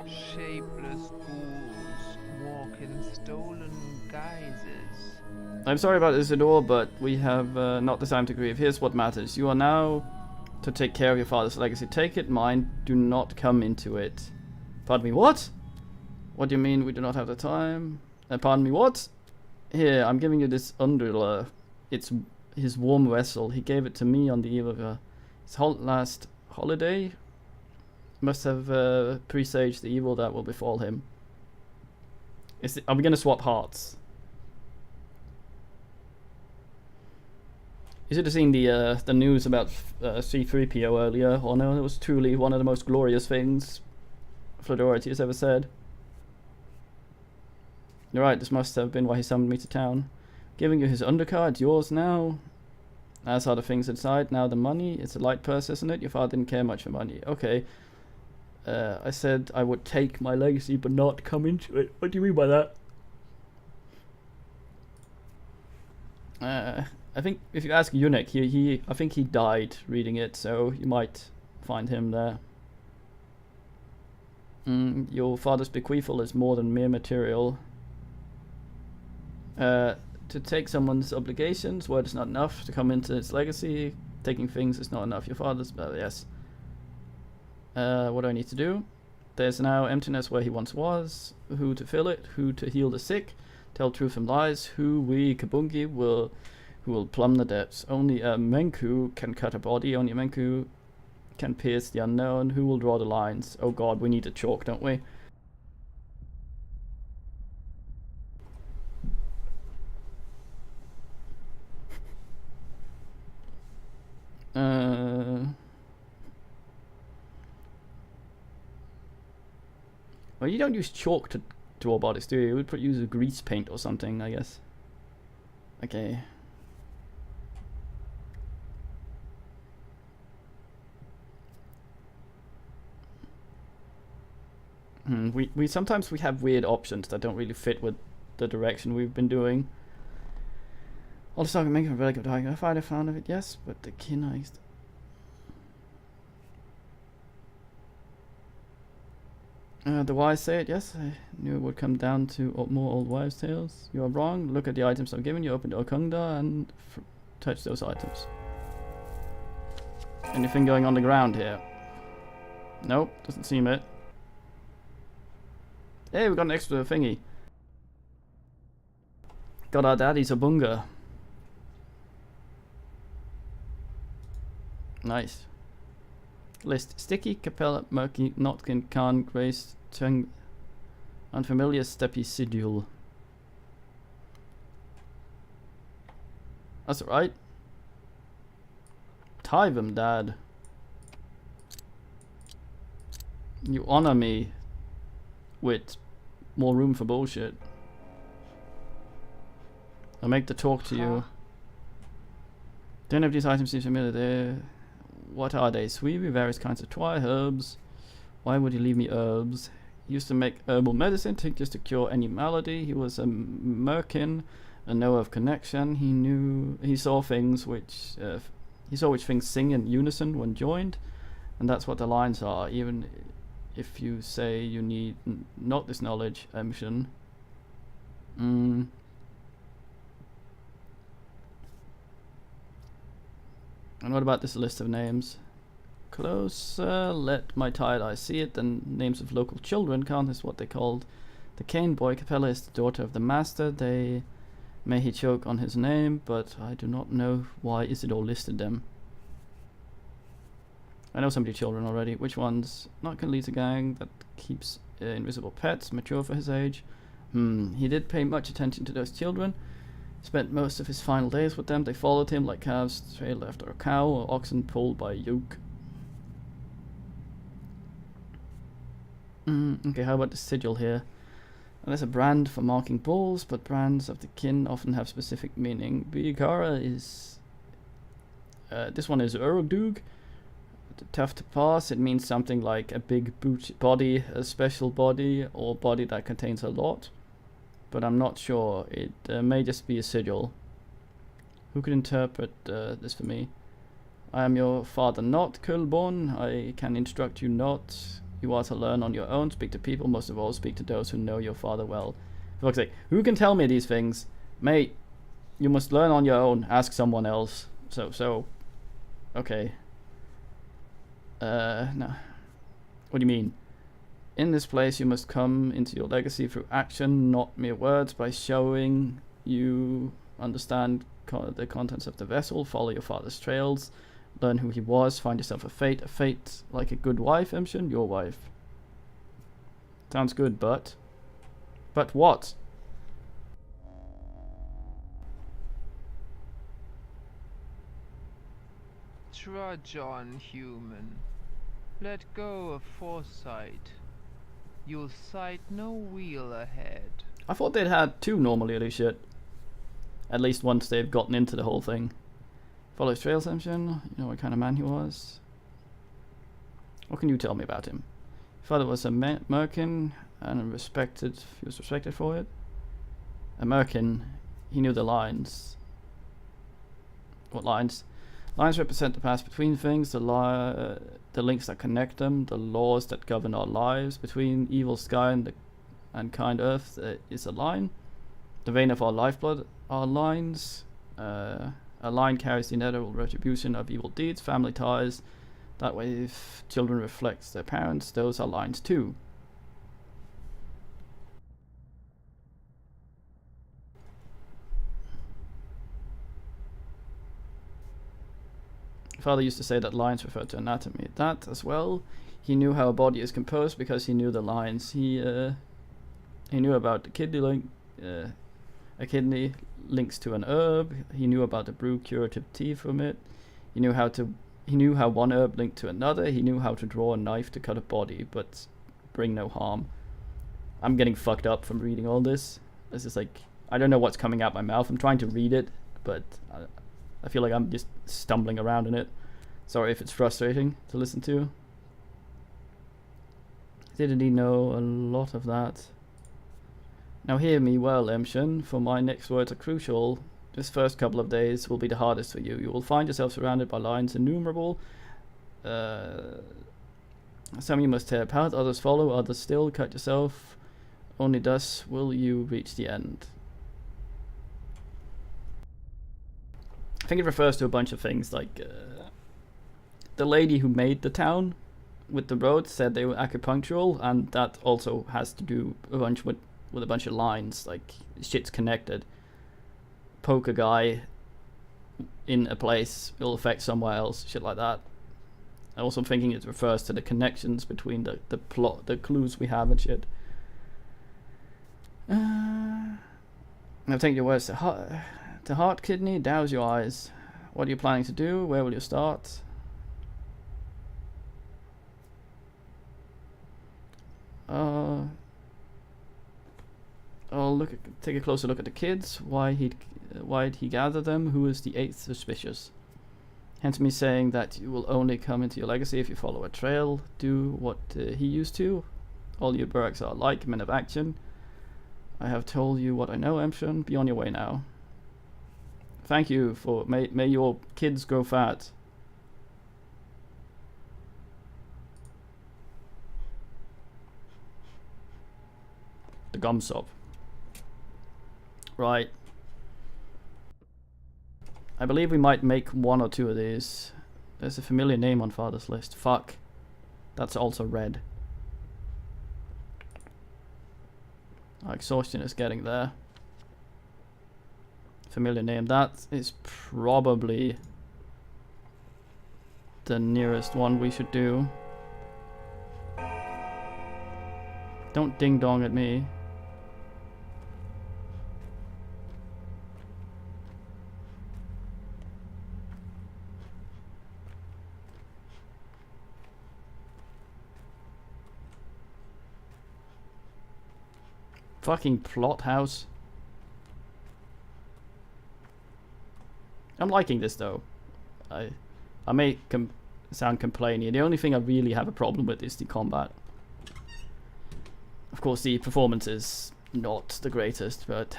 Shapeless ghouls walk in stolen guises.
I'm sorry about Isidore, but we have not the time to grieve. Here's what matters. You are now to take care of your father's legacy. Take it, mine. Do not come into it. Pardon me, what? What do you mean we do not have the time? Pardon me, what? Here, I'm giving you this Underler. It's his warm vessel. He gave it to me on the eve of his last holiday. Must have presaged the evil that will befall him. Are we going to swap hearts? You should have seen the news about C-3PO earlier. Oh no, it was truly one of the most glorious things Fedority has ever said. You're right, this must have been why he summoned me to town. Giving you his undercard, yours now. As are the things inside, now the money. It's a light purse, isn't it? Your father didn't care much for money. Okay. I said I would take my legacy but not come into it. What do you mean by that? I think if you ask Eunuch, I think he died reading it, so you might find him there. Your father's bequeathal is more than mere material. To take someone's obligations, word is not enough. To come into its legacy, taking things is not enough. Your father's, yes. What do I need to do? There's now emptiness where he once was. Who to fill it? Who to heal the sick? Tell truth from lies? Who we Kabungi who will plumb the depths? Only a Menku can cut a body. Only a Menku can pierce the unknown. Who will draw the lines? Oh god, we need a chalk, don't we? Well, you don't use chalk to draw bodies, do you? You would use a grease paint or something, I guess. Okay. We sometimes we have weird options that don't really fit with the direction we've been doing. All the stuff making a relic of the high. I find a found of it, yes, but the kin I used. The wise say it, yes. I knew it would come down to more old wives' tales. You are wrong. Look at the items I've given you. Open the Okunda and touch those items. Anything going on the ground here? Nope, doesn't seem it. Hey, we got an extra thingy. Got our daddy's Obunga. Nice. List: Sticky, Capella, Murky, Notkin, Khan, Grace, Tung, Unfamiliar, Steppy, Sidule. That's right. Tie them, Dad. You honor me with more room for bullshit. I'll make the talk to you. Don't have these items seem familiar there. What are they? Sweetie, various kinds of twi herbs. Why would he leave me herbs? He used to make herbal medicine, just to cure any malady. He was a merkin, a knower of connection. He saw things which things sing in unison when joined, and that's what the lines are. Even if you say you need not this knowledge, Emshin. And what about this list of names? Closer, let my tired eye see it. Then names of local children. Count is what they called the Cane Boy. Capella is the daughter of the master. May he choke on his name, but I do not know why Isidore listed them. I know some of the children already. Which ones? Notkin leads a gang that keeps invisible pets, mature for his age. He did pay much attention to those children. Spent most of his final days with them. They followed him like calves trailed after a cow or oxen pulled by a yoke. Okay, how about the sigil here? And there's a brand for marking bulls, but brands of the kin often have specific meaning. Bigara is... this one is Urudug. Tough to pass. It means something like a big body, a special body, or body that contains a lot. But I'm not sure. It may just be a sigil. Who could interpret this for me? I am your father, not Kulborn. I can instruct you not. You are to learn on your own. Speak to people. Most of all, speak to those who know your father well. For fuck's sake, who can tell me these things? Mate, you must learn on your own. Ask someone else. Okay. No. What do you mean? In this place you must come into your legacy through action, not mere words. By showing you understand the contents of the vessel, follow your father's trails, learn who he was, find yourself a fate like a good wife, Emshin, your wife. Sounds good, but what?
Trudge on, human. Let go of foresight. You'll sight no wheel ahead.
I thought they'd had 2 normally do shit. At least once they've gotten into the whole thing. Follows trails, Simpson. You know what kind of man he was. What can you tell me about him? Father was a merkin and respected. He was respected for it. A merkin. He knew the lines. What lines? Lines represent the path between things, the links that connect them, the laws that govern our lives. Between evil sky and kind earth is a line. The vein of our lifeblood are lines. A line carries the inevitable retribution of evil deeds, family ties. That way, if children reflect their parents, those are lines too. Father used to say that lines referred to anatomy. That as well. He knew how a body is composed because he knew the lines. He knew about the kidney link. A kidney links to an herb. He knew about the brew curative tea from it. He knew how one herb linked to another. He knew how to draw a knife to cut a body, but bring no harm. I'm getting fucked up from reading all this. This is like, I don't know what's coming out my mouth. I'm trying to read it, but I feel like I'm just stumbling around in it. Sorry if it's frustrating to listen to. Didn't he know a lot of that? Now hear me well, Emshan, for my next words are crucial. This first couple of days will be the hardest for you. You will find yourself surrounded by lines innumerable. Some you must tear apart, others follow, others still cut yourself. Only thus will you reach the end. I think it refers to a bunch of things, like the lady who made the town with the roads said they were acupunctural, and that also has to do a bunch with a bunch of lines, like shit's connected. Poke a guy in a place will affect somewhere else, shit like that. I'm also thinking it refers to the connections between the plot, the clues we have and shit. Now take your words to heart, kidney, douse your eyes. What are you planning to do? Where will you start? I'll take a closer look at the kids. Why'd he gather them? Who is the 8th suspicious? Hence me saying that you will only come into your legacy if you follow a trail. Do what he used to. All your Burks are like men of action. I have told you what I know, Emshan. Be on your way now. Thank you for may your kids grow fat. The gum sop. Right. I believe we might make 1 or 2 of these. There's a familiar name on Father's list. Fuck. That's also red. Our exhaustion is getting there. Familiar name. That is probably the nearest one we should do. Don't ding dong at me. Fucking plot house. I'm liking this though. I may sound complaining. The only thing I really have a problem with is the combat. Of course, the performance is not the greatest, but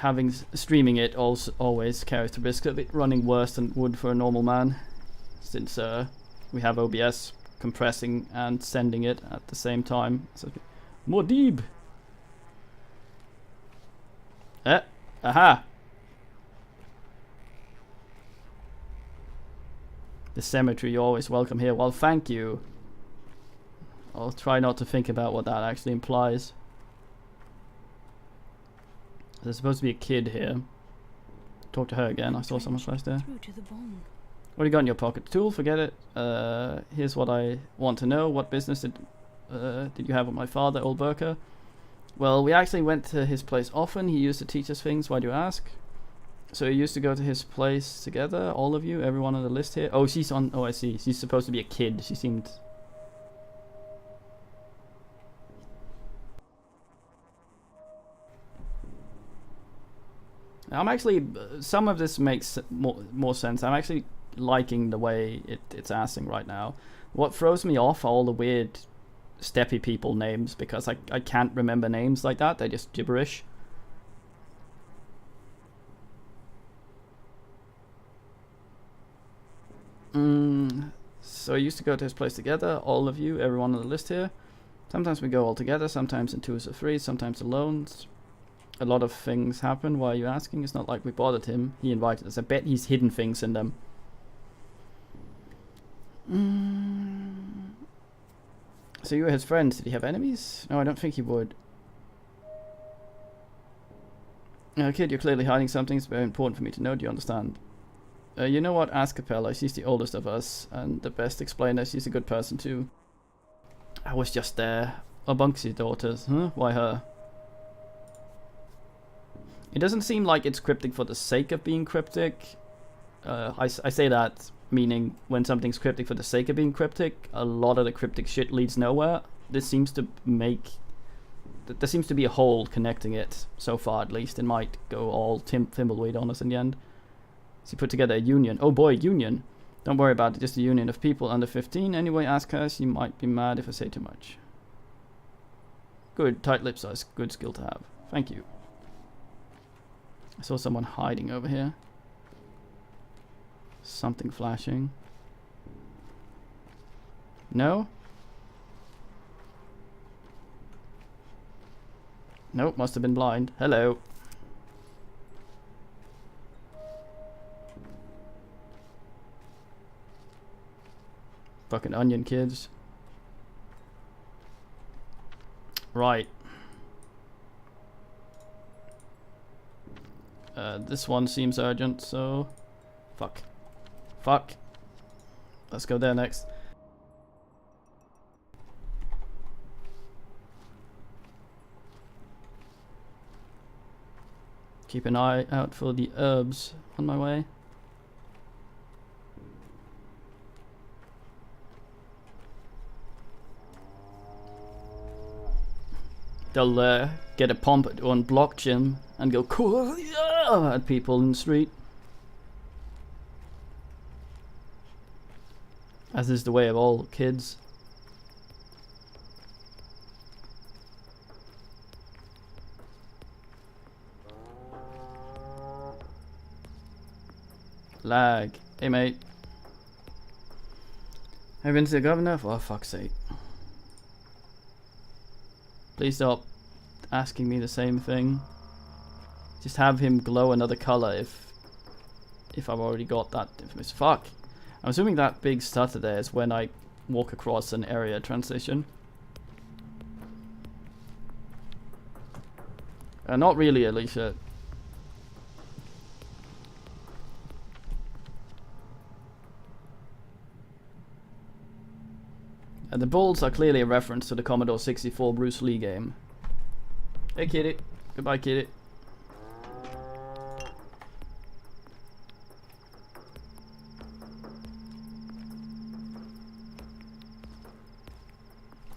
streaming it also always carries the risk of it running worse than it would for a normal man, since we have OBS compressing and sending it at the same time. So, Modib. Aha! The cemetery, you're always welcome here. Well, thank you. I'll try not to think about what that actually implies. There's supposed to be a kid here. Talk to her again. I saw someone flash there. What do you got in your pocket? Tool? Forget it. Here's what I want to know. What business did you have with my father, old Burka? Well, we actually went to his place often. He used to teach us things. Why do you ask? So you used to go to his place together, all of you, everyone on the list here. Oh, she's on. Oh, I see. She's supposed to be a kid. She seemed. I'm actually... some of this makes more sense. I'm actually liking the way it's asking right now. What throws me off are all the weird steppy people names, because I can't remember names like that. They're just gibberish. So I used to go to his place together, all of you, everyone on the list here. Sometimes we go all together, sometimes in twos or threes, sometimes alone. A lot of things happen. Why are you asking? It's not like we bothered him. He invited us. I bet he's hidden things in them. So you were his friends. Did he have enemies? No, I don't think he would. Kid, you're clearly hiding something. It's very important for me to know. Do you understand? You know what? Ask Capella. She's the oldest of us and the best explainer. She's a good person too. I was just there. Bunksy daughters. Huh? Why her? It doesn't seem like it's cryptic for the sake of being cryptic. I say that meaning when something's cryptic for the sake of being cryptic, a lot of the cryptic shit leads nowhere. This seems to make... there seems to be a hole connecting it, so far at least. It might go all thimbleweed on us in the end. She put together a union. Oh boy, union. Don't worry about it, just a union of people under 15. Anyway, ask her. She might be mad if I say too much. Good, tight lips are a good skill to have. Thank you. I saw someone hiding over here. Something flashing. No? Nope, must have been blind. Hello. Fucking onion kids. Right. This one seems urgent, so... Fuck. Fuck. Let's go there next. Keep an eye out for the herbs on my way. They'll get a pump on block gym and go cool at people in the street. As is the way of all kids. Lag. Hey mate. Have you been to the governor? For fuck's sake. Please stop asking me the same thing. Just have him glow another color if I've already got that infamous fuck. I'm assuming that big stutter there is when I walk across an area transition. Not really, Alicia. The bulls are clearly a reference to the Commodore 64 Bruce Lee game. Hey kitty. Goodbye kitty.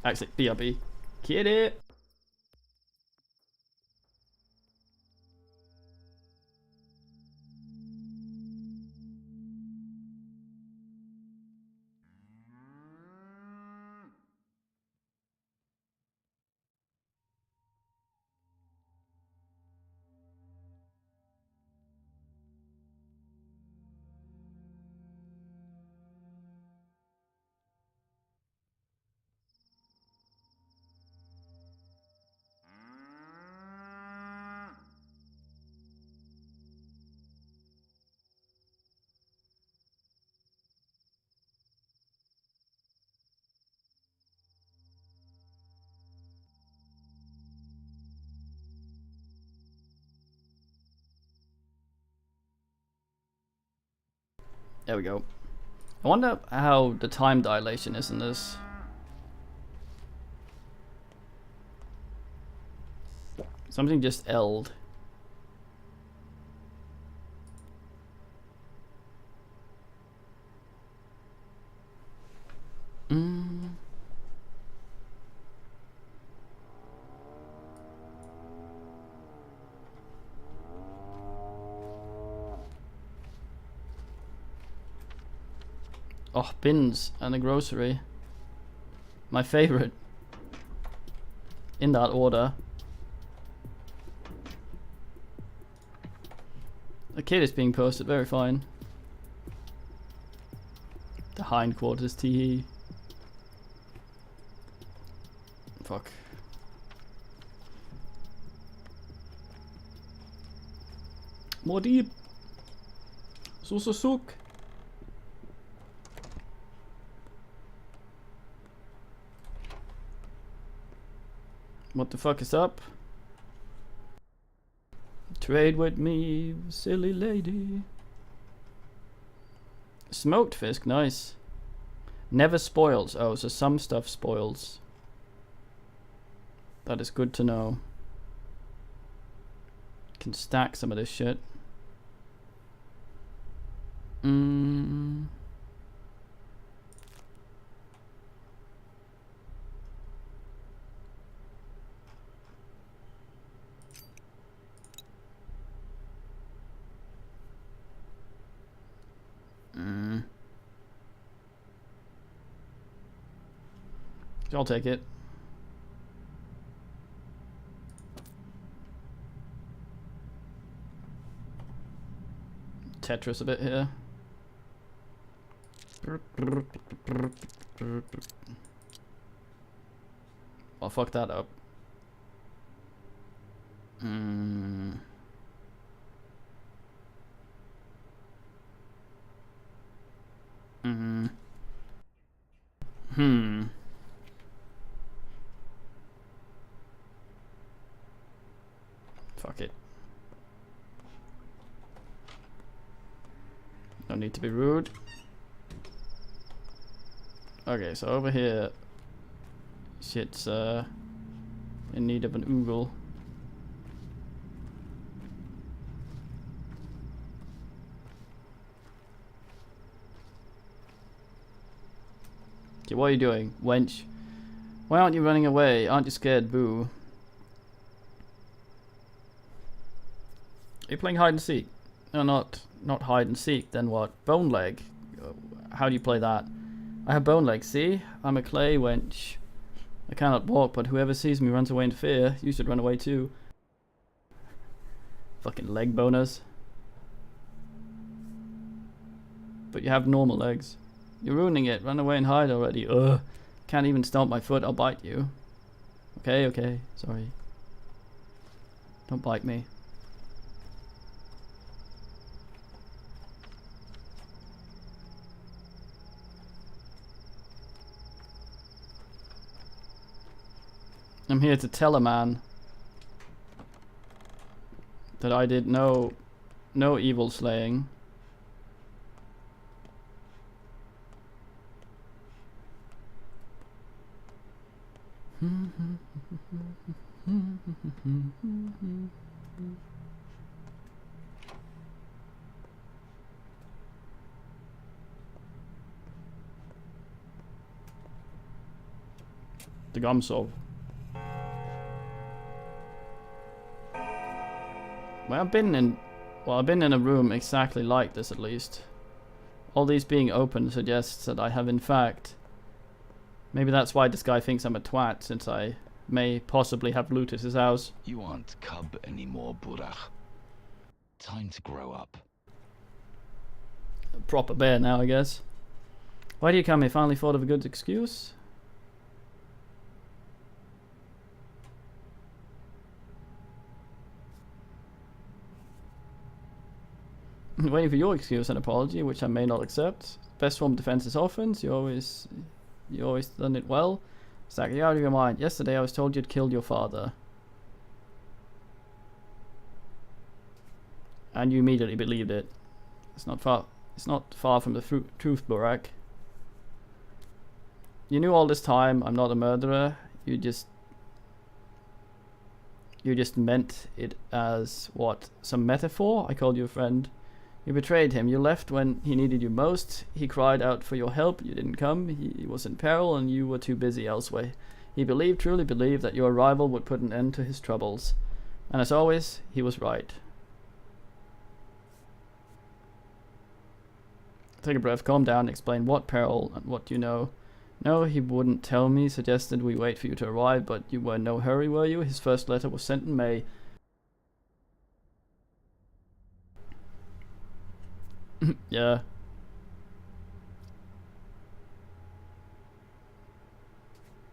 Actually, BRB. Kitty! There we go. I wonder how the time dilation is in this. Something just L'd. Oh, bins and a grocery. My favorite. In that order. A kid is being posted, very fine. The hindquarters tee. Fuck. More deep. Susuk. What the fuck is up? Trade with me, silly lady. Smoked fisk, nice. Never spoils. Oh, so some stuff spoils. That is good to know. Can stack some of this shit. I'll take it. Tetris a bit here. I'll fuck that up. Fuck it. No need to be rude. Okay, so over here, shit's in need of an oogle. Okay, what are you doing, wench? Why aren't you running away? Aren't you scared, boo? Are you playing hide and seek? No, not hide and seek. Then what? Bone leg. How do you play that? I have bone leg. See, I'm a clay wench. I cannot walk, but whoever sees me runs away in fear. You should run away too. Fucking leg boners. But you have normal legs. You're ruining it. Run away and hide already. Ugh. Can't even stomp my foot. I'll bite you. Okay, okay. Sorry. Don't bite me. I'm here to tell a man that I did no evil slaying. The Gumsov. Well, I've been in a room exactly like this at least. All these being open suggests that I have in fact. Maybe that's why this guy thinks I'm a twat, since I may possibly have looted his house.
You aren't cub anymore, Burach. Time to grow up.
A proper bear now, I guess. Why do you come here? Finally thought of a good excuse? Waiting for your excuse and apology, which I may not accept. Best form of defense is offense. You always done it well. Zach, you're out of your mind. Yesterday I was told you'd killed your father. And you immediately believed it. It's not far from the truth, Burak. You knew all this time I'm not a murderer. You just meant it as what? Some metaphor? I called you a friend. You betrayed him. You left when he needed you most. He cried out for your help. You didn't come. He was in peril and you were too busy elsewhere. He truly believed that your arrival would put an end to his troubles. And as always, he was right. Take a breath, calm down, explain what peril and what you know. No, he wouldn't tell me, suggested we wait for you to arrive, but you were in no hurry, were you? His first letter was sent in May. Yeah.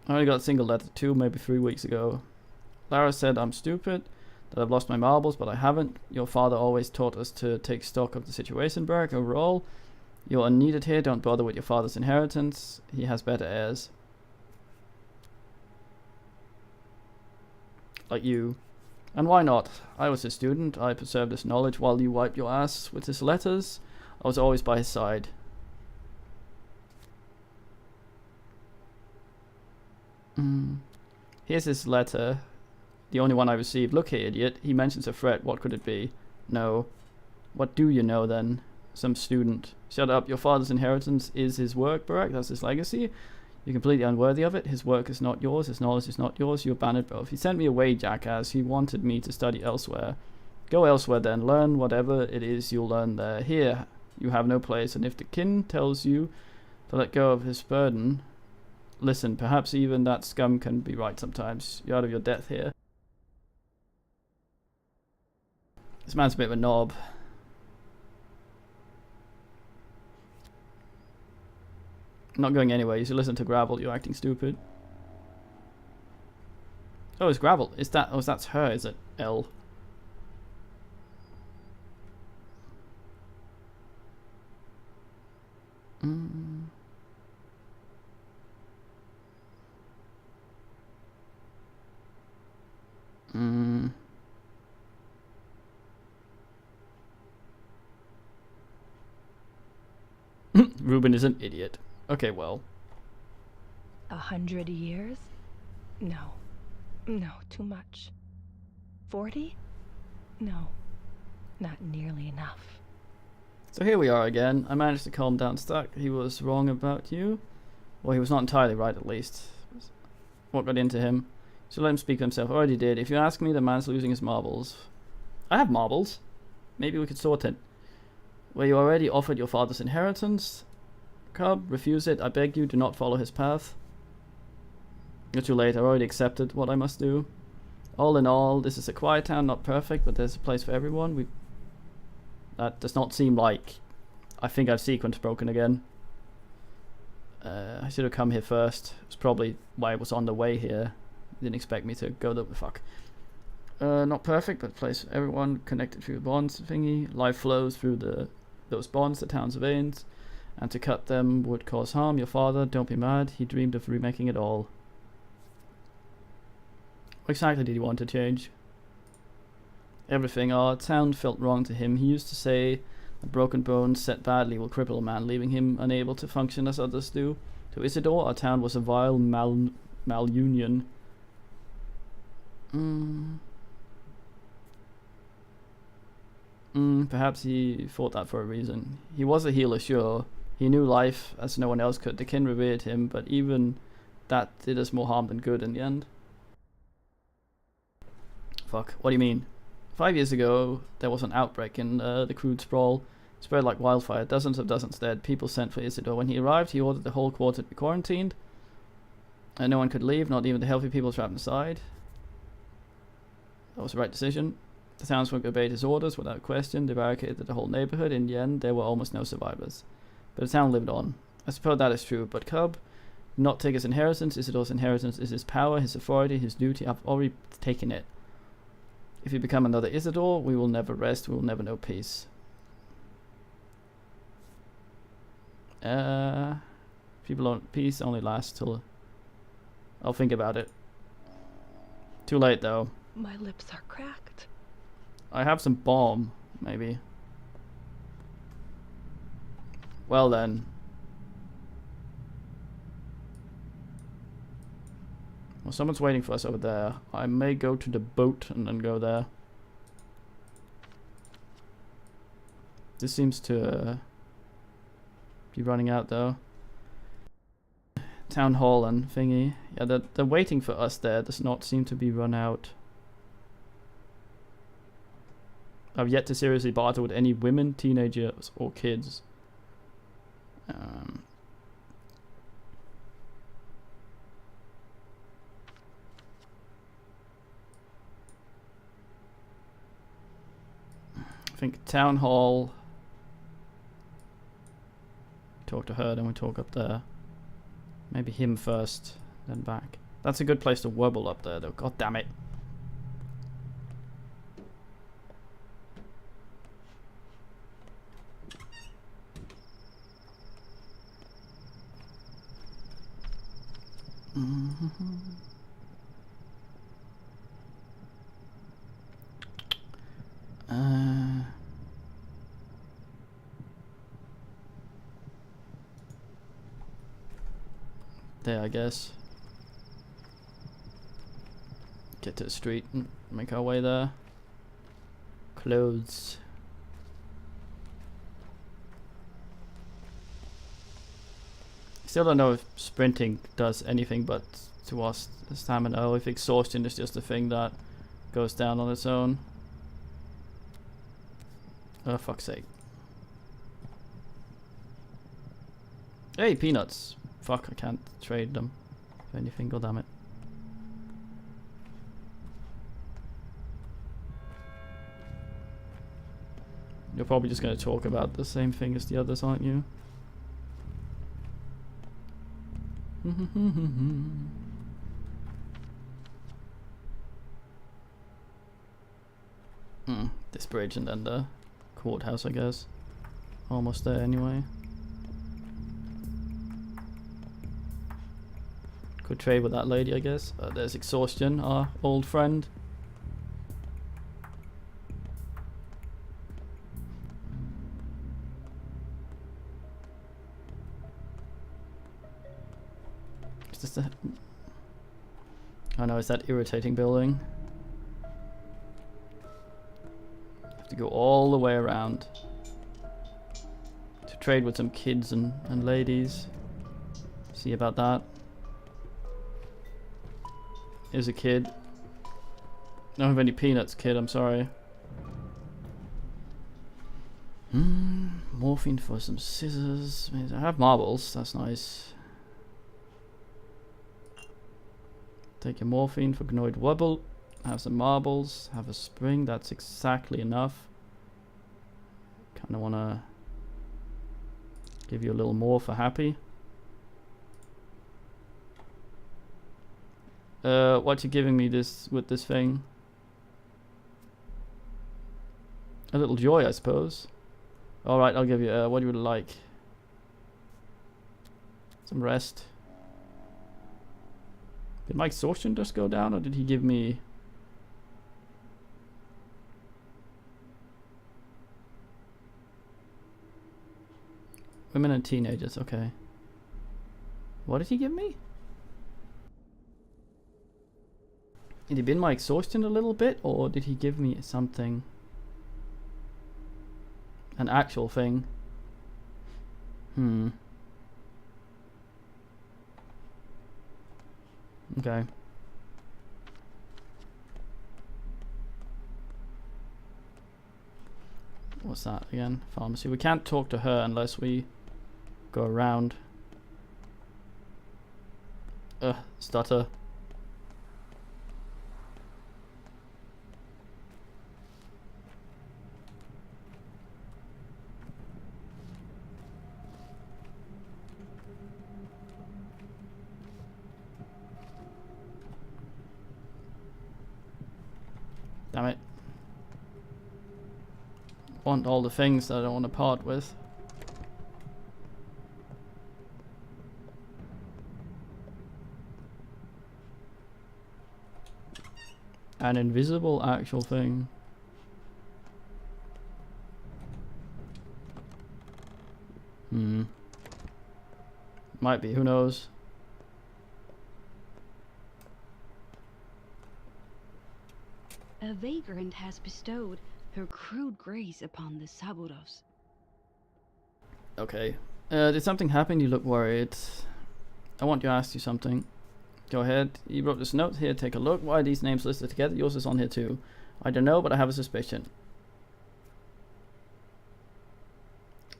I only got a single letter 2, maybe 3 weeks ago. Lara said I'm stupid, that I've lost my marbles, but I haven't. Your father always taught us to take stock of the situation, Barack, overall. You're unneeded here, don't bother with your father's inheritance. He has better heirs. Like you. And why not? I was his student, I preserved his knowledge while you wiped your ass with his letters. I was always by his side. Here's his letter. The only one I received. Look here, idiot. He mentions a threat. What could it be? No. What do you know then? Some student. Shut up. Your father's inheritance is his work, Barack. That's his legacy. You're completely unworthy of it. His work is not yours. His knowledge is not yours. You abandoned both. He sent me away, jackass. He wanted me to study elsewhere. Go elsewhere then. Learn whatever it is you'll learn there. Here, you have no place. And if the kin tells you to let go of his burden, listen, perhaps even that scum can be right sometimes. You're out of your depth here. This man's a bit of a knob. Not going anywhere. You should listen to Gravel. You're acting stupid. Oh, it's Gravel. Is that? Oh, that's her. Is it L? Ruben is an idiot. Okay, well.
100 years? No. No, too much. 40? No. Not nearly enough.
So here we are again. I managed to calm down Stuck. He was wrong about you. Well, he was not entirely right, at least. What got into him? So let him speak for himself. Already did. If you ask me, the man's losing his marbles. I have marbles. Maybe we could sort it. Where you already offered your father's inheritance. Cub, refuse it. I beg you, do not follow his path. You're too late. I already accepted what I must do. All in all, this is a quiet town, not perfect, but there's a place for everyone. That does not seem like... I think I've sequence broken again. I should have come here first. It's probably why I was on the way here. Didn't expect me to go the fuck. Not perfect, but place for everyone connected through the bonds thingy. Life flows through those bonds, the town's veins. And to cut them would cause harm. Your father, don't be mad. He dreamed of remaking it all. What exactly did he want to change? Everything. Our town felt wrong to him. He used to say, a broken bone set badly will cripple a man, leaving him unable to function as others do. To Isidore, our town was a vile malunion. Perhaps he thought that for a reason. He was a healer, sure. He knew life as no one else could. The kin revered him, but even that did us more harm than good in the end. Fuck, what do you mean? 5 years ago, there was an outbreak in the crude sprawl. It spread like wildfire, dozens dead. People sent for Isidore. When he arrived, he ordered the whole quarter to be quarantined. And no one could leave, not even the healthy people trapped inside. That was the right decision. The townsfolk obeyed his orders without question. They barricaded the whole neighborhood. In the end, there were almost no survivors. But the town lived on. I suppose that is true, but Cub, do not take his inheritance. Isidore's inheritance is his power, his authority, his duty. I've already taken it. If you become another Isidore, we will never rest, we will never know peace. Peace only lasts till... I'll think about it. Too late, though.
My lips are cracked.
I have some balm, maybe. Well then. Well, someone's waiting for us over there. I may go to the boat and then go there. This seems to be running out though. Town hall and thingy. Yeah, they're waiting for us there. Does not seem to be run out. I've yet to seriously barter with any women, teenagers, or kids. I think town hall. Talk to her, then we talk up there. Maybe him first, then back. That's a good place to wobble up there, though. God damn it. There, I guess. Get to the street and make our way there. Clothes. Still don't know if sprinting does anything but to us stamina, or if exhaustion is just a thing that goes down on its own. Oh, fuck's sake. Hey, peanuts. Fuck, I can't trade them for anything, goddammit. You're probably just going to talk about the same thing as the others, aren't you? This bridge and then the courthouse, I guess. Almost there anyway. Could trade with that lady, I guess. There's Exhaustion, our old friend. Is this the... Oh no, it's that irritating building. Have to go all the way around to trade with some kids and ladies. See about that. Here's a kid. Don't have any peanuts, kid, I'm sorry. Morphine for some scissors. I have marbles, that's nice. Take your morphine for Gnoid Wobble. Have some marbles. Have a spring, that's exactly enough. Kinda wanna give you a little more for happy. What you giving me this with this thing? A little joy, I suppose. Alright, I'll give you, what do you like? Some rest. Did my exhaustion just go down, or did he give me... Women and teenagers, okay. What did he give me? Did he bin my exhaustion a little bit, or did he give me something? An actual thing? Okay. What's that again? Pharmacy. We can't talk to her unless we go around. Stutter. Damn it. Want all the things that I don't want to part with. An invisible actual thing. Might be, who knows?
A vagrant has bestowed her crude grace upon the Saburos.
Okay. Did something happen? You look worried. I want to ask you something. Go ahead. You wrote this note here. Take a look. Why are these names listed together? Yours is on here too. I don't know, but I have a suspicion.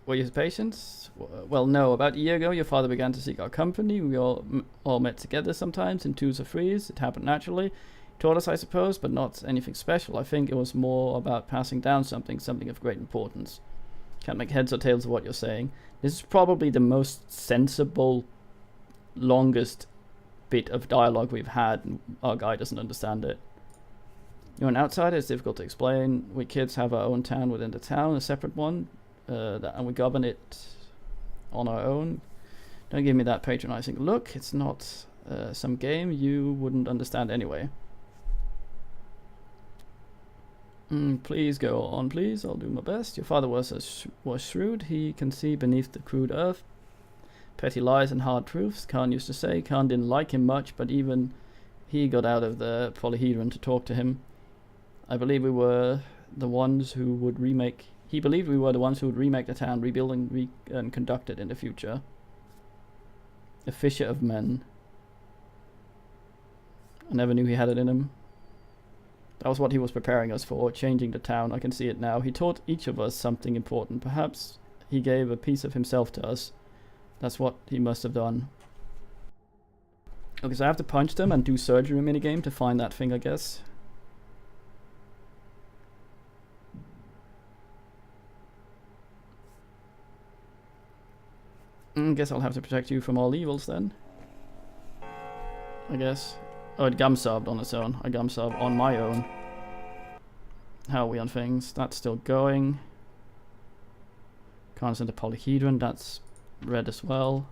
Were you patient? Well, no. About a year ago, your father began to seek our company. We all met together sometimes in twos or threes. It happened naturally. He taught us, I suppose, but not anything special. I think it was more about passing down something of great importance. Can't make heads or tails of what you're saying. This is probably the most sensible, longest bit of dialogue we've had, and our guy doesn't understand it. You're an outsider, it's difficult to explain. We kids have our own town within the town, a separate one, and we govern it on our own. Don't give me that patronizing look. It's not some game you wouldn't understand anyway. Please go on, please. I'll do my best. Your father was shrewd. He can see beneath the crude earth. Petty lies and hard truths. Khan used to say. Khan didn't like him much, but even he got out of the polyhedron to talk to him. I believe we were the ones who would remake... He believed we were the ones who would remake the town, rebuild and conduct it in the future. A fisher of men. I never knew he had it in him. That was what he was preparing us for, changing the town. I can see it now. He taught each of us something important. Perhaps he gave a piece of himself to us. That's what he must have done. Okay, so I have to punch them and do surgery minigame to find that thing, I guess. Guess I'll have to protect you from all evils then. I guess. Oh, it gum subbed on its own. I gum sub on my own. How are we on things? That's still going. Constant polyhedron, that's red as well.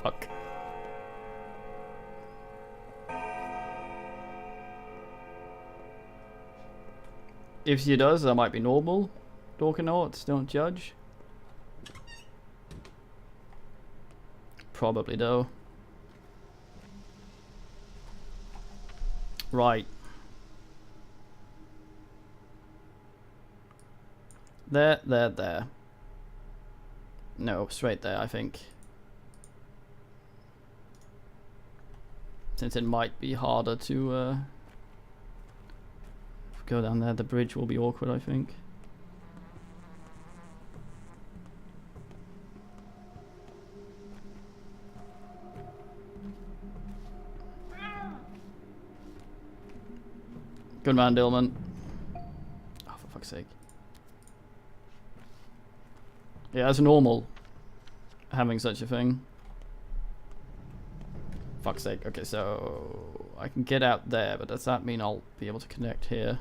Fuck. If she does, that might be normal. Dorkanauts, don't judge. Probably though. Right. There. No, straight there, I think. Since it might be harder to go down there, the bridge will be awkward, I think. Good man, Dillman. Oh, for fuck's sake. Yeah, it's normal having such a thing. Fuck's sake. Okay, so I can get out there, but does that mean I'll be able to connect here?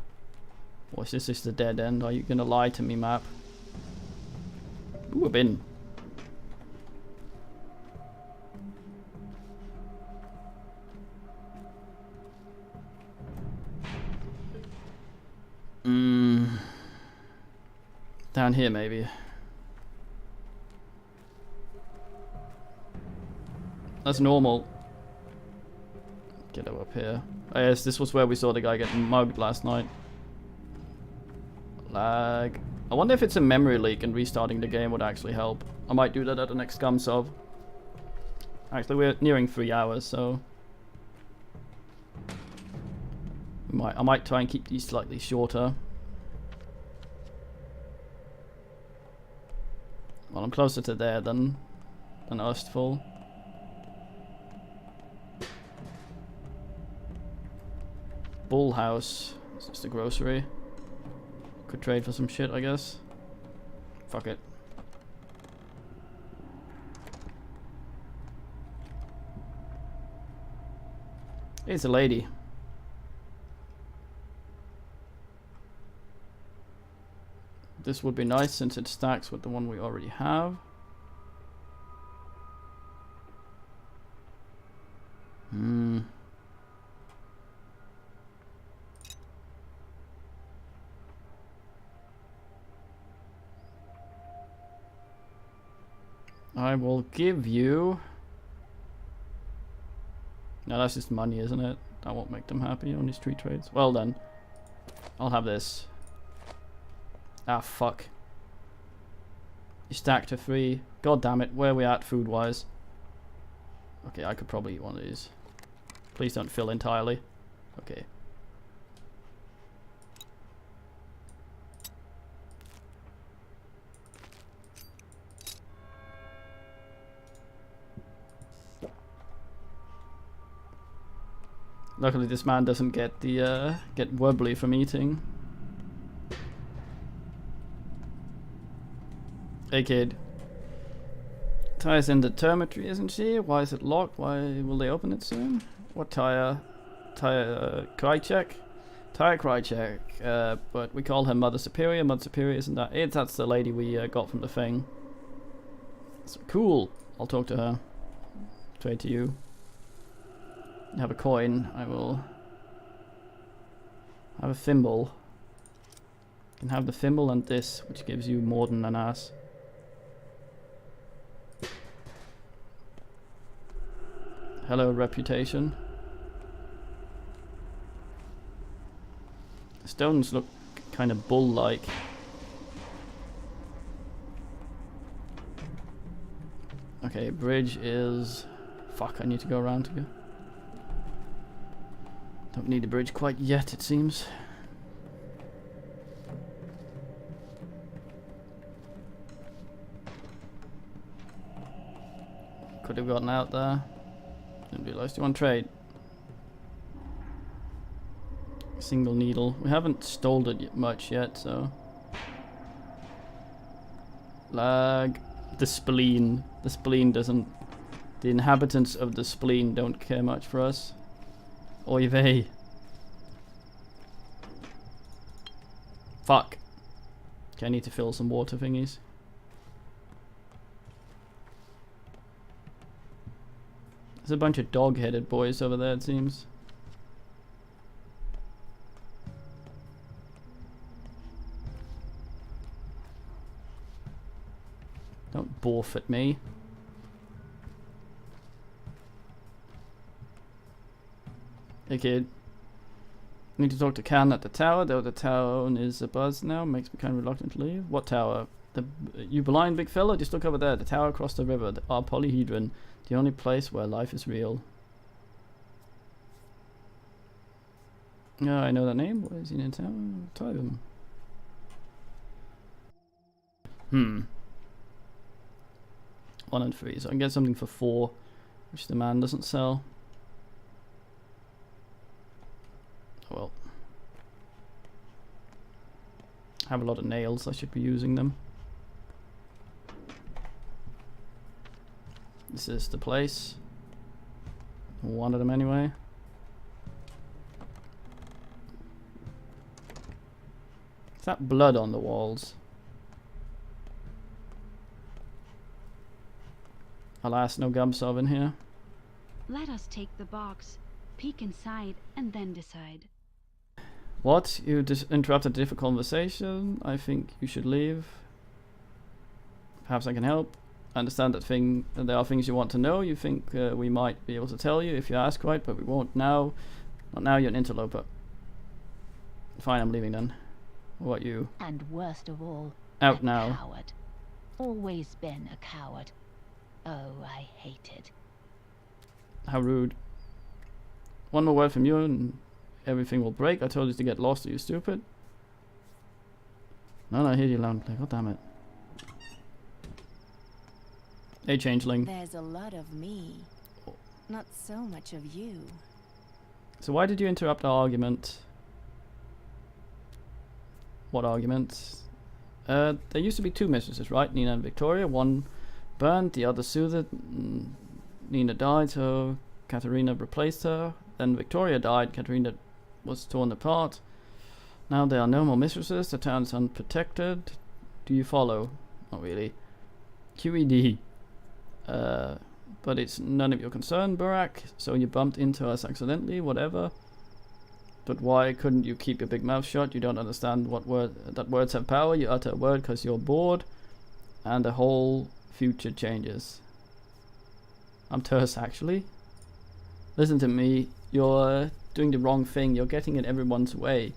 Or is this just a dead end? Are you gonna lie to me, map? Ooh, a bin. Down here, maybe. That's normal. Get up here. Oh, yes, this was where we saw the guy getting mugged last night. Lag. I wonder if it's a memory leak and restarting the game would actually help. I might do that at the next gum sub. Actually, we're nearing 3 hours, so I might try and keep these slightly shorter. Well, I'm closer to there than Ostful. Bull House. Is this the grocery? Could trade for some shit, I guess. Fuck it. Hey, it's a lady. This would be nice since it stacks with the one we already have. I will give you... No, that's just money, isn't it? That won't make them happy, only street trades. Well then. I'll have this. Ah, fuck. You stacked to 3. God damn it, where are we at food-wise? Okay, I could probably eat one of these. Please don't fill entirely. Okay. Luckily this man doesn't get the get wobbly from eating. Hey kid. Tyre's in the dormitory, isn't she? Why is it locked? Why will they open it soon? What Tyre? Tyre Krychek? Tyre Krychek. But we call her Mother Superior. Mother Superior isn't that it? That's the lady we got from the thing. So cool. I'll talk to her. Trade to you. You have a coin. I will have a thimble. You can have the thimble and this, which gives you more than an ass. Hello, reputation. Stones look kind of bull-like. Okay, bridge is... Fuck, I need to go around to go. Don't need a bridge quite yet, it seems. Could have gotten out there. Didn't realise. Do you want to trade? Single needle. We haven't stalled it much yet, so... Lag. The spleen. The spleen doesn't... The inhabitants of the spleen don't care much for us. Oy vey. Fuck. Okay, I need to fill some water thingies. There's a bunch of dog-headed boys over there, it seems. Don't borf at me. Hey kid. Need to talk to Can at the tower, though the town is abuzz now. Makes me kind of reluctant to leave. What tower? You blind big fella? Just look over there. The tower across the river. Our polyhedron. The only place where life is real. I know that name. What is he in town? Type him. Hmm. 1 and 3. So I can get something for 4, which the man doesn't sell. Well. I have a lot of nails. I should be using them. This is the place. One of them anyway. Is that blood on the walls? Alas, no Gubsov in here.
Let us take the box, peek inside, and then decide.
What? You interrupted a different conversation? I think you should leave. Perhaps I can help. I understand that there are things you want to know. You think we might be able to tell you if you ask right, but we won't now. Not now, you're an interloper. Fine, I'm leaving then. What about you?
And worst of all,
Out
a
now.
coward. Always been a coward. Oh, I hate it.
How rude. One more word from you and everything will break. I told you to get lost, are you stupid? No, I hear you loud and clear. God damn it. Hey, changeling.
There's a lot of me, not so much of you.
So why did you interrupt our argument? What argument? There used to be 2 mistresses, right? Nina and Victoria. One burned, the other soothed. Nina died, so Katerina replaced her. Then Victoria died, Katerina was torn apart. Now there are no more mistresses, the town is unprotected. Do you follow? Not really. QED. But it's none of your concern, Burak. So you bumped into us accidentally, whatever. But why couldn't you keep your big mouth shut? You don't understand that words have power. You utter a word because you're bored, and the whole future changes. I'm terse, actually. Listen to me. You're doing the wrong thing. You're getting in everyone's way.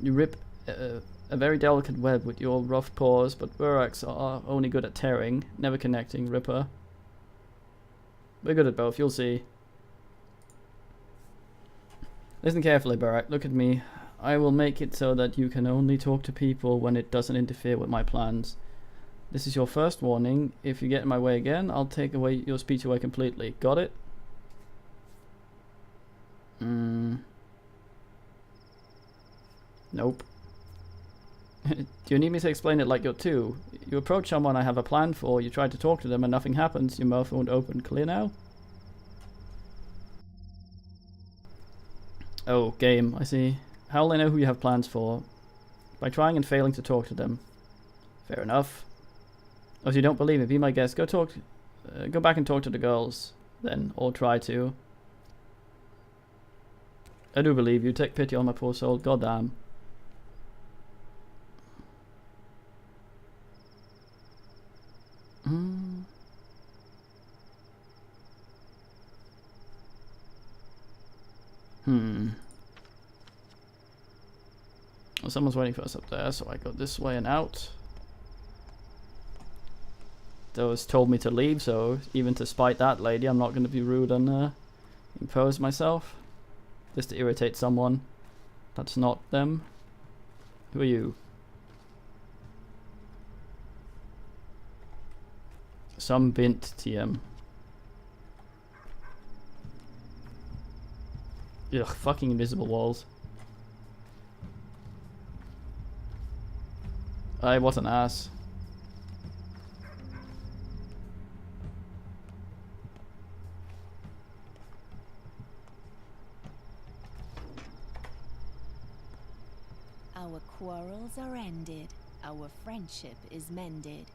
You rip a very delicate web with your rough paws, but Buraks are only good at tearing, never connecting, Ripper. We're good at both, you'll see. Listen carefully, Barak. Look at me. I will make it so that you can only talk to people when it doesn't interfere with my plans. This is your first warning. If you get in my way again, I'll take away your speech away completely. Got it? Nope. Do you need me to explain it like you're two? You approach someone I have a plan for, you try to talk to them and nothing happens, your mouth won't open. Clear now? Oh, game, I see. How will I know who you have plans for? By trying and failing to talk to them. Fair enough. Oh, so you don't believe me? Be my guest. Go back and talk to the girls, then, or try to. I do believe you. Take pity on my poor soul. Goddamn. Well, someone's waiting for us up there, so I go this way and out. Those told me to leave, so even to spite that lady, I'm not going to be rude and impose myself. Just to irritate someone. That's not them. Who are you? Some bint TM. Ugh, fucking invisible walls. I was an ass.
Our quarrels are ended, our friendship is mended.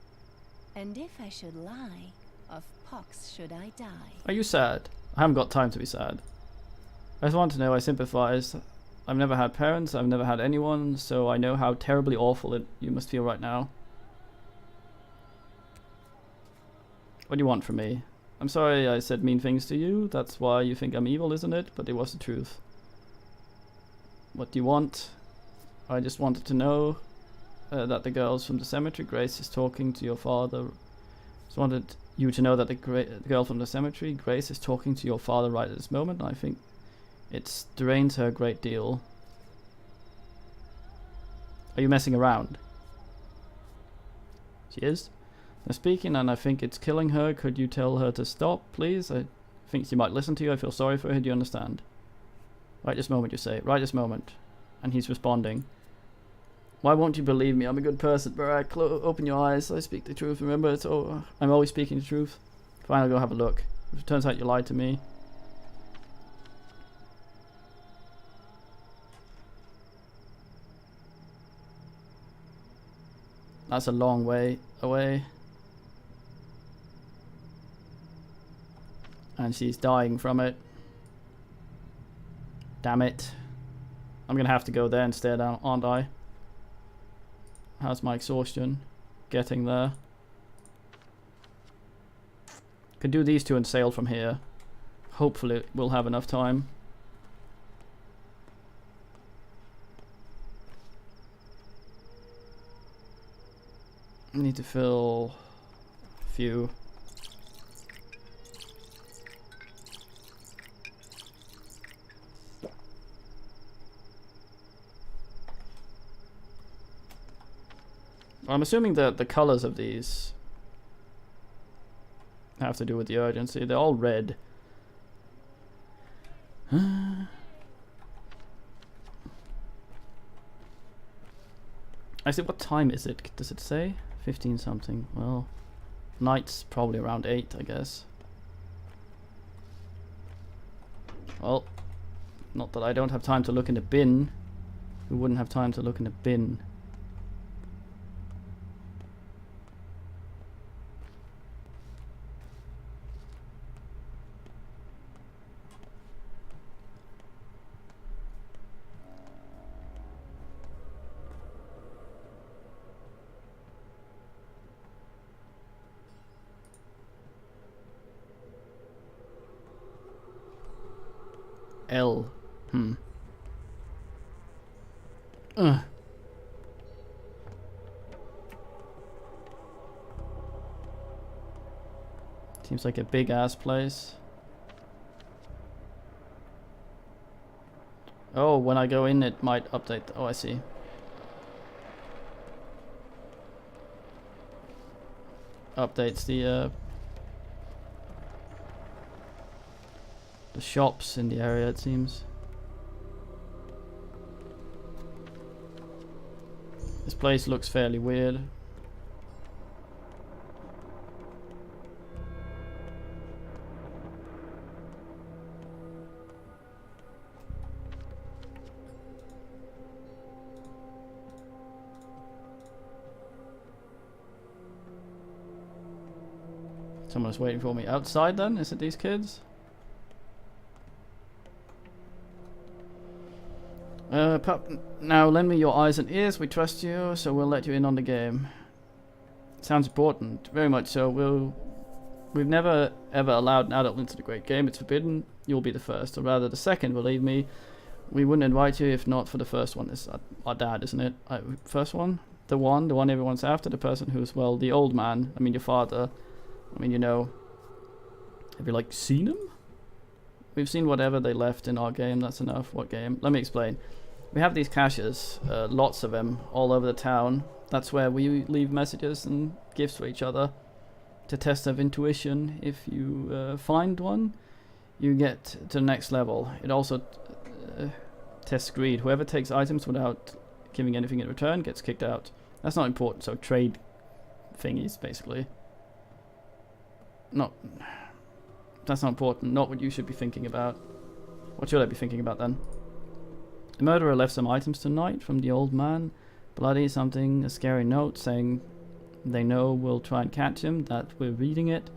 And if I should lie, of pox should I die.
Are you sad? I haven't got time to be sad. I just want to know I sympathize. I've never had parents, I've never had anyone, so I know how terribly awful you must feel right now. What do you want from me? I'm sorry I said mean things to you, that's why you think I'm evil, isn't it? But it was the truth. What do you want? I just wanted to know that the girls from the cemetery, Grace is talking to your father. Just wanted you to know that the girl from the cemetery, Grace, is talking to your father right at this moment, and I think it strains her a great deal. Are you messing around? She is? I'm speaking and I think it's killing her. Could you tell her to stop, please? I think she might listen to you. I feel sorry for her. Do you understand? Right this moment, you say. Right this moment. And he's responding. Why won't you believe me? I'm a good person, Barak. Open your eyes. I speak the truth. Remember, I'm always speaking the truth. Fine, I'll go have a look. If it turns out you lied to me. That's a long way away. And she's dying from it. Damn it. I'm gonna have to go there instead, aren't I? How's my exhaustion? Getting there. Could do these two and sail from here. Hopefully we'll have enough time. I need to fill a few. I'm assuming that the colors of these have to do with the urgency. They're all red. I see. What time is it? Does it say? 15 something. Well, night's probably around 8, I guess. Well, not that I don't have time to look in the bin. Who wouldn't have time to look in the bin? L. Seems like a big ass place. Oh, when I go in it might update. Oh, I see. Updates the shops in the area, it seems. This place looks fairly weird. Someone's waiting for me outside then? Is it these kids? Pup, now lend me your eyes and ears. We trust you, so we'll let you in on the game. Sounds important. Very much so. We've never ever allowed an adult into the great game. It's forbidden. You'll be the first, or rather the second, believe me. We wouldn't invite you if not for the first one. It's our dad, isn't it? First one? The one everyone's after, the person who's, well, the old man. I mean, your father. I mean, you know. Have you, like, seen him? We've seen whatever they left in our game. That's enough. What game? Let me explain. We have these caches, lots of them, all over the town. That's where we leave messages and gifts for each other to test our intuition. If you find one, you get to the next level. It also tests greed. Whoever takes items without giving anything in return gets kicked out. That's not important, so trade thingies, basically. That's not important, not what you should be thinking about. What should I be thinking about then? The murderer left some items tonight from the old man. Bloody something, a scary note saying they know we'll try and catch him, that we're reading it,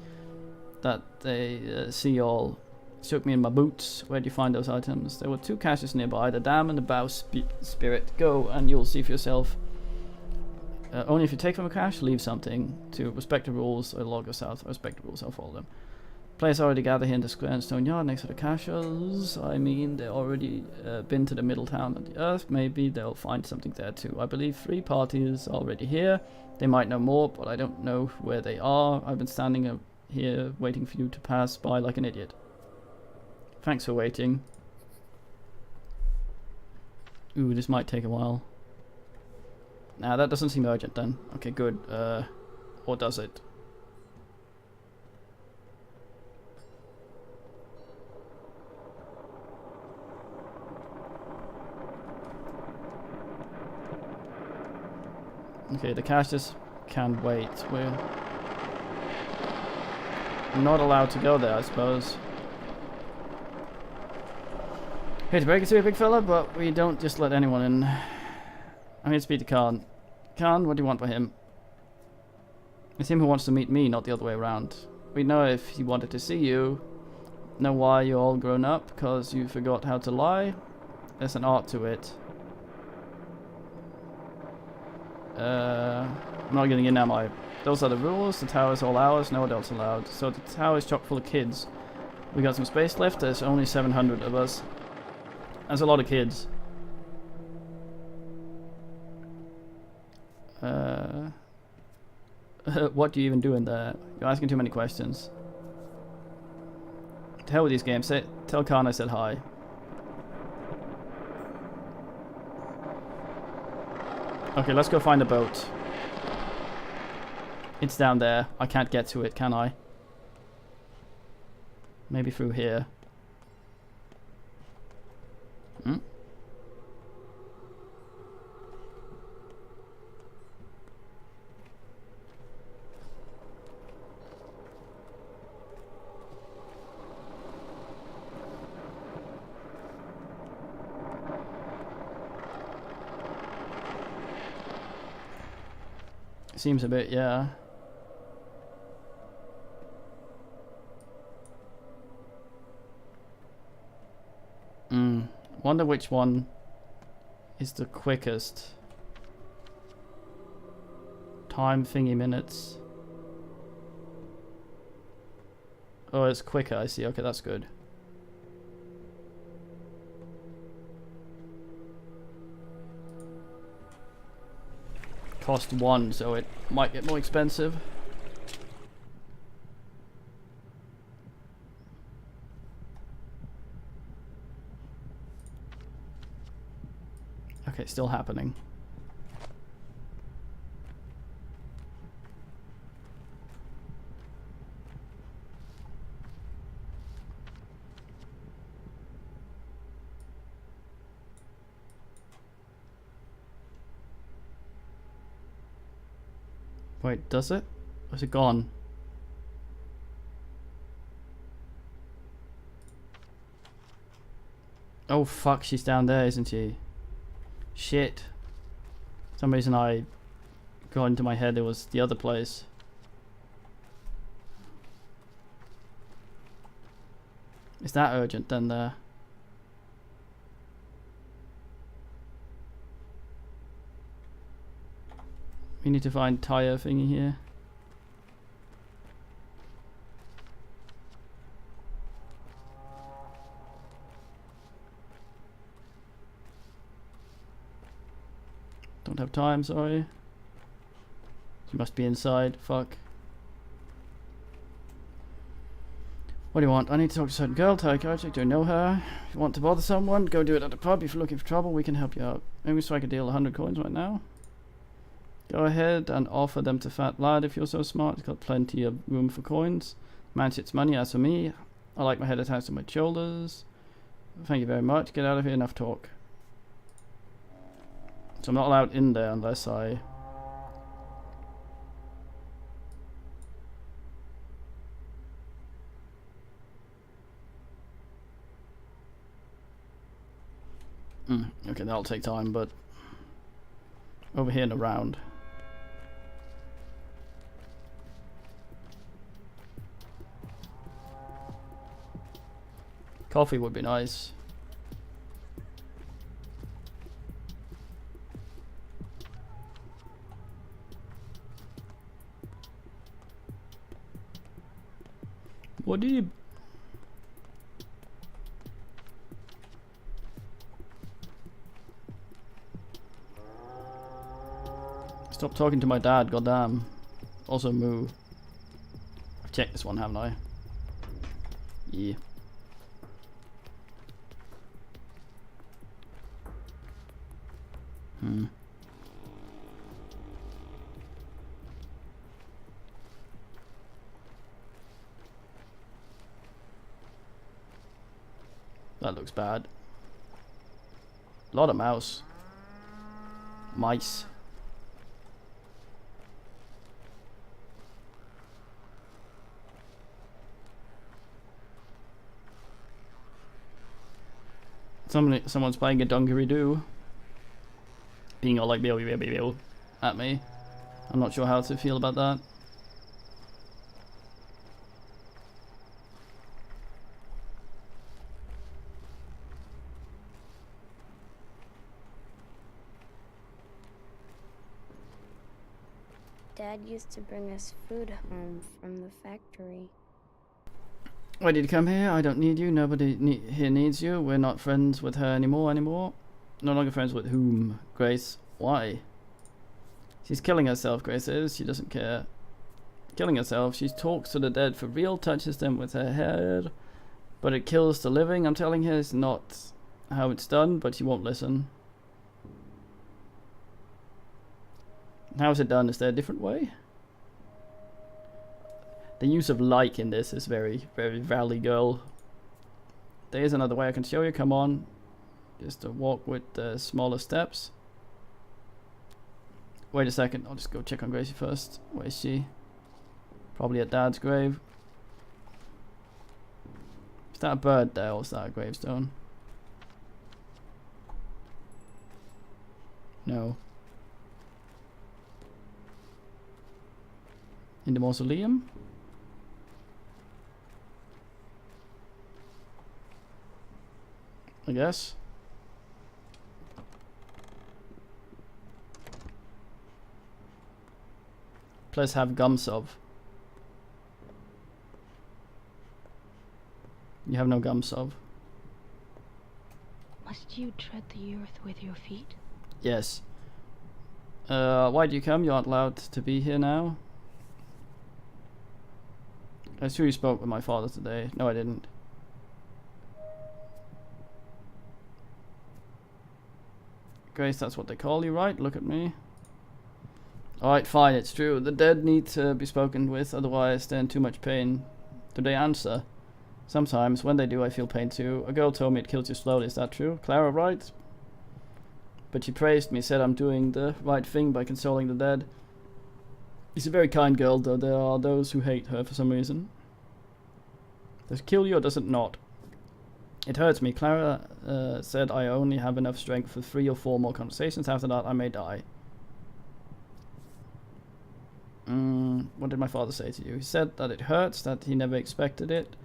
that they see all. Shook me in my boots. Where'd you find those items? There were 2 caches nearby, the dam and the bow spirit. Go and you'll see for yourself. Only if you take from a cache, leave something. To respect the rules, or log us out. Respect the rules, I'll follow them. Players already gather here in the square and stone yard next to the caches. I mean, they've already been to the middle town of the earth. Maybe they'll find something there too. I believe 3 parties are already here. They might know more, but I don't know where they are. I've been standing here waiting for you to pass by like an idiot. Thanks for waiting. Ooh, this might take a while. Nah, that doesn't seem urgent then. Okay, good. Or does it? Okay, the caches can wait. We're not allowed to go there, I suppose. Hate to break it to you, big fella, but we don't just let anyone in. I'm here to speak to Khan. Khan, what do you want for him? It's him who wants to meet me, not the other way around. We know if he wanted to see you. Know why you're all grown up? Because you forgot how to lie? There's an art to it. I'm not getting in, am I? Those are the rules. The tower is all ours. No adults allowed. So the tower is chock full of kids. We got some space left. There's only 700 of us. That's a lot of kids. What do you even do in there? You're asking too many questions. To hell with these games. Tell Khan I said hi. Okay, let's go find a boat. It's down there. I can't get to it, can I? Maybe through here. Hmm? Seems a bit, yeah. Wonder which one is the quickest. Time thingy minutes. Oh, it's quicker, I see. Okay, that's good. Cost 1, so it might get more expensive. Okay, still happening. Wait, does it? Or is it gone? Oh fuck, she's down there, isn't she? Shit. For some reason I got into my head it was the other place. Is that urgent then there? We need to find tire thingy here. Don't have time, sorry. She must be inside, fuck. What do you want? I need to talk to a certain girl, Pathologic. Do you know her? If you want to bother someone, go do it at the pub. If you're looking for trouble, we can help you out. Maybe strike a deal 100 coins right now. Go ahead and offer them to Fat Lad if you're so smart. He's got plenty of room for coins. Man shits money. As for me, I like my head attached to my shoulders. Thank you very much. Get out of here. Enough talk. So I'm not allowed in there unless I... okay, that'll take time, but... over here and around. Coffee would be nice. What do you... Stop talking to my dad, goddamn. Also moo. I've checked this one, haven't I? Yeah. That looks bad. A lot of mouse. Mice. Someone's playing a dungaree-doo. Being all like beow at me. I'm not sure how to feel about that.
Dad used to bring us food home from the factory.
Why did you come here? I don't need you. Nobody here needs you. We're not friends with her anymore. No longer friends with whom? Grace. Why? She's killing herself, Grace is. She doesn't care. Killing herself. She talks to the dead for real, touches them with her head. But it kills the living. I'm telling her it's not how it's done, but she won't listen. How is it done? Is there a different way? The use of like in this is very, very Valley Girl. There is another way I can show you. Come on. Just to walk with smaller steps. Wait a second. I'll just go check on Gracie first. Where is she? Probably at Dad's grave. Is that a bird there or is that a gravestone? No. In the mausoleum? I guess. Please have gums of. You have no gums of.
Must you tread the earth with your feet?
Yes. Why do you come? You aren't allowed to be here now. I assume you spoke with my father today. No, I didn't. Grace, that's what they call you, right? Look at me. Alright, fine, it's true. The dead need to be spoken with, otherwise they're in too much pain. Do they answer? Sometimes, when they do, I feel pain too. A girl told me it kills you slowly, is that true? Clara, right? But she praised me, said I'm doing the right thing by consoling the dead. She's a very kind girl, though there are those who hate her for some reason. Does it kill you or does it not? It hurts me. Clara said I only have enough strength for 3 or 4 more conversations. After that, I may die. What did my father say to you? He said that it hurts, that he never expected it.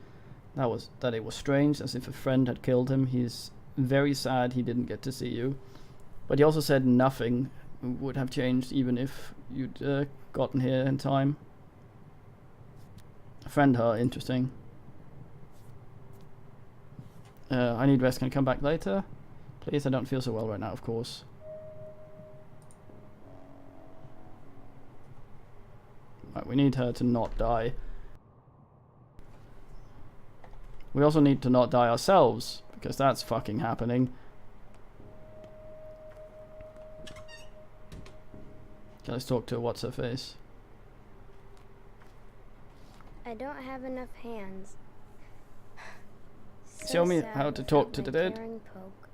That it was strange, as if a friend had killed him. He's very sad he didn't get to see you. But he also said nothing would have changed even if you'd gotten here in time. A friend, huh? Interesting. I need rest. Can I come back later? Please, I don't feel so well right now, of course. Right, we need her to not die. We also need to not die ourselves, because that's fucking happening. Okay, let's talk to what's-her-face.
I don't have enough hands.
Show me how to talk to the dead.
Poke.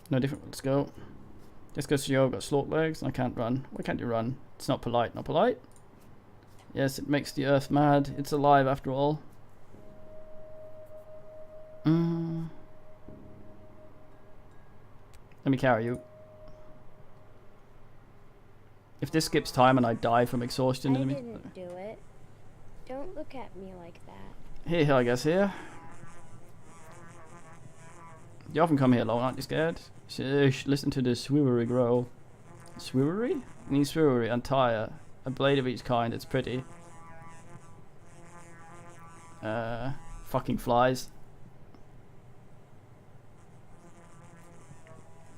No different. Let's go. Just because you've got short legs and I can't run. Why can't you run? It's not polite. Not polite? Yes, it makes the earth mad. It's alive after all. Let me carry you. If this skips time and I die from exhaustion,
I didn't do it. Don't look at me like that.
Here, I guess, here. You often come here alone, aren't you scared? Shush, listen to this swivery grow. Swivery? Need swivery and tire. A blade of each kind, it's pretty. Fucking flies.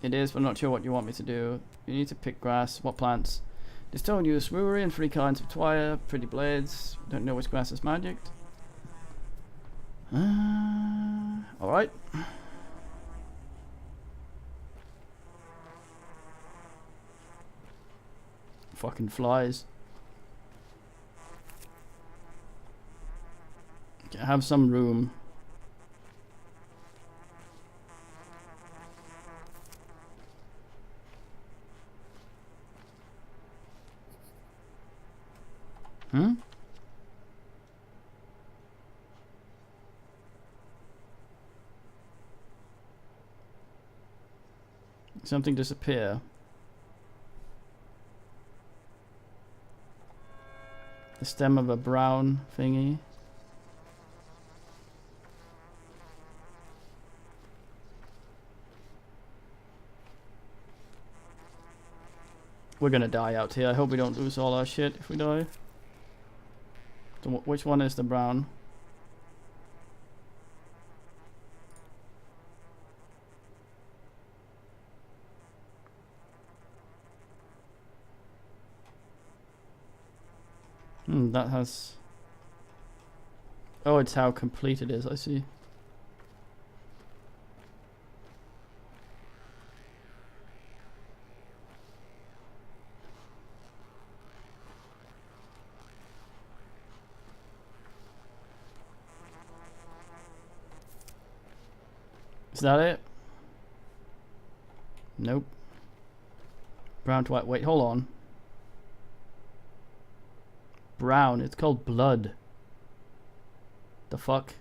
It is, but I'm not sure what you want me to do. You need to pick grass. What plants? They told you swivery and 3 kinds of twire, pretty blades. Don't know which grass is magicked. Alright. Fucking flies. Okay, have some room. Something disappear. The stem of a brown thingy. We're gonna die out here. I hope we don't lose all our shit if we die. So which one is the brown? That has... Oh, it's how complete it is, I see. Is that it? Nope. Brown to white. Wait, hold on. Brown. It's called blood. The fuck?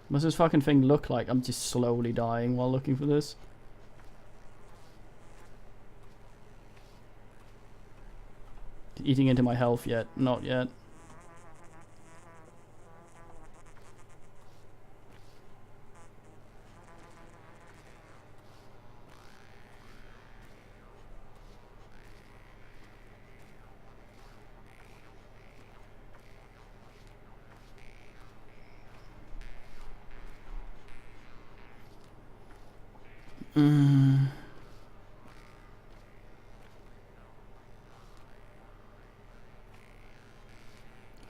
What's this fucking thing look like? I'm just slowly dying while looking for this. Eating into my health yet? Not yet.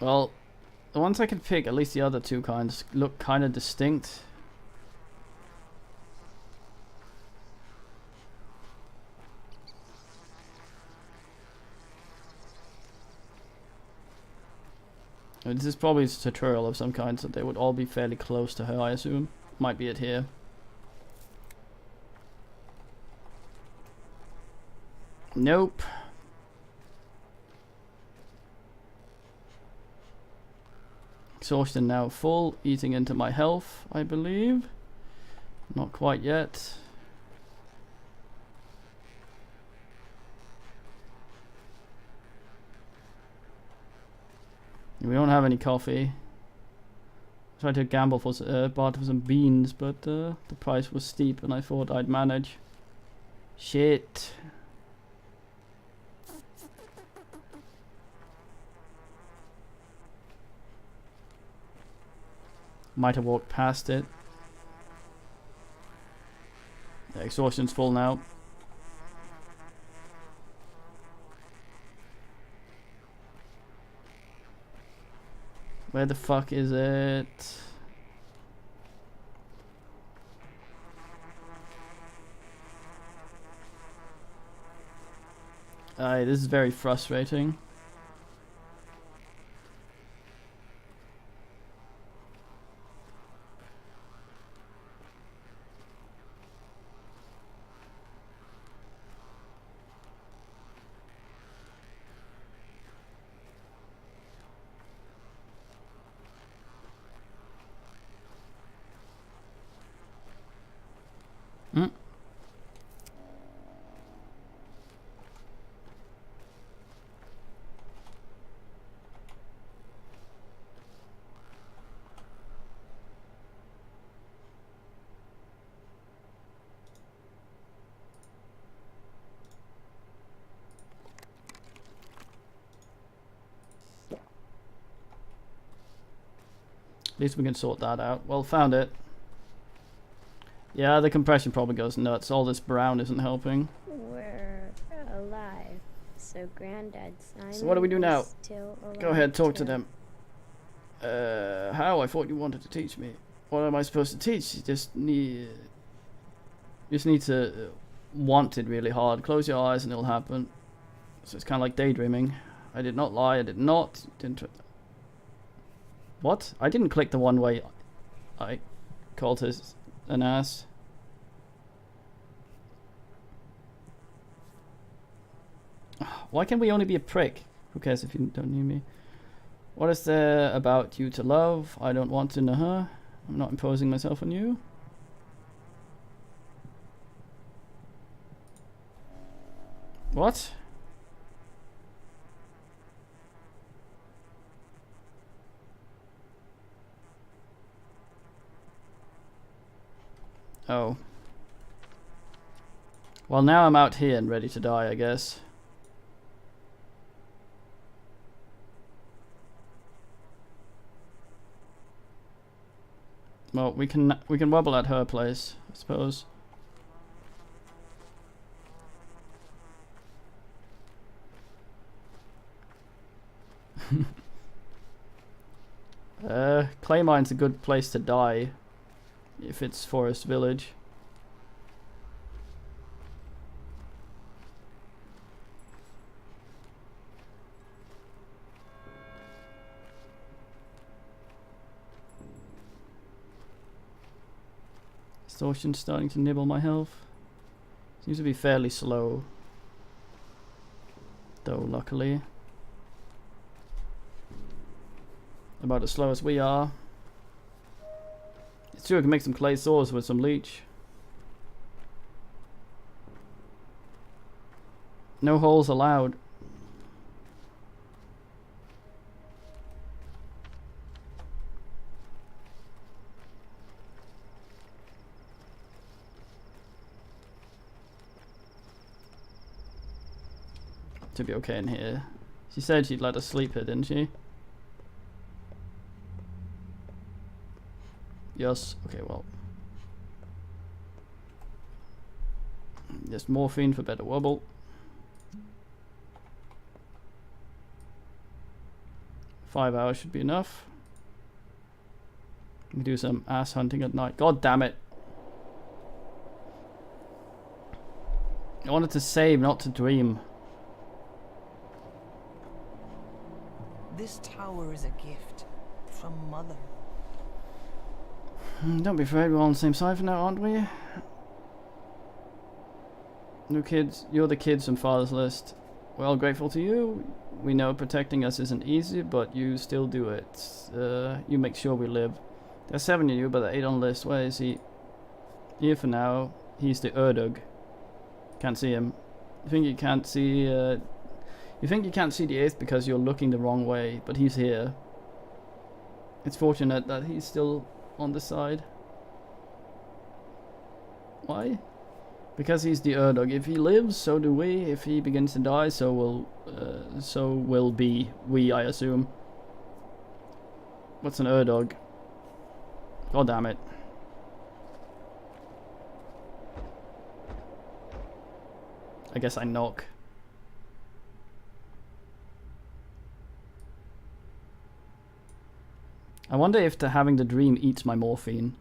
Well, the ones I can pick, at least the other two kinds, look kind of distinct. This is probably a tutorial of some kind, so they would all be fairly close to her, I assume. Might be it here. Nope. Exhaustion now full, eating into my health, I believe. Not quite yet. We don't have any coffee. I tried to gamble for bought for some beans, but the price was steep and I thought I'd manage. Shit. Might have walked past it. The exhaustion's full now. Where the fuck is it? This is very frustrating. At least we can sort that out. Well, found it. Yeah, the compression probably goes nuts. All this brown isn't helping.
We're alive. So Granddad Simon.
So what do we do now?
Still alive.
Go ahead, talk to them. How? I thought you wanted to teach me. What am I supposed to teach? You just need to want it really hard. Close your eyes and it'll happen. So it's kind of like daydreaming. I did not lie. I did not. Didn't. What? I didn't click the one way I called her an ass. Why can we only be a prick? Who cares if you don't need me? What is there about you to love? I don't want to know her. I'm not imposing myself on you. What? Oh. Well, now I'm out here and ready to die, I guess. Well, we can wobble at her place, I suppose. Claymine's a good place to die if it's Forest Village. Exhaustion's starting to nibble my health. Seems to be fairly slow, though, luckily. About as slow as we are. It's true, I can make some clay swords with some leech. No holes allowed. To be okay in here. She said she'd let us sleep here, didn't she? Yes. Okay, well. There's morphine for better wobble. 5 hours should be enough. We can do some ass hunting at night. God damn it. I wanted to save, not to dream.
This tower is a gift from Mother.
Don't be afraid, we're all on the same side for now, aren't we? No kids, you're the kids from Father's List. We're all grateful to you. We know protecting us isn't easy, but you still do it. You make sure we live. There's 7 of you, but there 8 on the list. Where is he? Here for now. He's the Erdug. Can't see him. You think you can't see? You think you can't see the 8th because you're looking the wrong way, but he's here. It's fortunate that he's still on the side. Why? Because he's the Erdug. If he lives, so do we. If he begins to die, so will be we, I assume. What's an Erdug? God damn it. I guess I knock. I wonder if having the dream eats my morphine.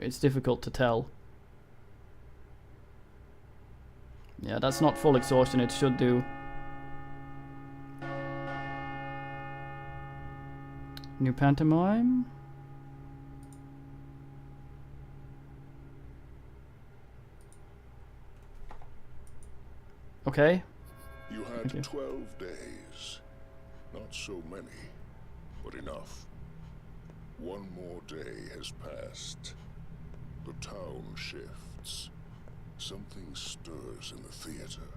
It's difficult to tell. Yeah, that's not full exhaustion, it should do. New pantomime? Okay.
You had 12 days. Not so many, but enough. One more day has passed. The town shifts. Something stirs in the theater.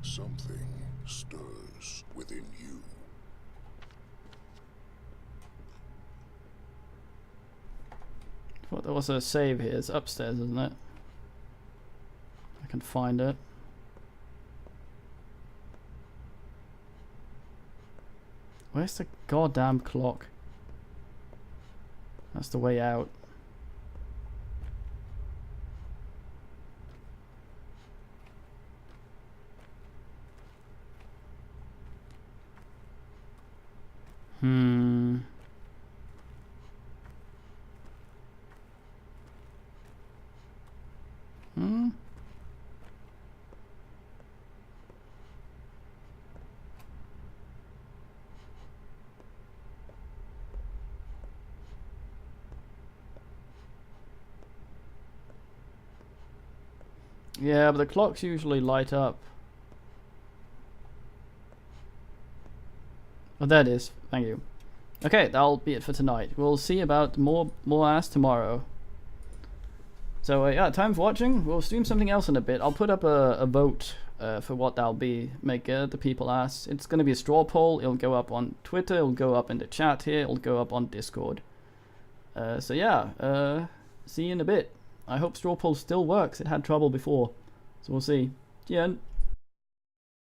Something stirs within you.
I thought there was a save here. It's upstairs, isn't it? I can find it. Where's the goddamn clock? That's the way out. Hmm. Yeah, but the clocks usually light up. Oh, there it is. Thank you. Okay, that'll be it for tonight. We'll see about more ass tomorrow. So yeah, time for watching. We'll stream something else in a bit. I'll put up a vote for what that'll be. Make the people ask. It's going to be a straw poll. It'll go up on Twitter. It'll go up in the chat here. It'll go up on Discord. So yeah, see you in a bit. I hope straw poll still works. It had trouble before. So we'll see. See you.